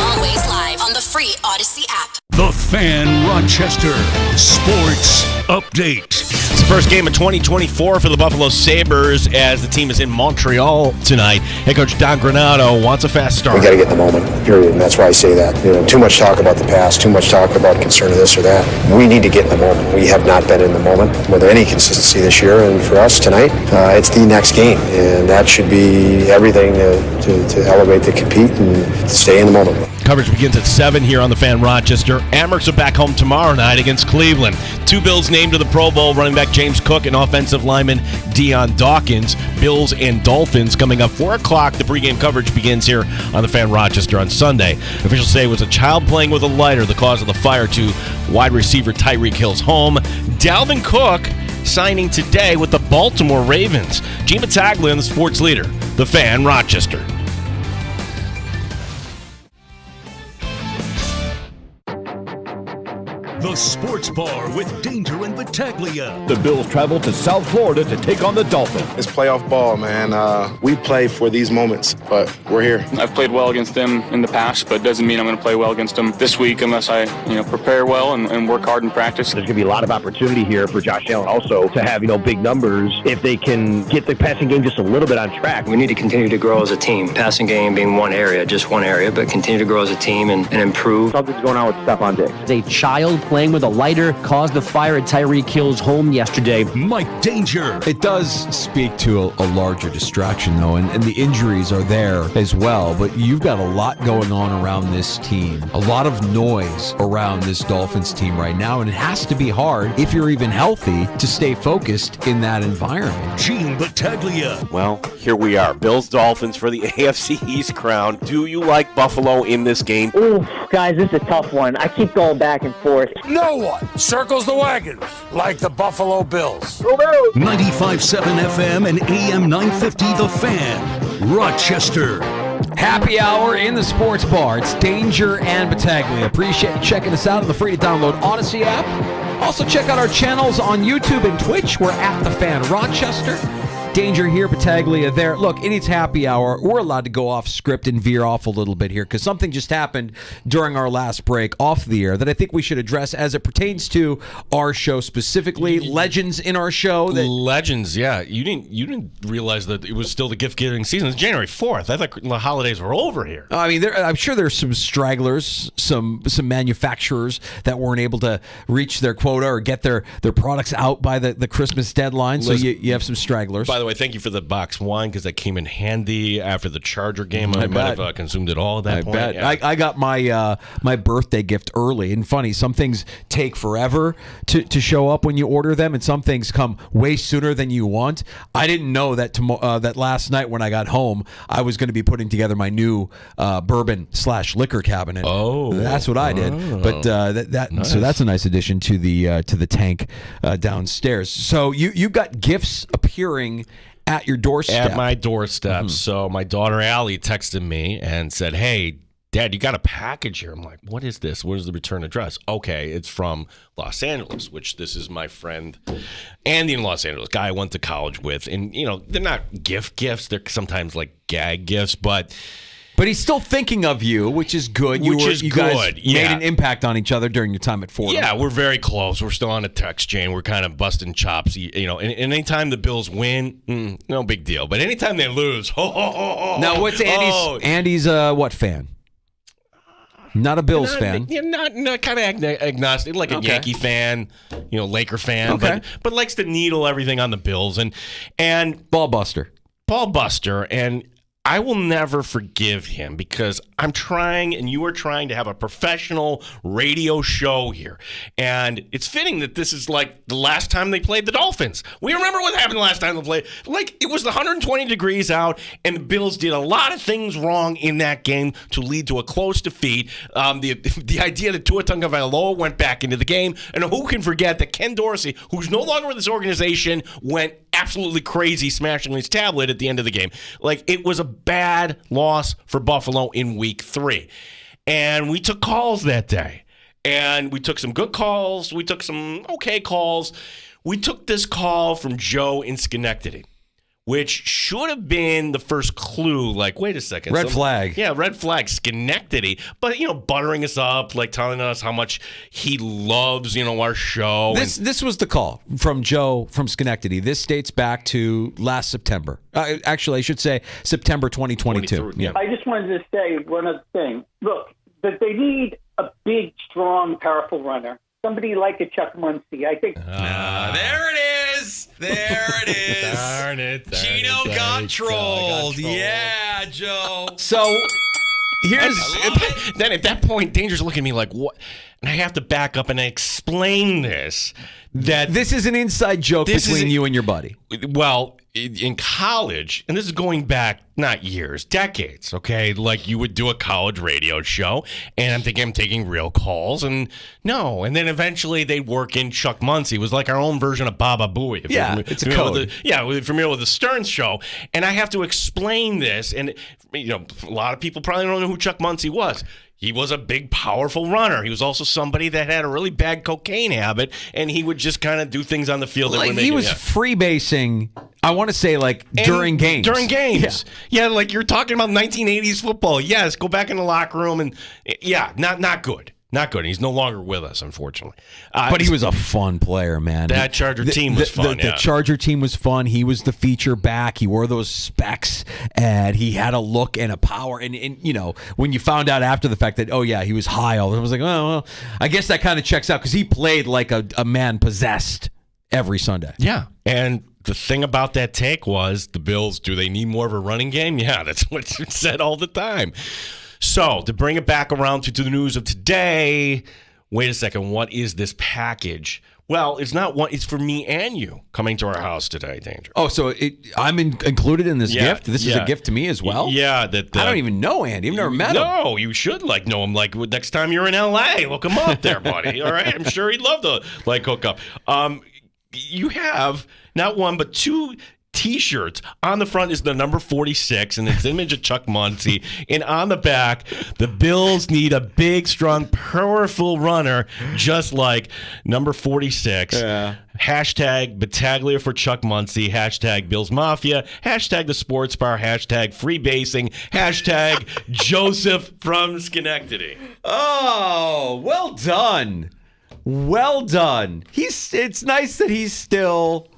Always live on the free Odyssey app. The Fan Rochester Sports Update. It's the first game of 2024 for the Buffalo Sabres as the team is in Montreal tonight. Head coach Don Granato wants a fast start. We got to get in the moment, period, and that's why I say that. Too much talk about the past, too much talk about concern of this or that. We need to get in the moment. We have not been in the moment with any consistency this year, and for us tonight, it's the next game, and that should be everything to elevate, to compete, and stay in the moment. Coverage begins at 7 here on the Fan Rochester. Amherst are back home tomorrow night against Cleveland. Two Bills named to the Pro Bowl, running back James Cook and offensive lineman Deion Dawkins. Bills and Dolphins coming up 4 o'clock. The pregame coverage begins here on the Fan Rochester on Sunday. Officials say it was a child playing with a lighter the cause of the fire to wide receiver Tyreek Hill's home. Dalvin Cook signing today with the Baltimore Ravens. Gene Battaglia, the sports leader, the Fan Rochester. The Sports Bar with Danger and Battaglia. The Bills travel to South Florida to take on the Dolphins. It's playoff ball, man. We play for these moments, but we're here. I've played well against them in the past, but doesn't mean I'm going to play well against them this week unless I, prepare well and work hard in practice. There's going to be a lot of opportunity here for Josh Allen also to have, big numbers if they can get the passing game just a little bit on track. We need to continue to grow as a team. Passing game being just one area, but continue to grow as a team and improve. Something's going on with Stephon Diggs. A child playing with a lighter caused the fire at Tyreek Hill's home yesterday. Mike Danger. It does speak to a larger distraction, though, and the injuries are there as well. But you've got a lot going on around this team, a lot of noise around this Dolphins team right now, and it has to be hard, if you're even healthy, to stay focused in that environment. Gene Battaglia. Well, here we are. Bills-Dolphins for the AFC East crown. Do you like Buffalo in this game? Ooh, guys, this is a tough one. I keep going back and forth. No one circles the wagons like the Buffalo Bills. 95.7 FM and AM 950, The Fan Rochester. Happy hour in the sports bar. It's Danger and Battaglia. Appreciate you checking us out on the free-to-download Odyssey app. Also, check out our channels on YouTube and Twitch. We're at The Fan Rochester. Danger here, Battaglia there. Look, it is happy hour. We're allowed to go off script and veer off a little bit here because something just happened during our last break off the air that I think we should address as it pertains to our show specifically. Legends in our show. Legends, yeah. You didn't realize that it was still the gift-giving season. It's January 4th. I thought the holidays were over here. I mean, I'm sure there's some stragglers, some manufacturers that weren't able to reach their quota or get their products out by the Christmas deadline. So you have some stragglers. By the way, thank you for the box wine because that came in handy after the Charger game. I might have consumed it all at that point. Bet. Yeah. I got my birthday gift early. And funny, some things take forever to show up when you order them, and some things come way sooner than you want. I didn't know that that last night when I got home, I was going to be putting together my new bourbon/liquor cabinet. Oh, that's what I did. But nice. So that's a nice addition to the tank downstairs. So you've got gifts appearing at your doorstep. At my doorstep. Mm-hmm. So my daughter Allie texted me and said, "Hey, Dad, you got a package here." I'm like, "What is this? What is the return address?" Okay, it's from Los Angeles, which this is my friend Andy in Los Angeles, guy I went to college with. And, they're not gifts. They're sometimes like gag gifts, But he's still thinking of you, which is good. You guys made an impact on each other during your time at Fordham. Yeah, we're very close. We're still on a text chain. We're kind of busting chops. And anytime the Bills win, no big deal. But anytime they lose, Now, what's Andy's what fan? Not a Bills fan. Yeah, not kind of agnostic, like a Yankee fan, Laker fan, but likes to needle everything on the Bills and ball buster. And I will never forgive him because I'm trying and you are trying to have a professional radio show here. And it's fitting that this is like the last time they played the Dolphins. We remember what happened the last time they played. Like, it was 120 degrees out, and the Bills did a lot of things wrong in that game to lead to a close defeat. The idea that Tua Tagovailoa went back into the game, and who can forget that Ken Dorsey, who's no longer with this organization, went absolutely crazy smashing his tablet at the end of the game. Like, it was a bad loss for Buffalo in week 3. And we took calls that day. And we took some good calls. We took some okay calls. We took this call from Joe in Schenectady, which should have been the first clue. Like, wait a second. Red flag. Yeah, red flag, Schenectady. But, buttering us up, like telling us how much he loves, our show. This was the call from Joe from Schenectady. This dates back to last September. Actually, I should say September 2022. Yeah. I just wanted to say one other thing. Look, that they need a big, strong, powerful runner. Somebody like a Chuck Muncy. I think. There it is. There it is. Darn it. Gino got trolled. Yeah, Joe. So here's. Then at that point, Danger's looking at me like, what? And I have to back up and explain this. That this is an inside joke between you and your buddy. Well, in college, and this is going back not years, decades, okay? Like you would do a college radio show, and I'm thinking I'm taking real calls, and no. And then eventually they'd work in Chuck Muncy. It was like our own version of Baba Booey. It's a code. We're familiar with the Stearns show. And I have to explain this, and a lot of people probably don't know who Chuck Muncy was. He was a big, powerful runner. He was also somebody that had a really bad cocaine habit, and he would just kind of do things on the field. Like he was freebasing, I want to say, during games. During games. Yeah, like you're talking about 1980s football. Yes, go back in the locker room, and not good. Not good. He's no longer with us, unfortunately. But he was a fun player, man. That Charger team was fun. The Charger team was fun. He was the feature back. He wore those specs, and he had a look and a power. And when you found out after the fact that, he was high, I was like, oh, well, I guess that kind of checks out because he played like a man possessed every Sunday. Yeah. And the thing about that take was the Bills, do they need more of a running game? Yeah, that's what's said all the time. So, to bring it back around to the news of today, wait a second, what is this package? Well, it's not one, it's for me and you coming to our house today, Danger. Oh, so I'm included in this gift? This is a gift to me as well? Yeah. I don't even know Andy. I've never met him. No, you should know him. Like, next time you're in L.A., look him up there, buddy. All right? I'm sure he'd love to, hook up. You have not one, but two T-shirts. On the front is the number 46, and it's an image of Chuck Muncy. And on the back, the Bills need a big, strong, powerful runner, just like number 46. Yeah. Hashtag Battaglia for Chuck Muncy. Hashtag Bills Mafia. Hashtag the Sports Bar. Hashtag free basing. Hashtag Joseph from Schenectady. Oh, well done. Well done. It's nice that he's still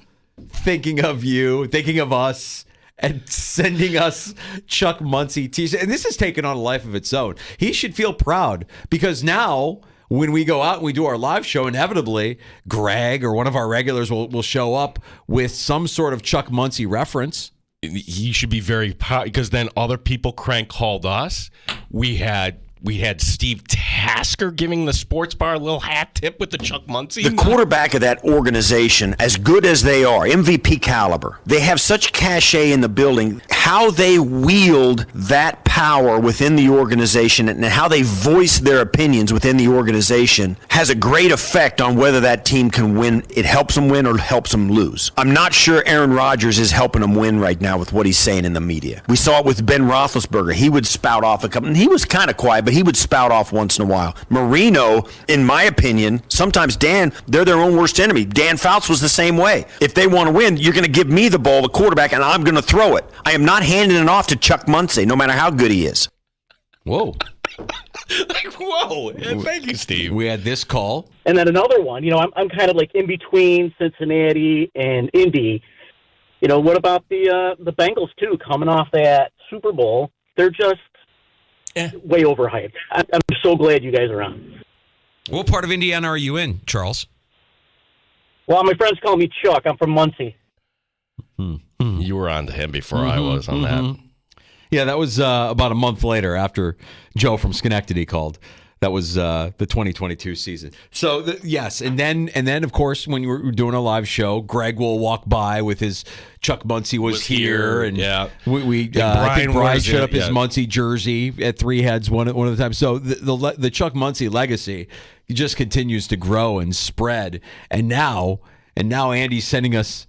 thinking of you, thinking of us, and sending us Chuck Muncy t-shirts. And this has taken on a life of its own. He should feel proud because now when we go out and we do our live show, inevitably Greg or one of our regulars will show up with some sort of Chuck Muncy reference. He should be very proud because then other people called us. We had Steve Tasker giving the Sports Bar a little hat tip with the Chuck Muncy. The quarterback of that organization, as good as they are, MVP caliber, they have such cachet in the building. How they wield that power within the organization and how they voice their opinions within the organization has a great effect on whether that team can win. It helps them win or helps them lose. I'm not sure Aaron Rodgers is helping them win right now with what he's saying in the media. We saw it with Ben Roethlisberger. He would spout off a couple, and he was kind of quiet, but he would spout off once in a while. Marino, in my opinion, sometimes they're their own worst enemy. Dan Fouts was the same way. If they want to win, you're going to give me the ball, the quarterback, and I'm going to throw it. I am not handing it off to Chuck Muncy, no matter how good he is. Whoa. Whoa. Thank you, Steve. We had this call. And then another one. I'm kind of like in between Cincinnati and Indy. What about the Bengals, too, coming off that Super Bowl? They're just way overhyped. I'm so glad you guys are on. What part of Indiana are you in, Charles? Well, my friends call me Chuck. I'm from Muncie. You were on to him before I was on that. Yeah, that was about a month later after Joe from Schenectady called. That was the 2022 season. So yes, and then of course when we're doing a live show, Greg will walk by with his Chuck Muncy was here, and we I think Brian showed up his Muncy jersey at Three Heads one of the times. So the Chuck Muncy legacy just continues to grow and spread, and now Andy's sending us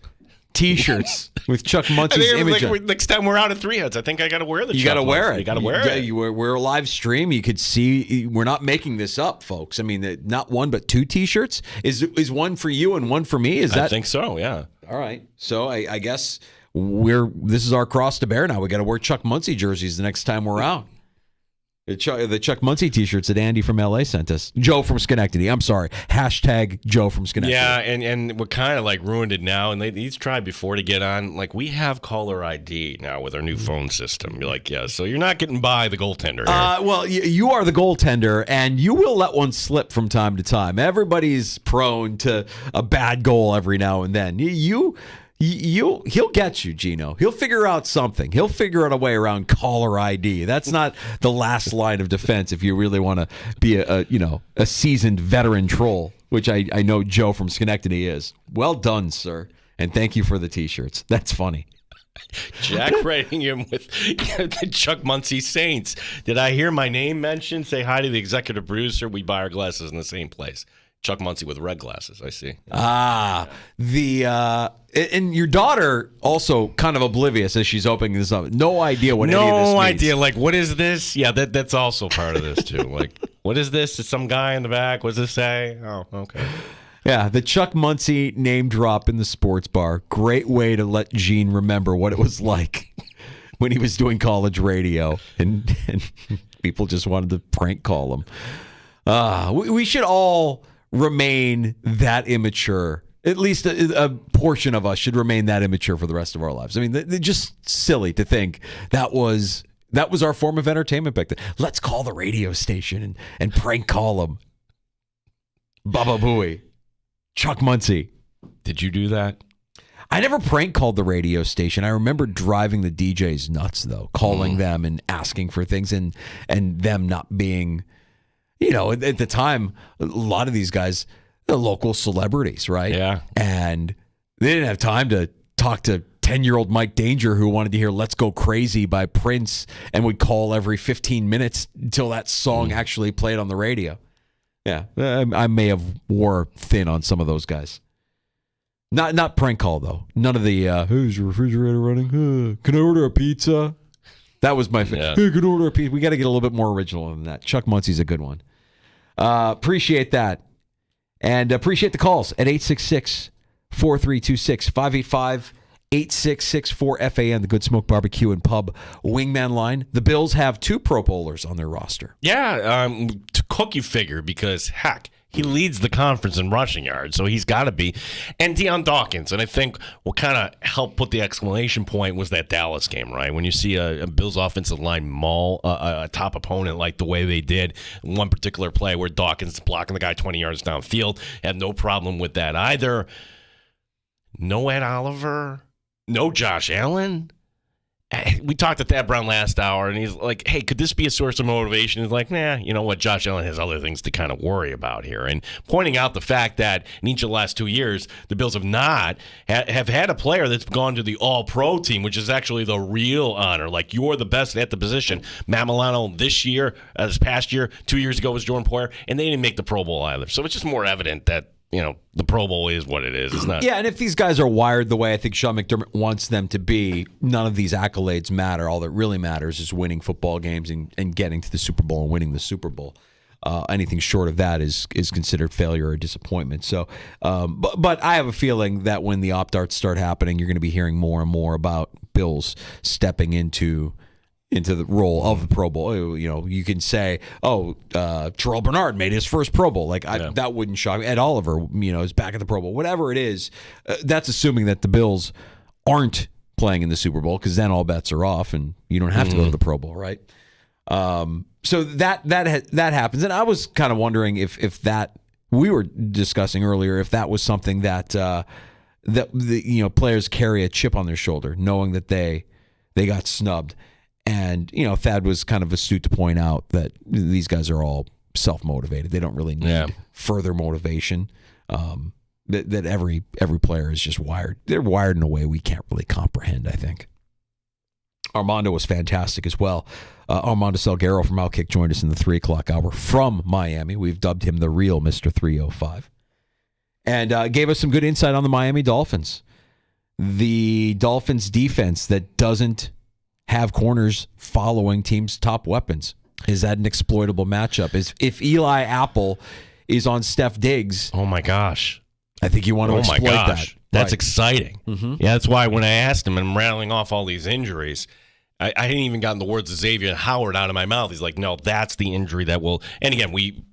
T-shirts with Chuck Muncie's image. Next time we're out at 3 Heads, I think I got to wear the. You got to wear Muncie. it. You got to wear it. We're a live stream. You could see. We're not making this up, folks. I mean, not one but 2 T-shirts. Is one for you and one for me? Is that? I think so. Yeah. All right. So I guess this is our cross to bear now. We got to wear Chuck Muncie jerseys the next time we're out. The Chuck Muncie T-shirts that Andy from LA sent us. Joe from Schenectady. I'm sorry. Hashtag Joe from Schenectady. Yeah, and we're kind of like ruined it now. And he's tried before to get on. Like, we have caller ID now with our new phone system. You're like, yeah, so you're not getting by the goaltender here. Well, you are the goaltender, and you will let one slip from time to time. Everybody's prone to a bad goal every now and then. He'll get you, Gino. He'll figure out something. He'll figure out a way around caller ID. That's not the last line of defense if you really want to be a seasoned veteran troll, which I know Joe from Schenectady is. Well done, sir, and thank you for the T-shirts. That's funny. Jack rating him with the Chuck Muncie Saints. Did I hear my name mentioned? Say hi to the executive producer. We buy our glasses in the same place. Chuck Muncie with red glasses, I see. And your daughter also kind of oblivious as she's opening this up. No idea what any of this means. No idea. Like, what is this? Yeah, that's also part of this, too. Like, what is this? Is some guy in the back? What does this say? Oh, okay. Yeah, the Chuck Muncie name drop in the sports bar. Great way to let Gene remember what it was like when he was doing college radio. And people just wanted to prank call him. We should all remain that immature. At least a portion of us should remain that immature for the rest of our lives. I mean, they're just silly to think that was our form of entertainment back then. Let's call the radio station and prank call them. Baba Booey. Chuck Muncie. Did you do that? I never prank called the radio station. I remember driving the DJs nuts, though, calling them and asking for things and them not being... at the time, a lot of these guys, the local celebrities, right? Yeah. And they didn't have time to talk to 10-year-old Mike Danger who wanted to hear Let's Go Crazy by Prince and would call every 15 minutes until that song actually played on the radio. Yeah, I may have wore thin on some of those guys. Not prank call, though. None of the, who's your refrigerator running? Can I order a pizza? That was my favorite. Hey, can I order a pizza? We got to get a little bit more original than that. Chuck Muncie's a good one. Appreciate that. And appreciate the calls at 866-4326, 585-8664-FAN, the Good Smoke Barbecue and Pub Wingman line. The Bills have 2 Pro Bowlers on their roster. Yeah, to Cook you figure because, heck, he leads the conference in rushing yards, so he's got to be. And Deion Dawkins, and I think what kind of helped put the exclamation point was that Dallas game, right? When you see a Bills offensive line maul a top opponent like the way they did in one particular play where Dawkins is blocking the guy 20 yards downfield, had no problem with that either. No Ed Oliver, no Josh Allen. We talked to Thad Brown last hour, and he's like, hey, could this be a source of motivation? He's like, nah, you know what? Josh Allen has other things to kind of worry about here. And pointing out the fact that in each of the last 2 years, the Bills have not have had a player that's gone to the All-Pro team, which is actually the real honor. Like, you're the best at the position. Matt Milano this past year, 2 years ago was Jordan Poyer, and they didn't make the Pro Bowl either. So it's just more evident that, the Pro Bowl is what it is. It's not. Yeah, and if these guys are wired the way I think Sean McDermott wants them to be, none of these accolades matter. All that really matters is winning football games and getting to the Super Bowl and winning the Super Bowl. Anything short of that is considered failure or disappointment. So, but I have a feeling that when the opt-outs start happening, you're going to be hearing more and more about Bills stepping into the role of the Pro Bowl. You can say, Terrell Bernard made his first Pro Bowl. That wouldn't shock me. Ed Oliver, is back at the Pro Bowl. Whatever it is, that's assuming that the Bills aren't playing in the Super Bowl, because then all bets are off and you don't have to go to the Pro Bowl, right? So that happens. And I was kind of wondering if that, we were discussing earlier, if that was something that the players carry a chip on their shoulder, knowing that they got snubbed. And, Thad was kind of astute to point out that these guys are all self-motivated. They don't really need further motivation. That every player is just wired. They're wired in a way we can't really comprehend, I think. Armando was fantastic as well. Armando Salguero from Outkick joined us in the 3 o'clock hour from Miami. We've dubbed him the real Mr. 305. And gave us some good insight on the Miami Dolphins. the Dolphins defense that doesn't have corners following teams' top weapons? Is that an exploitable matchup? If Eli Apple is on Steph Diggs, oh my gosh, I think you want to exploit that. That's Right. exciting. Mm-hmm. Yeah, that's why when I asked him and I'm rattling off all these injuries, I hadn't even gotten the words of Xavier Howard out of my mouth. He's like, no, that's the injury that will. And again, we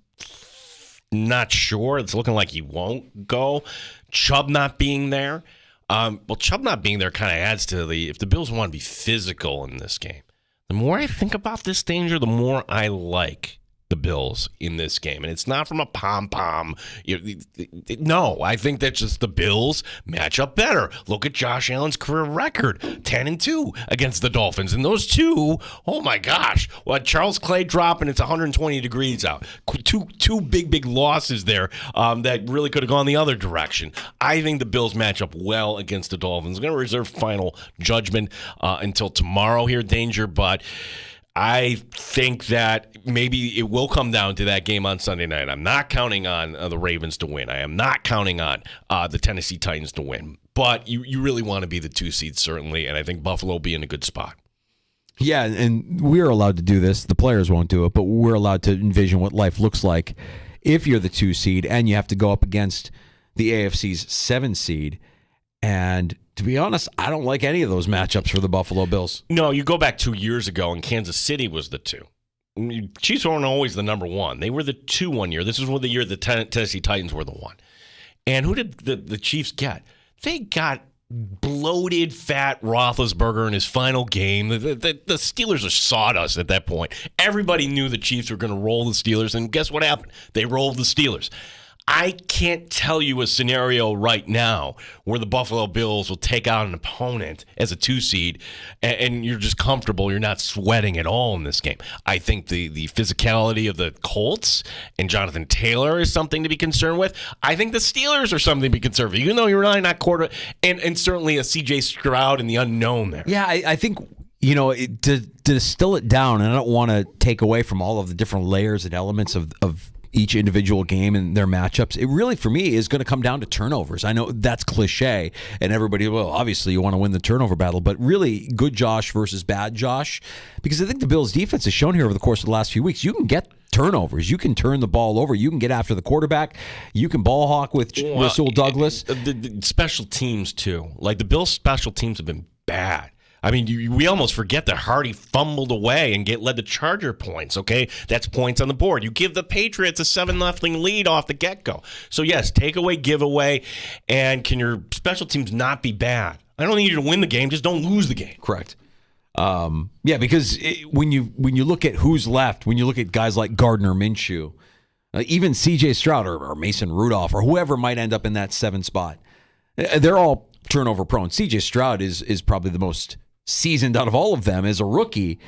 not sure. It's looking like he won't go. Chubb not being there. Well, Chubb not being there kind of adds to if the Bills want to be physical in this game. The more I think about this danger, the more I like the Bills in this game. And it's not from a pom-pom. No, I think that just the Bills match up better. Look at Josh Allen's career record, 10-2 against the Dolphins. And those two, oh my gosh. Well, Charles Clay dropping, it's 120 degrees out. Two big losses there that really could have gone the other direction. I think the Bills match up well against the Dolphins. I'm going to reserve final judgment until tomorrow here, Danger, but I think that maybe it will come down to that game on Sunday night. I'm not counting on the Ravens to win. I am not counting on the Tennessee Titans to win. But you really want to be the 2 seed, certainly, and I think Buffalo will be in a good spot. Yeah, and we're allowed to do this. The players won't do it, but we're allowed to envision what life looks like if you're the 2 seed and you have to go up against the AFC's 7 seed. And to be honest, I don't like any of those matchups for the Buffalo Bills. No, you go back 2 years ago, and Kansas City was the 2. Chiefs weren't always the number 1. They were the 2 one year. This is the year the Tennessee Titans were the 1. And who did the Chiefs get? They got bloated, fat Roethlisberger in his final game. The Steelers are sawdust at that point. Everybody knew the Chiefs were going to roll the Steelers, and guess what happened? They rolled the Steelers. I can't tell you a scenario right now where the Buffalo Bills will take out an opponent as a 2 seed and you're just comfortable. You're not sweating at all in this game. I think the physicality of the Colts and Jonathan Taylor is something to be concerned with. I think the Steelers are something to be concerned with, even though you're really not quarter. And certainly a C.J. Stroud and the unknown there. Yeah, I think, to distill it down, and I don't want to take away from all of the different layers and elements of each individual game and their matchups, it really, for me, is going to come down to turnovers. I know that's cliche, and everybody, well, obviously you want to win the turnover battle, but really good Josh versus bad Josh, because I think the Bills' defense has shown here over the course of the last few weeks, you can get turnovers. You can turn the ball over. You can get after the quarterback. You can ball hawk with Rasul Douglas. The special teams, too. Like, the Bills' special teams have been bad. I mean, we almost forget that Hardy fumbled away and led the Charger points, okay? That's points on the board. You give the Patriots a 7-0 lead off the get-go. So, yes, take away, give away, and can your special teams not be bad? I don't need you to win the game. Just don't lose the game. Correct. Yeah, because when you look at who's left, when you look at guys like Gardner Minshew, even C.J. Stroud or Mason Rudolph or whoever might end up in that 7 spot, they're all turnover prone. C.J. Stroud is probably the most seasoned out of all of them as a rookie,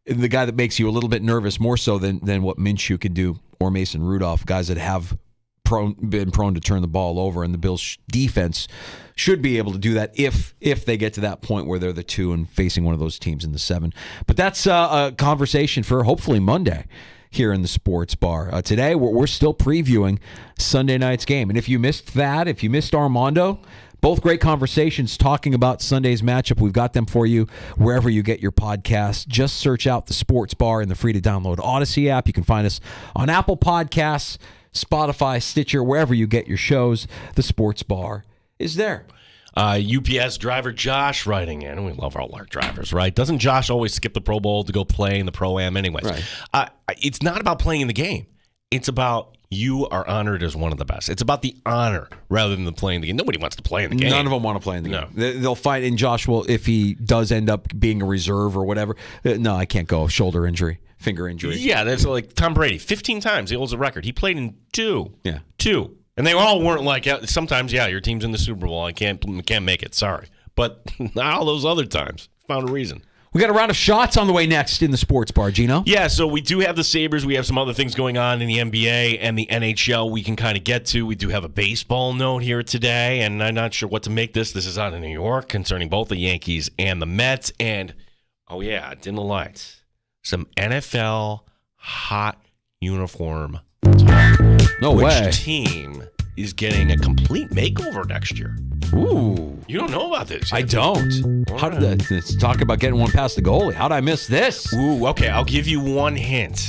the guy that makes you a little bit nervous more so than what Minshew could do or Mason Rudolph, guys that have been prone to turn the ball over, and the Bills defense should be able to do that if they get to that point where they're the 2 and facing one of those teams in the 7. But that's a conversation for hopefully Monday here in the Sports Bar. Today, we're still previewing Sunday night's game. And if you missed that, if you missed Armando, both great conversations talking about Sunday's matchup. We've got them for you wherever you get your podcasts. Just search out the Sports Bar in the free-to-download Odyssey app. You can find us on Apple Podcasts, Spotify, Stitcher, wherever you get your shows. The Sports Bar is there. UPS driver Josh writing in. We love all our drivers, right? Doesn't Josh always skip the Pro Bowl to go play in the Pro-Am anyways? Right. It's not about playing in the game. It's about you are honored as one of the best. It's about the honor rather than playing the game. Nobody wants to play in the game. None of them want to play in the game. They'll fight. And Josh will, if he does end up being a reserve or whatever, no, I can't go. Shoulder injury, finger injury. Yeah, that's like Tom Brady. 15 times he holds a record. He played in 2. Yeah. 2. And they all weren't like, sometimes, your team's in the Super Bowl. I can't make it. Sorry. But not all those other times. Found a reason. We got a round of shots on the way next in the Sports Bar, Gino. Yeah, so we do have the Sabres. We have some other things going on in the NBA and the NHL we can kind of get to. We do have a baseball note here today, and I'm not sure what to make this. This is out of New York concerning both the Yankees and the Mets. And, dim the lights. Some NFL hot uniform talk. No way. Which team is getting a complete makeover next year. Ooh. You don't know about this. I don't. How did that? Let's talk about getting one past the goalie. How did I miss this? Ooh, okay. I'll give you one hint.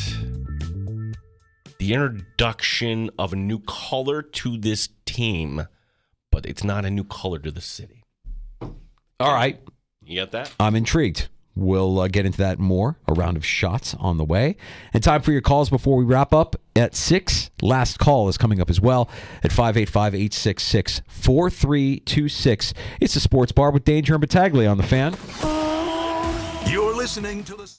The introduction of a new color to this team, but it's not a new color to the city. All right. You got that? I'm intrigued. We'll get into that more. A round of shots on the way. And time for your calls before we wrap up at 6. Last call is coming up as well at 585-866-4326. It's the Sports Bar with Danger and Battaglia on the Fan. You're listening to the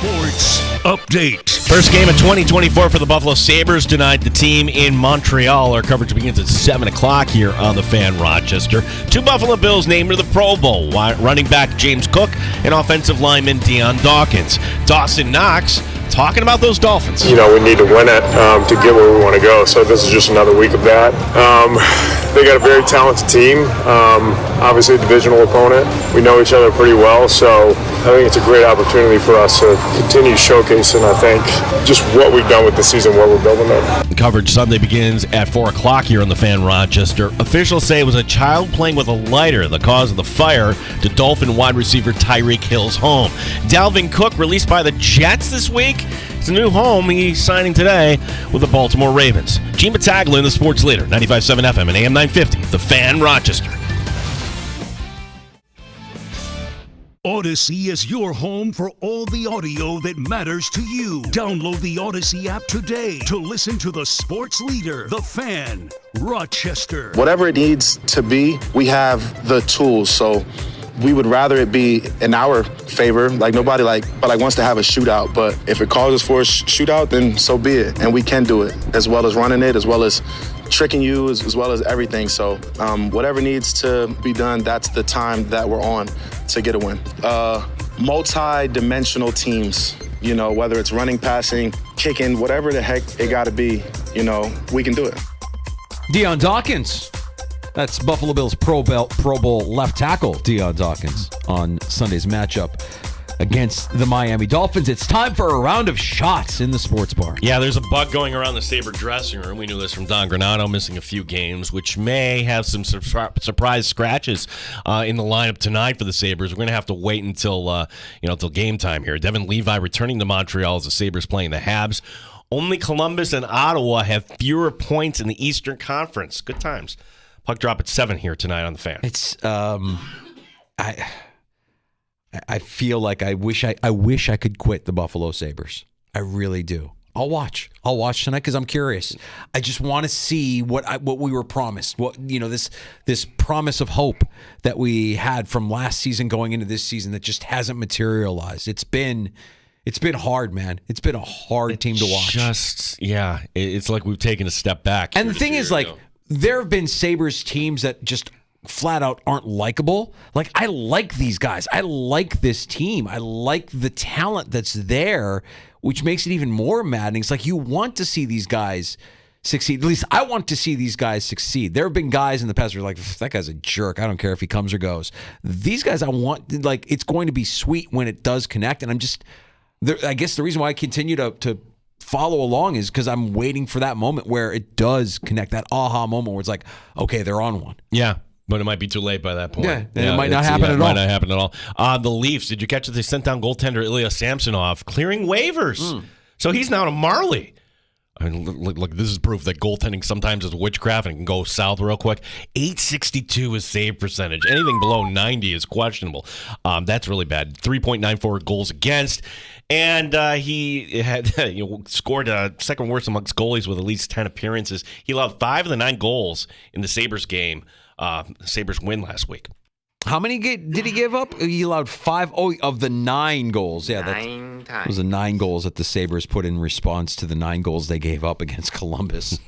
Sports Update. First game of 2024 for the Buffalo Sabres tonight. The team in Montreal. Our coverage begins at 7 o'clock here on the Fan Rochester. 2 Buffalo Bills named to the Pro Bowl. Running back James Cook and offensive lineman Deion Dawkins. Dawson Knox talking about those Dolphins. We need to win it to get where we want to go. So this is just another week of that. They got a very talented team. Obviously a divisional opponent. We know each other pretty well, so I think it's a great opportunity for us to continue showcasing, I think, just what we've done with the season, what we're building up. The coverage Sunday begins at 4 o'clock here on the Fan Rochester. Officials say it was a child playing with a lighter the cause of the fire to Dolphin wide receiver Tyreek Hill's home. Dalvin Cook released by the Jets this week. It's a new home he's signing today with the Baltimore Ravens. Gene Battaglia, the sports leader, 95.7 FM and AM 950, the Fan Rochester. Odyssey is your home for all the audio that matters to you. Download the Odyssey app today to listen to the sports leader, the Fan Rochester. Whatever it needs to be, we have the tools. So we would rather it be in our favor. Nobody wants to have a shootout, but if it causes for a shootout, then so be it. And we can do it, as well as running it, as well as tricking you, as well as everything. So whatever needs to be done, that's the time that we're on to get a win. Multi-dimensional teams, whether it's running, passing, kicking, whatever the heck it got to be, we can do it. Deion Dawkins. That's Buffalo Bills Pro Bowl left tackle Deion Dawkins on Sunday's matchup against the Miami Dolphins. It's time for a round of shots in the sports bar. Yeah, there's a bug going around the Sabre dressing room. We knew this from Don Granato, missing a few games, which may have some surprise scratches in the lineup tonight for the Sabres. We're going to have to wait until game time here. Devin Levi returning to Montreal as the Sabres playing the Habs. Only Columbus and Ottawa have fewer points in the Eastern Conference. Good times. Puck drop at 7 here tonight on the Fan. It's I feel like I wish I could quit the Buffalo Sabres. I really do. I'll watch tonight because I'm curious. I just want to see what we were promised. This promise of hope that we had from last season going into this season that just hasn't materialized. It's been hard, man. It's been a hard team to watch. It's like we've taken a step back. And the thing is, there have been Sabres teams that just flat out aren't likable. I like these guys. I like this team. I like the talent that's there, which makes it even more maddening. It's like you want to see these guys succeed. At least I want to see these guys succeed. There have been guys in the past who are like, that guy's a jerk. I don't care if he comes or goes. These guys, I want, it's going to be sweet when it does connect. And I guess the reason why I continue to follow along is because I'm waiting for that moment where it does connect, that aha moment where it's like, okay, they're on one. Yeah. But it might be too late by that point. Yeah, and it might not happen at all. It might not happen at all. The Leafs, did you catch that they sent down goaltender Ilya Samsonov, clearing waivers? So he's now to Marley. I mean, look, this is proof that goaltending sometimes is witchcraft and can go south real quick. .862 is save percentage. Anything below 90 is questionable. That's really bad. 3.94 goals against. And he had scored second worst amongst goalies with at least 10 appearances. He allowed 5 of the 9 goals in the Sabres game. Sabres win last week. How many did he give up? He allowed 5 of the 9 goals. Yeah, 9 times. Those are 9 goals that the Sabres put in response to the 9 goals they gave up against Columbus.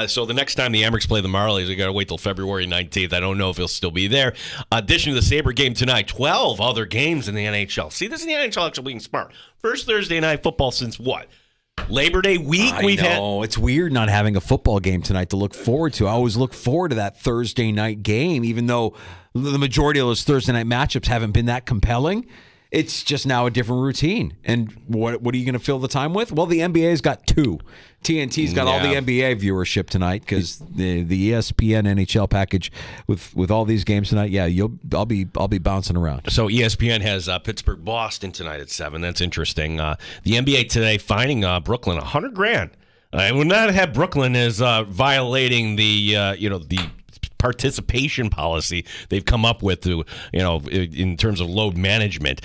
So the next time the Amerks play the Marlies, we got to wait till February 19th. I don't know if he'll still be there. Addition to the Sabre game tonight, 12 other games in the NHL. See, this is the NHL actually being smart. First Thursday night football since what? Labor Day week. It's weird not having a football game tonight to look forward to. I always look forward to that Thursday night game, even though the majority of those Thursday night matchups haven't been that compelling. It's just now a different routine. And what are you going to fill the time with? Well, the NBA's got 2. TNT's got all the NBA viewership tonight because the ESPN NHL package with all these games tonight. Yeah, I'll be bouncing around. So ESPN has Pittsburgh Boston tonight at 7. That's interesting. The NBA today fining Brooklyn $100,000. I would not have Brooklyn as violating the participation policy they've come up with to, in terms of load management.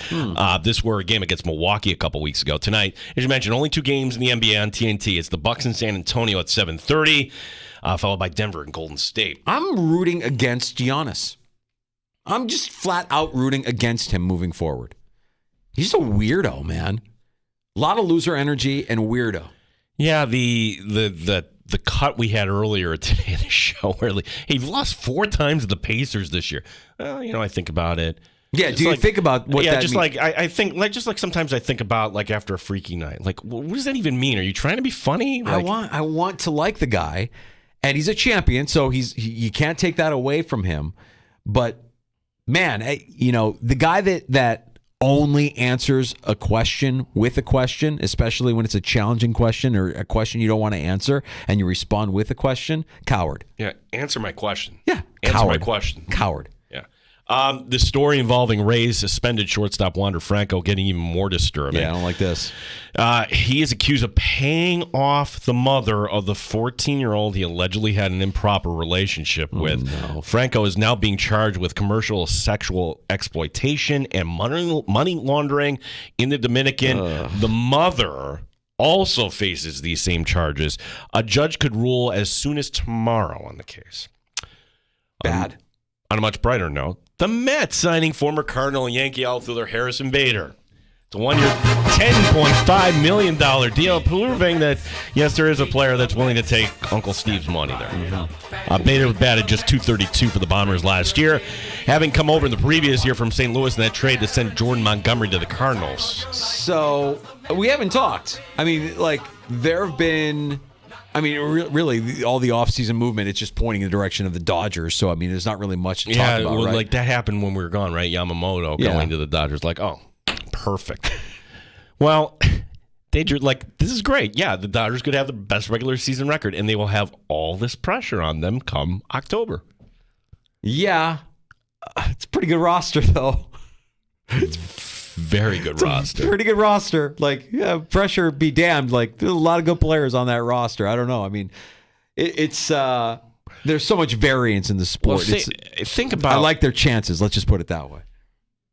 This were a game against Milwaukee a couple weeks ago. Tonight, as you mentioned, only 2 games in the NBA on TNT. It's the Bucks in San Antonio at 7:30, followed by Denver and Golden State. I'm rooting against Giannis. I'm just flat out rooting against him moving forward. He's a weirdo, man. A lot of loser energy and weirdo. Yeah, the cut we had earlier today in the show where he's lost 4 times to the Pacers this year. Well, I think about it. Yeah, do you think about what that just means? I think just like sometimes I think about like after a freaky night. Like, what does that even mean? Are you trying to be funny? Like, I want to like the guy, and he's a champion, so you can't take that away from him. But man, the guy that only answers a question with a question, especially when it's a challenging question or a question you don't want to answer, and you respond with a question, coward. Yeah, answer my question. Yeah, answer coward. my question. Coward. Yeah. The story involving Rays suspended shortstop Wander Franco getting even more disturbing. Yeah, I don't like this. He is accused of paying off the mother of the 14-year-old he allegedly had an improper relationship with. No. Franco is now being charged with commercial sexual exploitation and money laundering in the Dominican. The mother also faces these same charges. A judge could rule as soon as tomorrow on the case. Bad. On a much brighter note, the Mets signing former Cardinal and Yankee outfielder Harrison Bader. It's a 1-year, $10.5 million deal, proving that, yes, there is a player that's willing to take Uncle Steve's money there. Mm-hmm. Bader batted just .232 for the Bombers last year, having come over in the previous year from St. Louis in that trade to send Jordan Montgomery to the Cardinals. So we haven't talked. I mean, there have been... really, all the offseason movement, it's just pointing in the direction of the Dodgers. So, there's not really much to talk about, right? Like that happened when we were gone, right? Yamamoto going to the Dodgers. Like, oh, perfect. Well, this is great. Yeah, the Dodgers could have the best regular season record, and they will have all this pressure on them come October. Yeah. It's a pretty good roster, though. It's very good roster. Pretty good roster. Pressure be damned. There's a lot of good players on that roster. I don't know. It's there's so much variance in the sport. Well, think about. I like their chances. Let's just put it that way.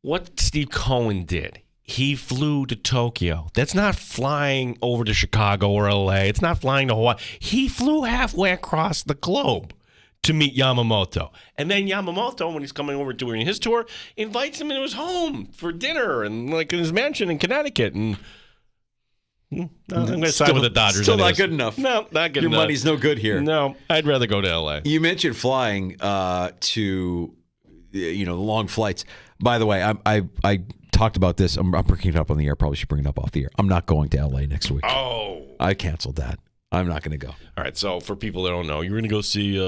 What Steve Cohen did. He flew to Tokyo. That's not flying over to Chicago or LA. It's not flying to Hawaii. He flew halfway across the globe to meet Yamamoto. And then Yamamoto, when he's coming over doing his tour, invites him into his home for dinner and in his mansion in Connecticut. And I'm going to side with the Dodgers. Still not good enough. No, not good Your enough. money's no good here. No, I'd rather go to LA. You mentioned flying to the long flights. By the way, I talked about this. I'm bringing it up on the air. Probably should bring it up off the air. I'm not going to LA next week. Oh. I canceled that. I'm not going to go. All right. So for people that don't know, you're going to go see.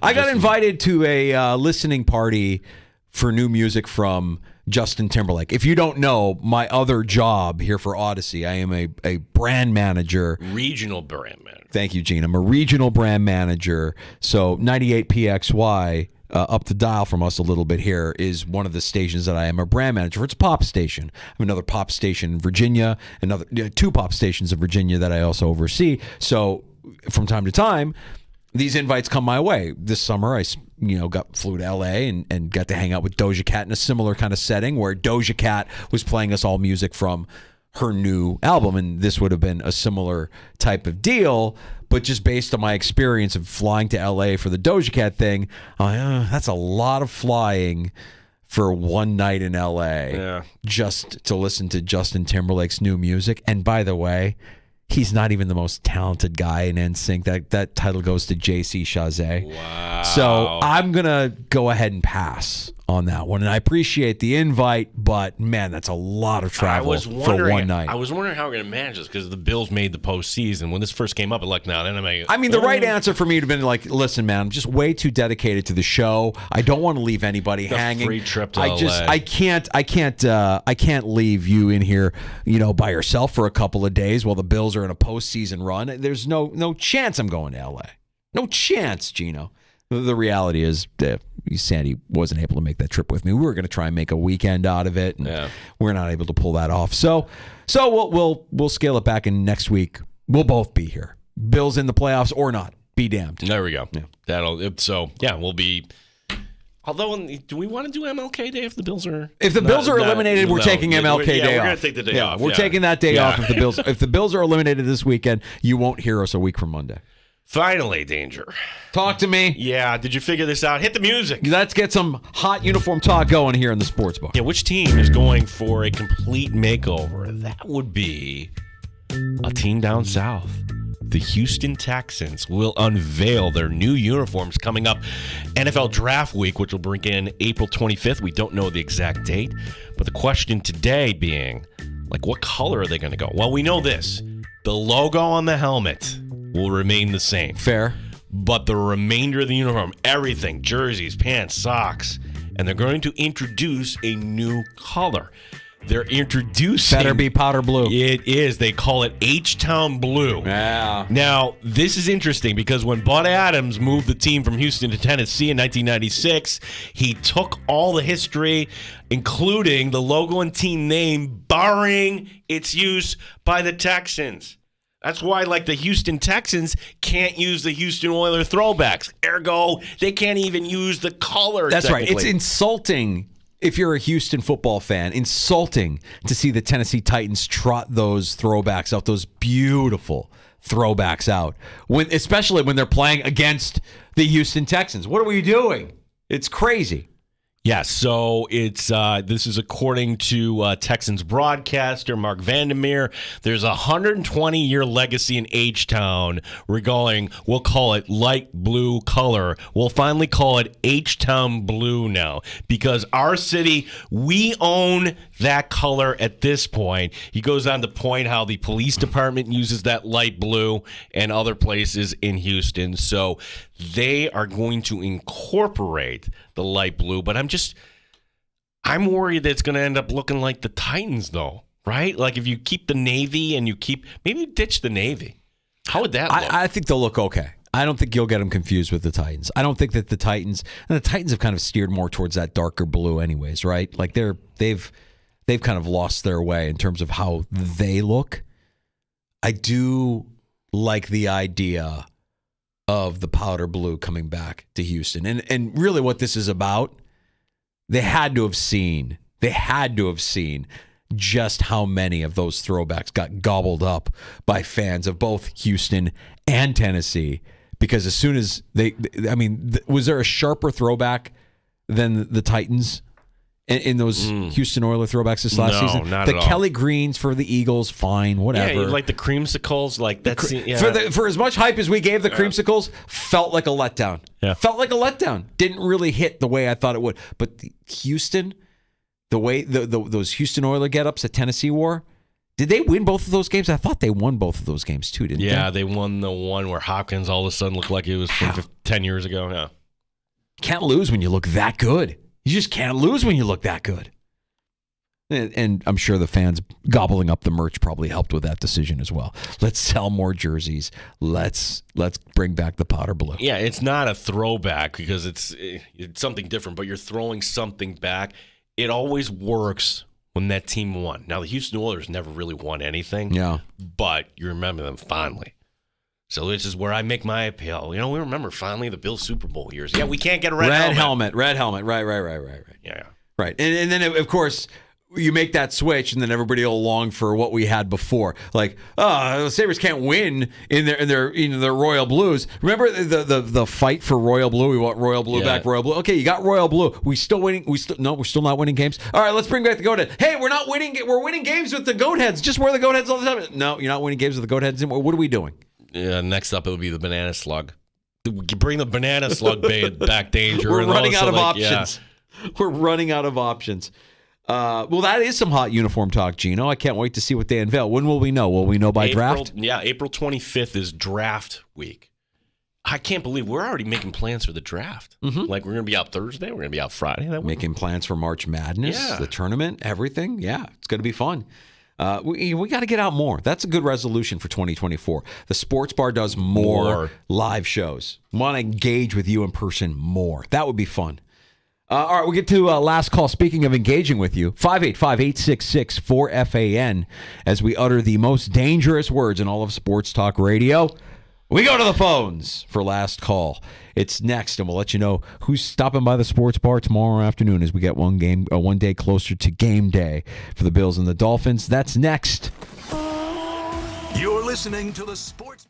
I got invited to a listening party for new music from Justin Timberlake. If you don't know, my other job here for Odyssey, I am a brand manager. Regional brand manager. Thank you, Gene. I'm a regional brand manager. So 98PXY, up the dial from us a little bit here, is one of the stations that I am a brand manager for. It's a pop station. I have another pop station in Virginia, two pop stations in Virginia that I also oversee. So from time to time, these invites come my way. This summer, I flew to LA and got to hang out with Doja Cat in a similar kind of setting where Doja Cat was playing us all music from her new album, and this would have been a similar type of deal. But just based on my experience of flying to LA for the Doja Cat thing, that's a lot of flying for one night in LA just to listen to Justin Timberlake's new music. And by the way, he's not even the most talented guy in NSYNC. That title goes to JC Chazé. Wow. So I'm going to go ahead and pass on that one. And I appreciate the invite, but man, that's a lot of travel for one night. I was wondering how we're going to manage this because the Bills made the postseason. When this first came up, the right answer for me would have been listen, man, I'm just way too dedicated to the show. I don't want to leave anybody hanging. Free trip to LA. I can't leave you in here, by yourself for a couple of days while the Bills are in a postseason run. There's no chance I'm going to LA. No chance, Gino. The reality is Sandy wasn't able to make that trip with me. We were going to try and make a weekend out of it, and we're not able to pull that off. So we'll scale it back, and next week we'll both be here. Bills in the playoffs or not, be damned. There we go. Yeah. We'll be. Although, do we want to do MLK Day if the Bills are? If the Bills are eliminated, we're taking MLK Day off. We're going to take the day off. We're taking that day off. If the Bills are eliminated this weekend, you won't hear us a week from Monday. Finally, Danger. Talk to me. Yeah, did you figure this out? Hit the music. Let's get some hot uniform talk going here in the sports bar. Yeah, which team is going for a complete makeover? That would be a team down south. The Houston Texans will unveil their new uniforms coming up NFL Draft Week, which will bring in April 25th. We don't know the exact date, but the question today being, like, what color are they going to go? Well, we know this. The logo on the helmet will remain the same. Fair. But the remainder of the uniform, everything, jerseys, pants, socks, and they're going to introduce a new color. They're introducing... Better be powder blue. It is. They call it H-Town Blue. Yeah. Now, this is interesting because when Bud Adams moved the team from Houston to Tennessee in 1996, he took all the history, including the logo and team name, barring its use by the Texans. That's why, like, the Houston Texans can't use the Houston Oilers throwbacks. Ergo, they can't even use the color. That's right. It's insulting, if you're a Houston football fan, insulting to see the Tennessee Titans trot those throwbacks out, those beautiful throwbacks out, especially when they're playing against the Houston Texans. What are we doing? It's crazy. Yes, so it's this is according to Texans broadcaster Mark Vandermeer. There's a 120-year legacy in H-Town regarding, we'll call it light blue color. We'll finally call it H-Town Blue now because our city, we own that color at this point. He goes on to point how the police department uses that light blue and other places in Houston. So they are going to incorporate the light blue, but I'm worried that it's going to end up looking like the Titans, though, right? Like if you keep the Navy and maybe you ditch the Navy. How would that look? I think they'll look okay. I don't think you'll get them confused with the Titans. I don't think that the Titans have kind of steered more towards that darker blue anyways, right? Like they've kind of lost their way in terms of how they look. I do like the idea of the powder blue coming back to Houston. And really what this is about, they had to have seen just how many of those throwbacks got gobbled up by fans of both Houston and Tennessee. Because as soon as was there a sharper throwback than the Titans in those Houston Oilers throwbacks this last season? Not the at all. Kelly Greens for the Eagles, fine, whatever. Yeah, like the creamsicles, like that's for as much hype as we gave the creamsicles, felt like a letdown. Yeah. Felt like a letdown. Didn't really hit the way I thought it would. But Houston, the way those Houston Oilers get-ups that Tennessee wore, did they win both of those games? I thought they won both of those games too, didn't they? Yeah, they won the one where Hopkins all of a sudden looked like it was from 10 years ago. Yeah. Can't lose when you look that good. You just can't lose when you look that good. And I'm sure the fans gobbling up the merch probably helped with that decision as well. Let's sell more jerseys. Let's bring back the powder blue. Yeah, it's not a throwback because it's something different, but you're throwing something back. It always works when that team won. Now, the Houston Oilers never really won anything. Yeah. But you remember them fondly. So this is where I make my appeal. You know, we remember fondly the Bills Super Bowl years. Yeah, we can't get a red helmet. Red helmet. Right. Yeah. Right. And then, of course, you make that switch, and then everybody will long for what we had before. Like, the Sabres can't win in their royal blues. Remember the fight for royal blue? We want royal blue back, royal blue. Okay, you got royal blue. We're still not winning games. All right, let's bring back the goat head. Hey, we're not winning. We're winning games with the goat heads. Just wear the goat heads all the time. No, you're not winning games with the goat heads anymore. What are we doing? Yeah, next up it'll be the banana slug. Bring the banana slug back, Danger. We're running out of options. Yeah. We're running out of options. Well, that is some hot uniform talk, Gino. I can't wait to see what they unveil. When will we know? Will we know by draft? Yeah, April 25th is draft week. I can't believe we're already making plans for the draft. Mm-hmm. Like, we're going to be out Thursday. We're going to be out Friday. Making plans for March Madness, the tournament, everything. Yeah, it's going to be fun. We got to get out more. That's a good resolution for 2024. The Sports Bar does more live shows. Want to engage with you in person more. That would be fun. All right, we'll get to last call. Speaking of engaging with you, 585-866-4FAN as we utter the most dangerous words in all of sports talk radio. We go to the phones for last call. It's next, and we'll let you know who's stopping by the Sports Bar tomorrow afternoon as we get one day closer to game day for the Bills and the Dolphins. That's next. You're listening to the Sports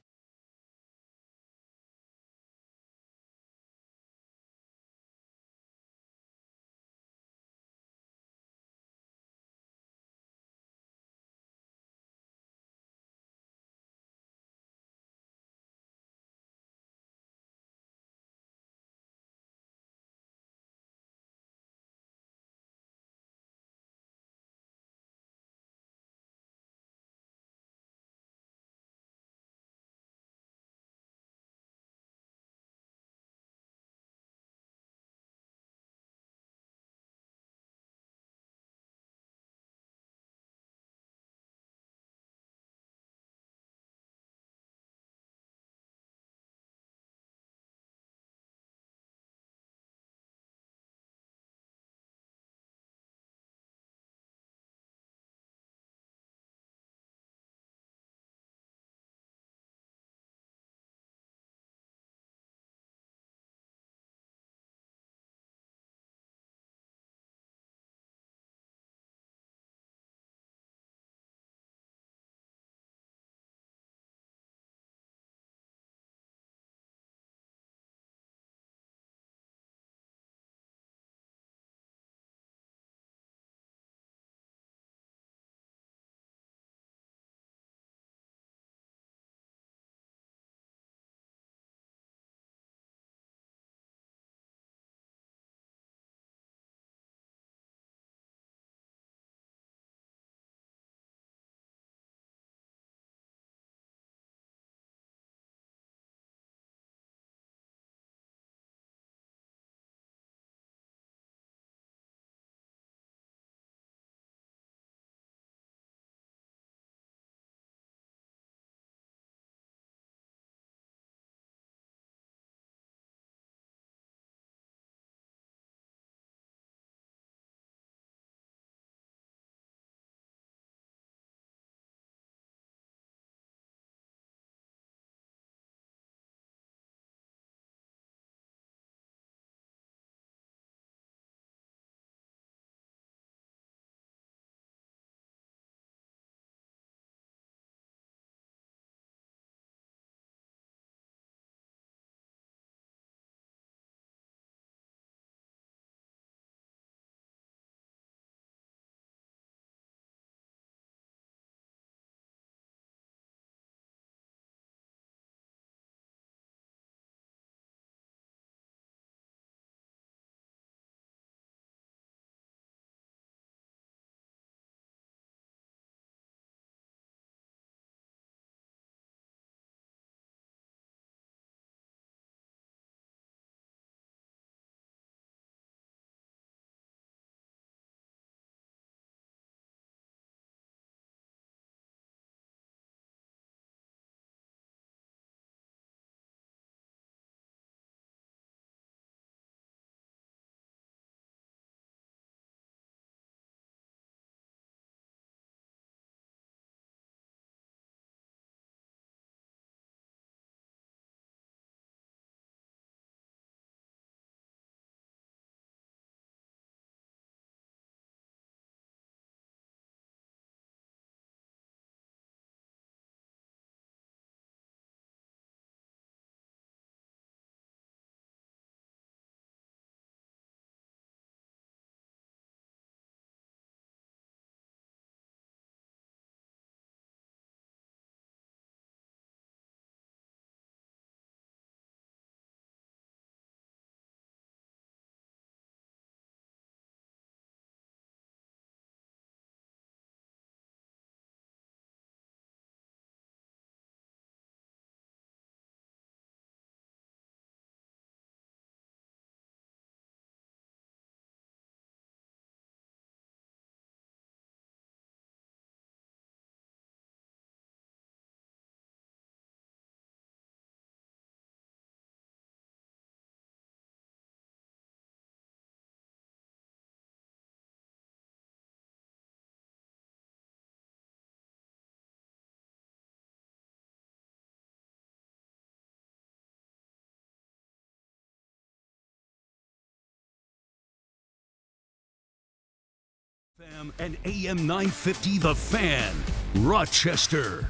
FM and AM 950 The Fan, Rochester.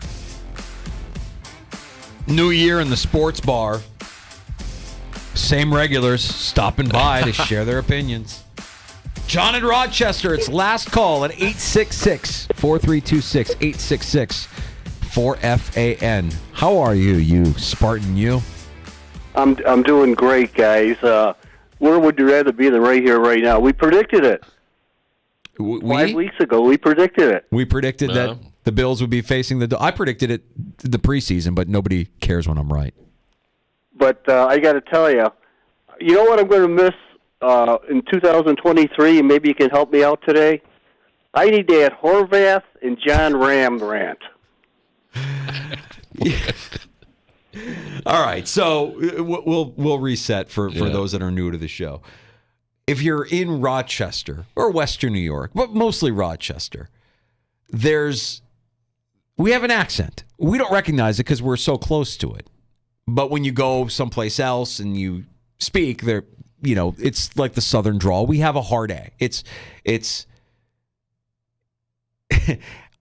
New year in the sports bar. Same regulars stopping by to share their opinions. John in Rochester, it's last call at 866-4326, 866-4FAN. How are you, you Spartan you? I'm doing great, guys. Where would you rather be than right here, right now? We predicted it. 5 weeks ago, we predicted it. We predicted that the Bills would be facing I predicted it the preseason, but nobody cares when I'm right. But I got to tell you, you know what I'm going to miss in 2023, and maybe you can help me out today? I need that Horvath and John Ram rant. All right, so we'll reset for those that are new to the show. If you're in Rochester or Western New York, but mostly Rochester, we have an accent. We don't recognize it because we're so close to it. But when you go someplace else and you speak, it's like the Southern drawl. We have a hard A. It's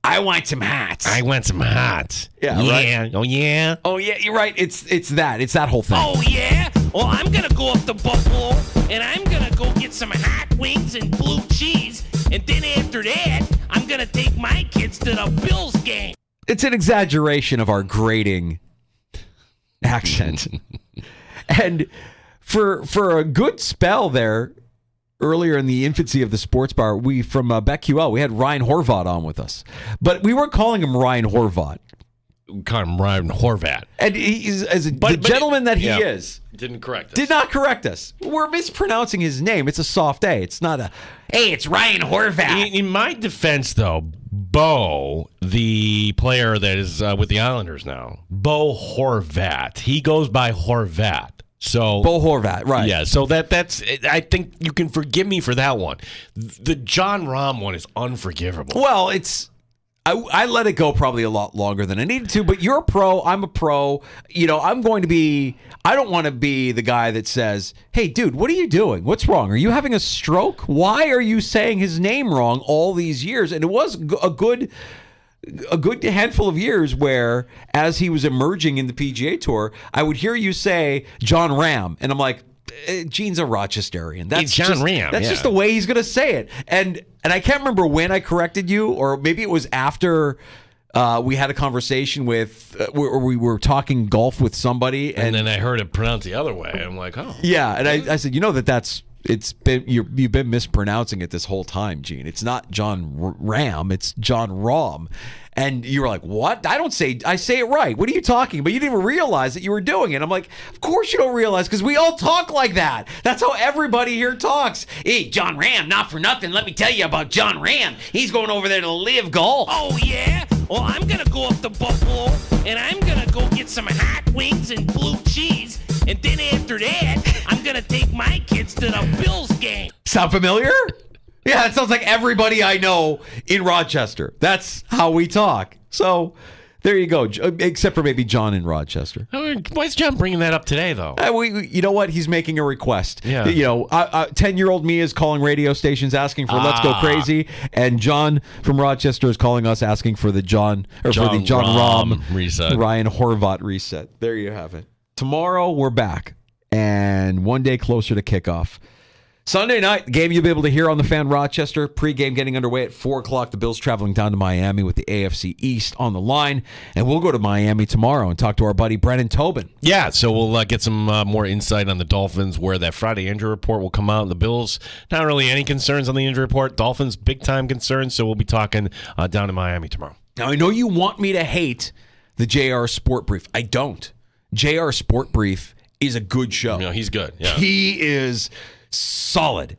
I want some hats. I want some hats. Yeah. Yeah. Right? Oh, yeah. Oh, yeah. You're right. It's that whole thing. Oh, yeah? Well, I'm going to go up to Buffalo, and I'm going to go get some hot wings and blue cheese. And then after that, I'm going to take my kids to the Bills game. It's an exaggeration of our grating accent. And for a good spell there, earlier in the infancy of the sports bar, we from BetQL, we had Ryan Horvat on with us. But we weren't calling him Ryan Horvat. We called him Ryan Horvat. And he's the gentleman that he is. Didn't correct us. Did not correct us. We're mispronouncing his name. It's a soft A. It's not hey, it's Ryan Horvat. In my defense, though, Bo, the player that is with the Islanders now, Bo Horvat, he goes by Horvat. So Bo Horvat, right? Yeah. So that's. I think you can forgive me for that one. The John Rahm one is unforgivable. Well, I let it go probably a lot longer than I needed to. But you're a pro. I'm a pro. I'm going to be. I don't want to be the guy that says, "Hey, dude, what are you doing? What's wrong? Are you having a stroke? Why are you saying his name wrong all these years?" And it was a good handful of years where, as he was emerging in the PGA Tour, I would hear you say John Ram, and I'm like, Gene's a Rochesterian. That's John Ram. That's just the way he's going to say it. And I can't remember when I corrected you, or maybe it was after we had a conversation with, where we were talking golf with somebody, and then I heard it pronounced the other way. I'm like, oh, yeah. And I said, you've been mispronouncing it this whole time, Gene. It's not John Ram, it's John Rahm. And you were like, what? I say it right. What are you talking about? You didn't even realize that you were doing it. I'm like, of course you don't realize, because we all talk like that. That's how everybody here talks. Hey, John Ram, not for nothing. Let me tell you about John Ram. He's going over there to live golf. Oh, yeah? Well, I'm going to go up to Buffalo, and I'm going to go get some hot wings and blue cheese. And then after that, I'm going to take my kids to the Bills game. Sound familiar? Yeah, it sounds like everybody I know in Rochester. That's how we talk. So there you go, except for maybe John in Rochester. Why is John bringing that up today, though? You know what? He's making a request. Yeah. 10-year-old me is calling radio stations asking for Let's Go Crazy, and John from Rochester is calling us asking for the John Rahm reset. Ryan Horvat reset. There you have it. Tomorrow we're back, and one day closer to kickoff. Sunday night, the game you'll be able to hear on the Fan Rochester. Pre-game getting underway at 4 o'clock. The Bills traveling down to Miami with the AFC East on the line. And we'll go to Miami tomorrow and talk to our buddy Brennan Tobin. Yeah, so we'll get some more insight on the Dolphins, where that Friday injury report will come out. The Bills, not really any concerns on the injury report. Dolphins, big-time concerns. So we'll be talking down in Miami tomorrow. Now, I know you want me to hate the JR Sport Brief. I don't. JR Sport Brief is a good show. No, he's good. Yeah. He is solid.